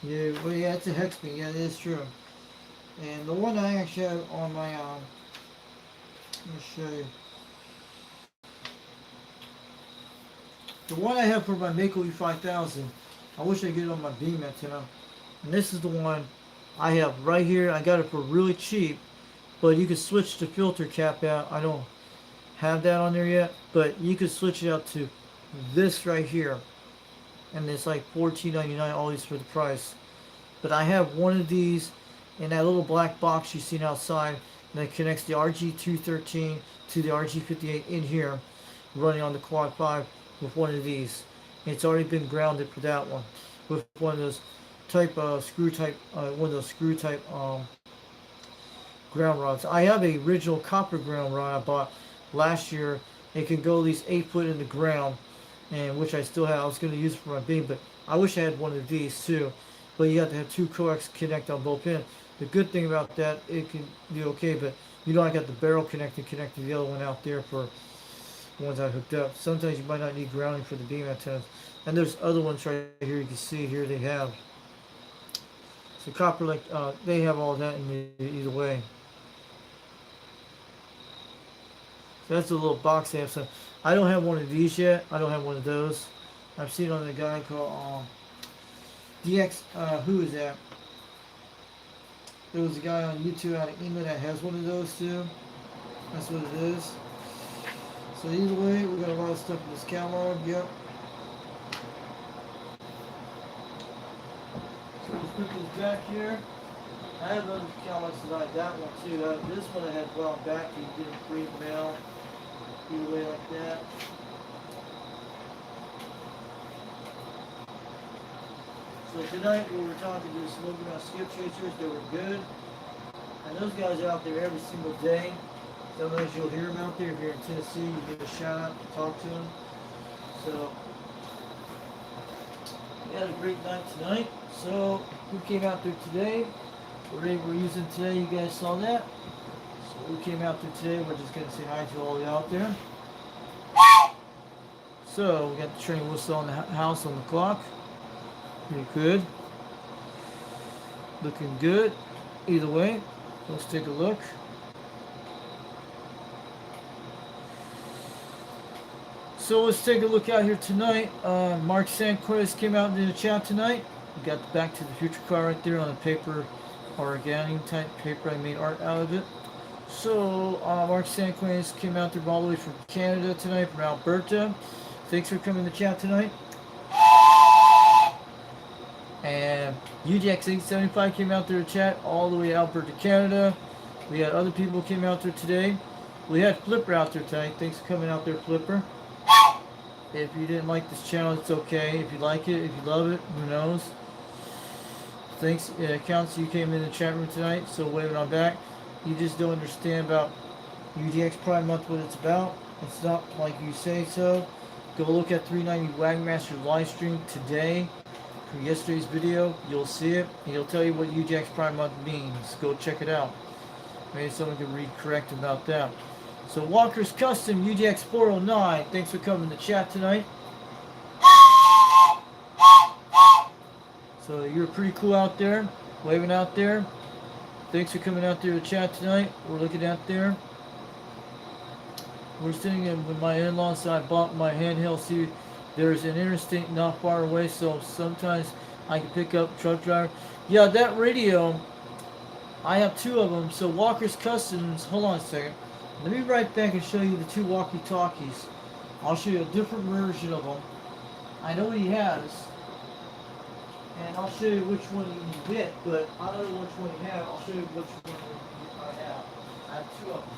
Yeah, well, yeah, it's a hex beam. Yeah, it is true. And the one I actually have on my let me show you. The one I have for my Mako E5000, I wish I could get it on my beam antenna. And this is the one I have right here. I got it for really cheap, but you can switch the filter cap out. I don't have that on there yet, but you can switch it out to this right here. And it's like $14.99 all these for the price. But I have one of these in that little black box you seen outside, and it connects the RG213 to the RG58 in here, running on the Quad 5 with one of these. It's already been grounded for that one with one of those screw type ground rods. I have a original copper ground rod I bought last year. It can go at least 8 foot in the ground, and which I still have. I was going to use it for my beam, but I wish I had one of these too. But you have to have two coax connect on both ends. The good thing about that, it can be okay, but you know I got the barrel connected to the other one out there for the ones I hooked up. Sometimes you might not need grounding for the beam antennas. And there's other ones right here. You can see here they have. So copper, they have all that in either way. So that's a little box they have. So I don't have one of these yet. I don't have one of those. I've seen on the guy called DX. Who is that? There was a guy on YouTube out of England that has one of those too. That's what it is. So either way, we got a lot of stuff in this catalog. Yep. So let's put this back here. I have other catalogs like that one too. This one I had wound back. You can get a free mail. Either way like that. So tonight we were talking to the smoking on skip chasers. They were good. And those guys are out there every single day. Sometimes you'll hear them out there. If you're in Tennessee, you get a shout out to talk to them. So we had a great night tonight. So who came out there today? The rig we're using today, you guys saw that. So who came out there today? We're just going to say hi to all you out there. So we got the train whistle on the house on the clock. Pretty good. Looking good. Either way, let's take a look. So let's take a look out here tonight. Mark Sanquez came out in the chat tonight. We got the Back to the Future car right there on the paper, origami type paper. I made art out of it. So Mark Sanquez came out there all the way from Canada tonight, from Alberta. Thanks for coming to the chat tonight. And UDX 875 came out there to chat all the way out Alberta, Canada. We had other people who came out there today. We had Flipper out there tonight. Thanks for coming out there, Flipper. If you didn't like this channel, it's okay. If you like it, if you love it, who knows? Thanks, counts you came in the chat room tonight. So waving on back. You just don't understand about UDX Pride Month, what it's about. It's not like you say so. Go look at 390 Wagmaster live stream today. From yesterday's video, you'll see it, and it'll tell you what UDX Pride Month means. Go check it out. Maybe someone can read correct about that. So Walker's Custom UDX 409. Thanks for coming to chat tonight. So you're pretty cool out there, waving out there. Thanks for coming out there to chat tonight. We're looking out there. We're sitting in with my in-laws, so I bought my handheld. See, there's an interstate not far away, so sometimes I can pick up truck driver. Yeah, that radio, I have two of them. So Walker's Customs, hold on a second. Let me right back and show you the two walkie-talkies. I'll show you a different version of them. I know what he has. And I'll show you which one you can get, but I don't know which one you have. I'll show you which one I have. I have two of them.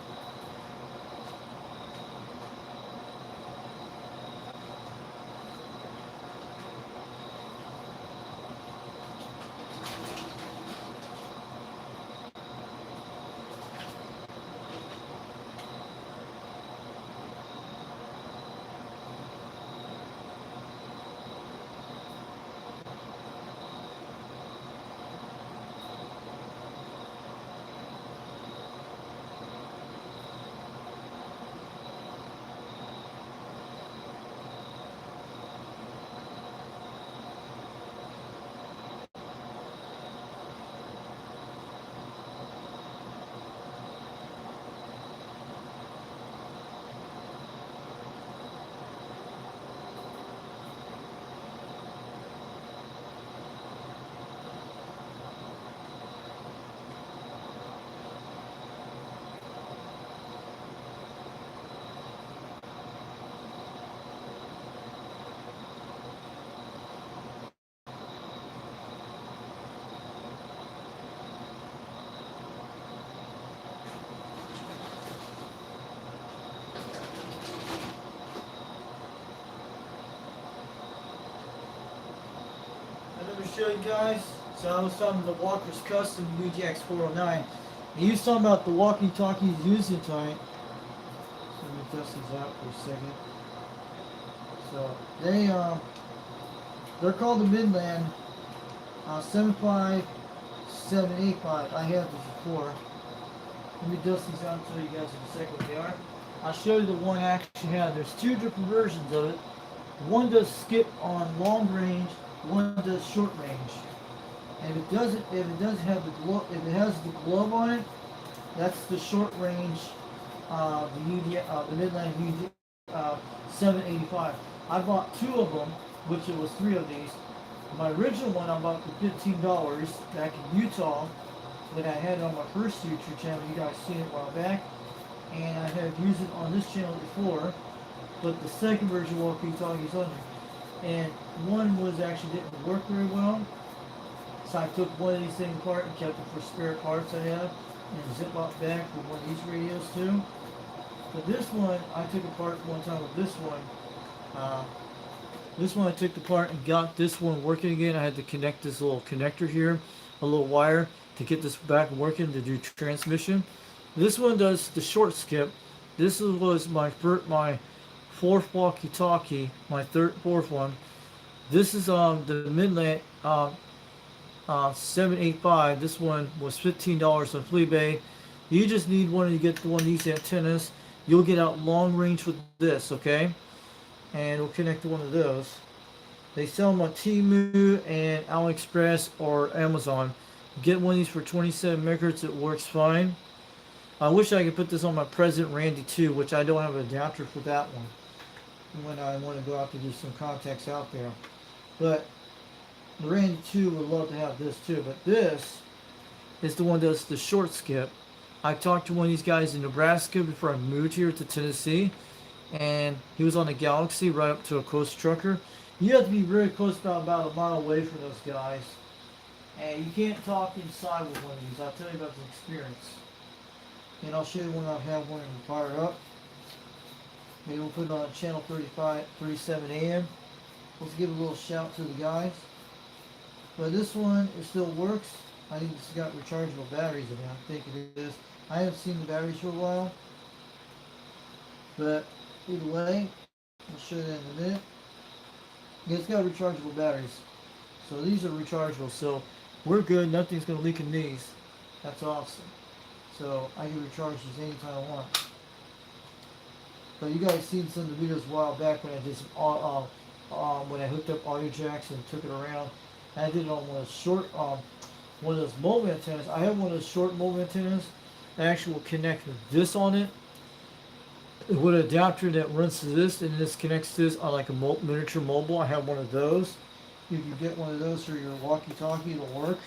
show you guys. So I was talking about the Walker's Custom UDX 409. And he was talking about the walkie-talkie he's using tonight. So let me test these out for a second. So they're called the Midland 75785. I have these before. Let me dust these out and show you guys in a second what they are. I'll show you the one I actually have. There's two different versions of it. One does skip on long range, one does short range. And if it doesn't have the glove, if it has the glove on it, that's the short range, the Midland UD 785. I bought two of them, which it was three of these. My original one I bought for $15 back in Utah, when I had it on my first YouTube channel. You guys seen it a while back, and I have used it on this channel before. But the second version walkie-talkie is under, and one was actually didn't work very well. So I took one of these things apart and kept it for spare parts I have, and ziploc bag for one of these radios too. But this one I took apart one time with this one. This one I took apart and got this one working again. I had to connect this little connector here, a little wire, to get this back working to do transmission. This one does the short skip. This was my fourth walkie-talkie, my fourth one. This is the Midland 785. This one was $15 on FleaBay. You just need one to get one of these antennas. You'll get out long range with this, okay? And we'll connect to one of those. They sell them on Temu and AliExpress or Amazon. Get one of these for 27 megahertz. It works fine. I wish I could put this on my President Randy 2, which I don't have an adapter for that one when I want to go out to do some contacts out there. But the Randy 2 would love to have this too. But this is the one that's the short skip. I talked to one of these guys in Nebraska before I moved here to Tennessee, and he was on the Galaxy right up to a coast trucker. You have to be very close, about a mile away from those guys, and you can't talk inside with one of these. I'll tell you about the experience, and I'll show you when I have one and fire it up. Maybe we'll put it on channel 37 AM. Let's give a little shout to the guys. But this one, it still works. I think it's got rechargeable batteries in it. I think it is. I haven't seen the batteries for a while. But either way, I'll show you that in a minute. Yeah, it's got rechargeable batteries. So these are rechargeable. So we're good. Nothing's going to leak in these. That's awesome. So I can recharge these anytime I want. But you guys seen some of the videos a while back when I did some when I hooked up audio jacks and took it around. And I did it on one of those short, one of those mobile antennas. I have one of those short mobile antennas that actually will connect with this on it. With an adapter that runs to this, and this connects to this on like a miniature mobile. I have one of those. You can get one of those for your walkie-talkie. It'll work.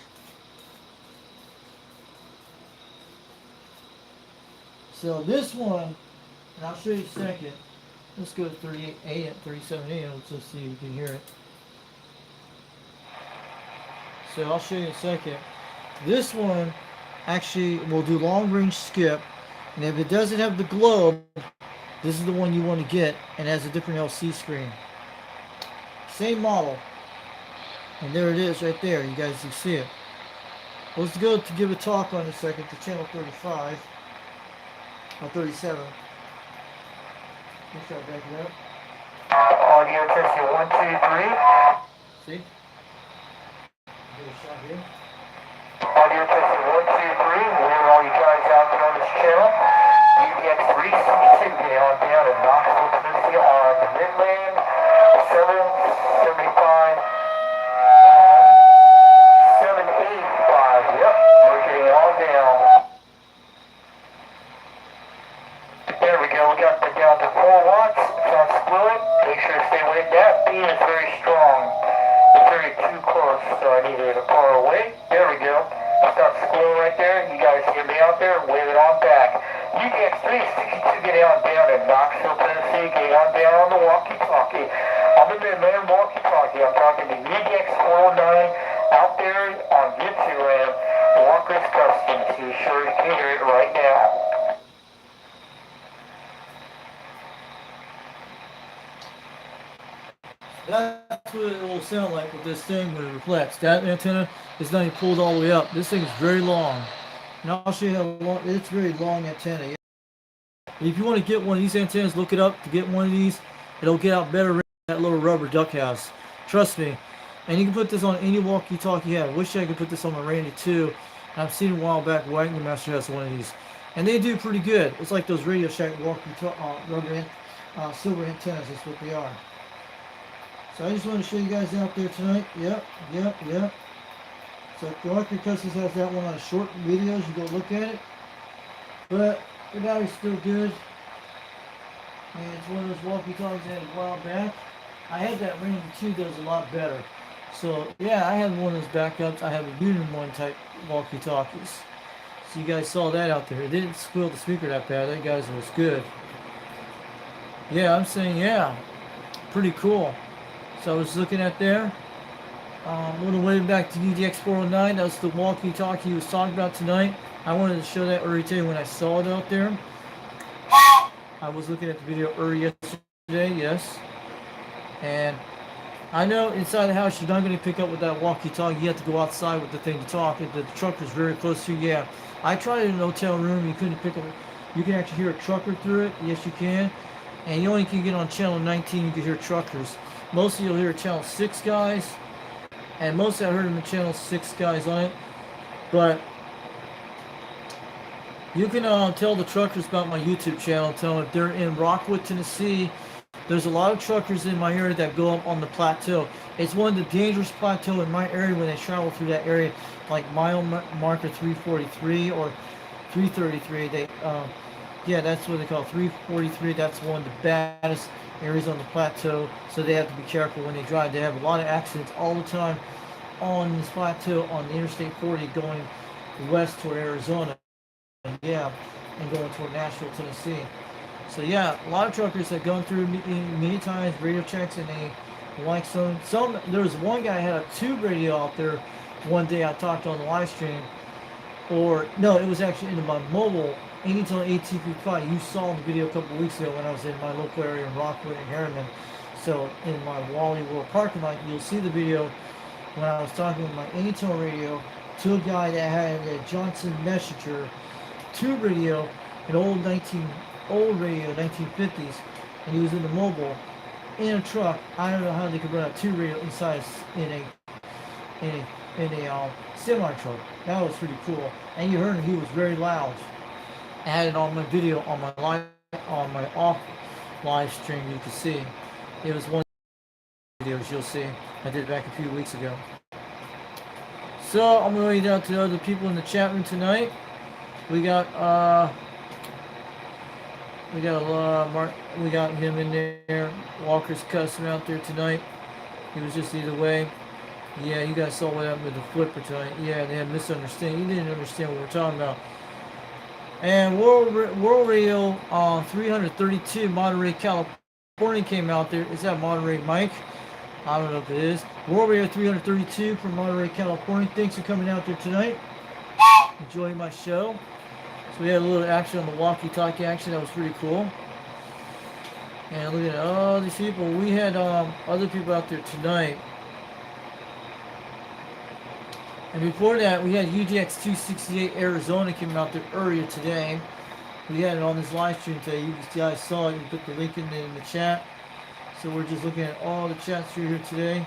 So this one, and I'll show you in a second. Let's go to 38 AM, 37 AM. Let's just see if you can hear it. So I'll show you in a second. This one actually will do long range skip, and if it doesn't have the globe, this is the one you want to get, and has a different LC screen. Same model. And there it is right there. You guys can see it. Let's go to give a talk on a second to channel 35 or 37. Let's try to back it up. Audio testing 1, 2, 3. See? Give it a shot here. Audio testing 1, 2, 3. We're all you guys out there on this channel. UDX 362 getting on down in Knoxville, Tennessee on the Midland 775. 785. Yep, we're getting on down. There we go. We got the down to 4 watts. Sounds fluid. Make sure to stay away. That beam is very strong. It's very too close, so I need it far away. There we go. Stop squirrel right there. You guys hear me out there? Wave it on back. UDX 362 getting on down in Knoxville, Tennessee. Getting on down on the walkie-talkie. I'm the Midland walkie-talkie. I'm talking to UDX 409 out there on YouTube and Walker's Customs. You sure you can hear it right now. That's what it will sound like with this thing when it reflects. That antenna is not even pulled all the way up. This thing is very long. And I'll show you how long. It's very long antenna. Yeah. If you want to get one of these antennas, look it up to get one of these. It'll get out better than that little rubber duck has. Trust me. And you can put this on any walkie-talkie you have. I wish I could put this on my Randy too. I've seen a while back Wagner Master has one of these. And they do pretty good. It's like those Radio Shack rubber silver antennas. That's what they are. So I just want to show you guys out there tonight. Yep. So Darker Customs has that one on short videos. You go look at it. But the battery's still good. And it's one of those walkie-talkies I had a while back. I had that Randy 2 that was a lot better. So yeah, I had one of those backups. I have a Union 1 type walkie-talkies. So you guys saw that out there. It didn't squeal the speaker that bad. That guys was good. Yeah, I'm saying yeah. Pretty cool. So I was looking at there. A little way back to UDX 409. That was the walkie-talkie he was talking about tonight. I wanted to show that early today when I saw it out there. I was looking at the video early yesterday, yes. And I know inside the house you're not going to pick up with that walkie-talkie. You have to go outside with the thing to talk. The truck was very close to you. Yeah. I tried it in an hotel room. You couldn't pick up. You can actually hear a trucker through it. Yes, you can. And you only can get on channel 19. You can hear truckers. Mostly you'll hear channel 6 guys. And mostly I heard them in channel 6 guys on it. But you can tell the truckers about my YouTube channel. Tell them if they're in Rockwood, Tennessee. There's a lot of truckers in my area that go up on the plateau. It's one of the dangerous plateaux in my area when they travel through that area, like mile marker 343 or 333. Yeah, that's what they call it, 343. That's one of the baddest areas on the plateau, so they have to be careful when they drive. They have a lot of accidents all the time on this plateau on the Interstate 40 going west toward Arizona. Yeah, and going toward Nashville, Tennessee. So yeah, a lot of truckers that gone through many times, radio checks, and they like some. There was one guy had a tube radio out there one day I talked on the live stream. Or, no, it was actually in my mobile Anytone ATP5. You saw the video a couple weeks ago when I was in my local area in Rockwood and Harriman. So in my Wally World parking lot, you'll see the video when I was talking with my Anytone radio to a guy that had a Johnson Messenger tube radio, an old radio, 1950s, and he was in the mobile in a truck. I don't know how they could run a tube radio inside in a semi truck. That was pretty cool. And you heard him; he was very loud. I had it on my video on my off live stream. You can see it was one of the videos you'll see. I did it back a few weeks ago. So I'm going to read out to the other people in the chat room tonight. We got Mark. We got him in there. Walker's Custom out there tonight. He was just either way. Yeah, you guys saw what happened with the flipper tonight. Yeah, they had misunderstanding. You didn't understand what we're talking about. And World Radio 332 Monterey, California came out there. Is that Monterey, Mike? I don't know if it is. World Radio 332 from Monterey, California. Thanks for coming out there tonight. Enjoying my show. So we had a little action on the walkie-talkie action. That was pretty cool. And look at all these people. We had other people out there tonight. And before that, we had UDX 268 Arizona came out there earlier today. We had it on this live stream today. You guys saw it. You put the link in the chat. So we're just looking at all the chats through here today.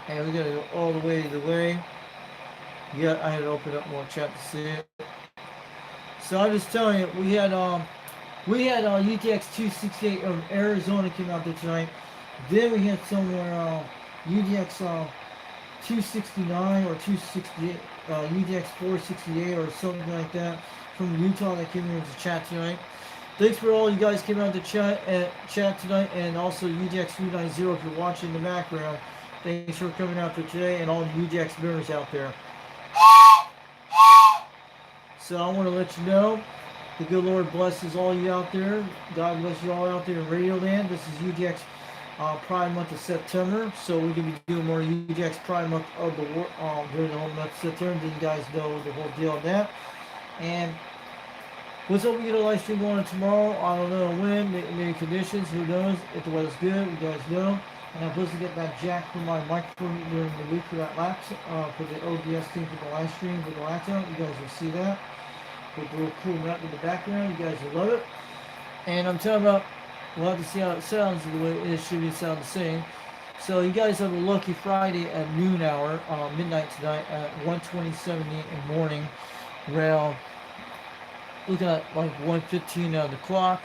And we're going to go all the way to the way. Yeah, I had to open up more chat to see it. So I'm just telling you, we had UDX 268 of Arizona came out there tonight. Then we had somewhere UDX 269 or 268, UDX 468 or something like that from Utah that came into the chat tonight. Thanks for all you guys came out to chat tonight, and also UDX 390 if you're watching in the background. Thanks for coming out there today, and all the UDX members out there. So I want to let you know, the good Lord blesses all you out there. God bless you all out there in Radio Land. This is UDX Pride Month of September, so we're going to be doing more UDX Pride Month of the during the whole month of September. Then you guys know the whole deal on that. And what's up? We get a live stream going on tomorrow. I don't know when, maybe conditions. Who knows? If the weather's good, you guys know. And I'm supposed to get that jack for my microphone during the week for that laptop, for the OBS thing for the live stream for the laptop. You guys will see that. With the little cool map in the background. You guys will love it. And I'm talking about, we'll have to see how it sounds. The way it should be sound the same. So you guys have a lucky Friday at noon hour, midnight tonight at 1:27 in the morning. Around, looking at like 1:15 on the clock.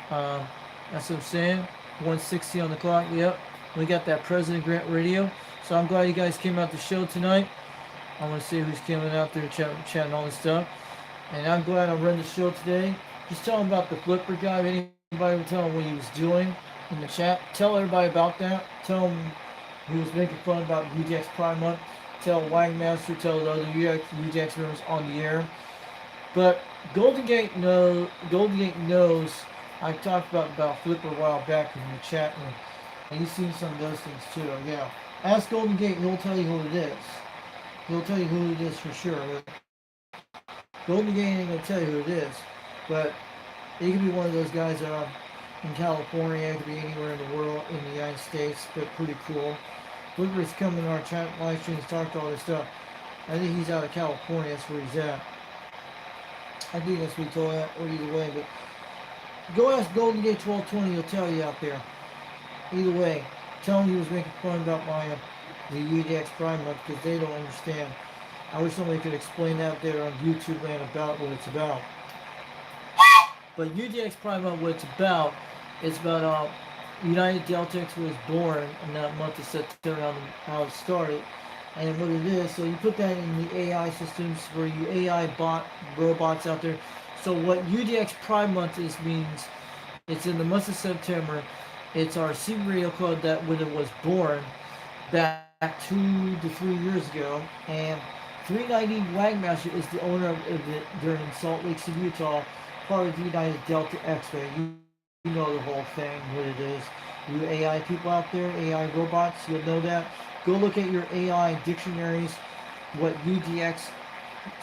That's what I'm saying. 1:60 on the clock. Yep. We got that President Grant radio. So I'm glad you guys came out to the show tonight. I want to see who's coming out there chatting all this stuff. And I'm glad I run the show today. Just tell him about the flipper guy. If anybody would tell him what he was doing in the chat, tell everybody about that. Tell him he was making fun about UDX Pride Month. Tell Wagmaster, tell the other UDX members on the air. But Golden Gate knows. I talked about Flipper a while back in the chat, and he's seen some of those things too. Yeah, ask Golden Gate, and he'll tell you who it is. He'll tell you who it is for sure. Golden Gate ain't gonna tell you who it is, but he could be one of those guys that are in California. It could be anywhere in the world, in the United States, but pretty cool. Flipper's coming to our chat live streams, talk all this stuff. I think he's out of California. That's where he's at. I think that's what he told that, or either way, but go ask Golden Gate 1220, he'll tell you out there. Either way, tell him he was making fun about the UDX Pride Month, because they don't understand. I wish somebody could explain that there on YouTube land about what it's about. But UDX Pride Month, what it's about United Deltix was born in that month of September, how it started. And what it is, so you put that in the AI systems for you AI robots out there. So what UDX Pride Month means, it's in the month of September. It's our secret radio code that when it was born back 2 to 3 years ago. And 390 Wagmaster is the owner of it during Salt Lake City, Utah, part of the United Delta X-Ray. You know the whole thing, what it is. You AI people out there, AI robots, you'll know that. Go look at your AI dictionaries, what UDX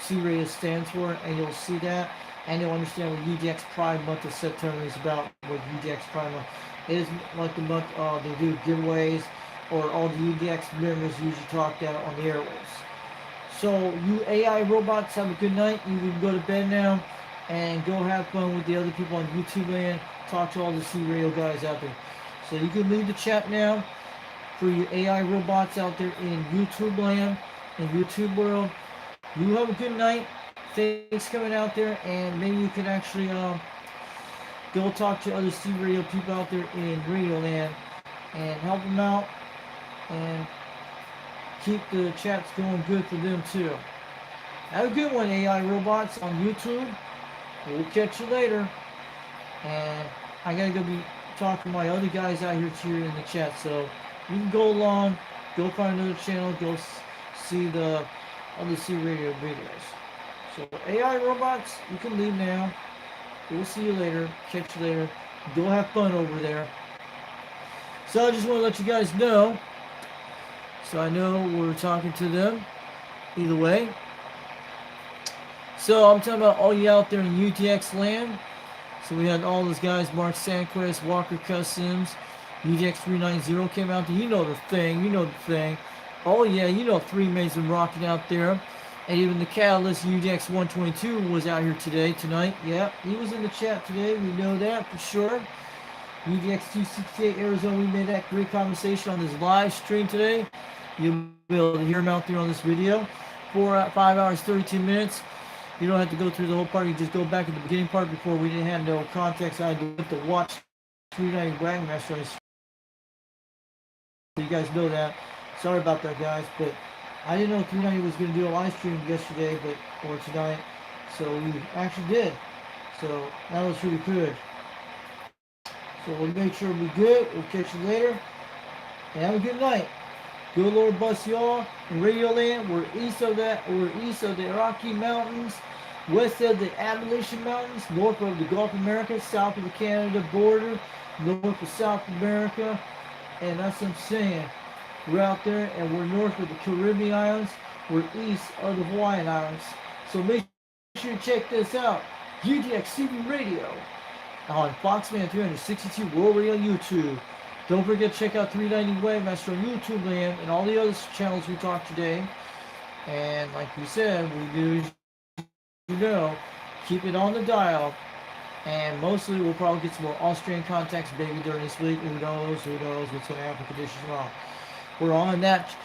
C-Radio stands for, and you'll see that. And you'll understand what UDX Pride Month of September is about, what UDX Pride Month is. Like the month they do giveaways, or all the UDX members usually talk that on the airwaves. So you AI robots, have a good night. You can go to bed now and go have fun with the other people on YouTube land. Talk to all the C-Radio guys out there. So you can leave the chat now for you AI robots out there in YouTube land, in YouTube world. You have a good night. Thanks coming out there, and maybe you can actually go talk to other C-Radio people out there in Radio Land and help them out and keep the chats going good for them too. Have a good one, AI robots on YouTube. We'll catch you later. And I gotta go be talking to my other guys out here too in the chat, so you can go along, go find another channel, go see the other C-Radio videos. So AI robots, you can leave now. We'll see you later. Catch you later. Go have fun over there. So I just want to let you guys know. So I know we're talking to them. Either way. So I'm talking about all you out there in UDX land. So we had all those guys, Mark Sanquist, Walker Customs, UDX 390 came out there. You know the thing. Oh yeah, you know 3 May's been rocking out there. And even the Catalyst UDX 122 was out here tonight. Yeah, he was in the chat today. We know that for sure. UDX 268 Arizona, we made that great conversation on this live stream today. You'll be able to hear him out there on this video. 5 hours, 32 minutes. You don't have to go through the whole part. You just go back to the beginning part before we didn't have no context. I had to watch 390 Wagmaster. So you guys know that. Sorry about that, guys, but I didn't know 390 was going to do a live stream yesterday, or tonight, so we actually did. So that was really good. So we'll make sure we'll be good. We'll catch you later, and have a good night. Good Lord bless you all. In Radio Land, we're east of the Rocky Mountains, west of the Appalachian Mountains, north of the Gulf of America, south of the Canada border, north of South America, and that's what I'm saying. We're out there, and we're north of the Caribbean Islands. We're east of the Hawaiian Islands. So make sure you check this out. UDX CB Radio on Foxman 362 World Radio YouTube. Don't forget to check out 390 Webmaster on YouTube Land and all the other channels we talked today. And like we said, we do, you know, keep it on the dial. And mostly we'll probably get some more Austrian contacts maybe during this week. Who knows what's going to happen conditions well. We're on that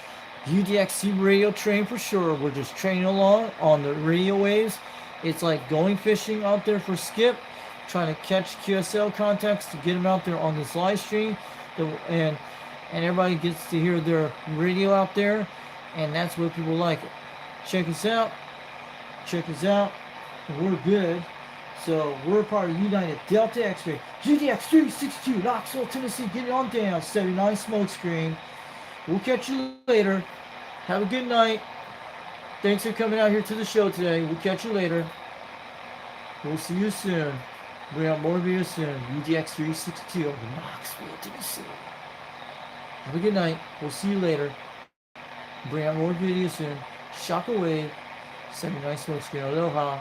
UDX radio train for sure. We're just training along on the radio waves. It's like going fishing out there for skip, trying to catch QSL contacts to get them out there on this live stream. And everybody gets to hear their radio out there. And that's what people like it. Check us out. We're good. So we're part of United Delta X-Ray. UDX 362, Knoxville, Tennessee. Get it on down. 79 Smokescreen. We'll catch you later. Have a good night. Thanks for coming out here to the show today. We'll catch you later. We'll see you soon. Bring out more videos soon. UDX 362 over Knoxville, Tennessee. Have a good night. We'll see you later. Bring out more videos soon. Shockwave. 79 Smokescreen. Aloha.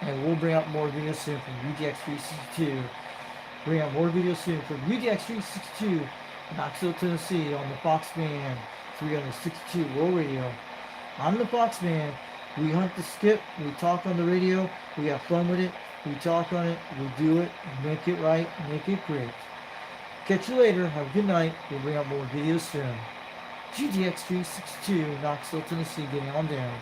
And we'll bring out more videos soon from UDX 362. Bring out more videos soon from UDX 362, Knoxville, Tennessee, on the Fox Band 362 World Radio. I'm the Fox Man. We hunt the skip. We talk on the radio. We have fun with it. We talk on it. We do it. Make it right. Make it great. Catch you later. Have a good night. We'll bring out more videos soon. UDX 362, Knoxville, Tennessee, getting on down.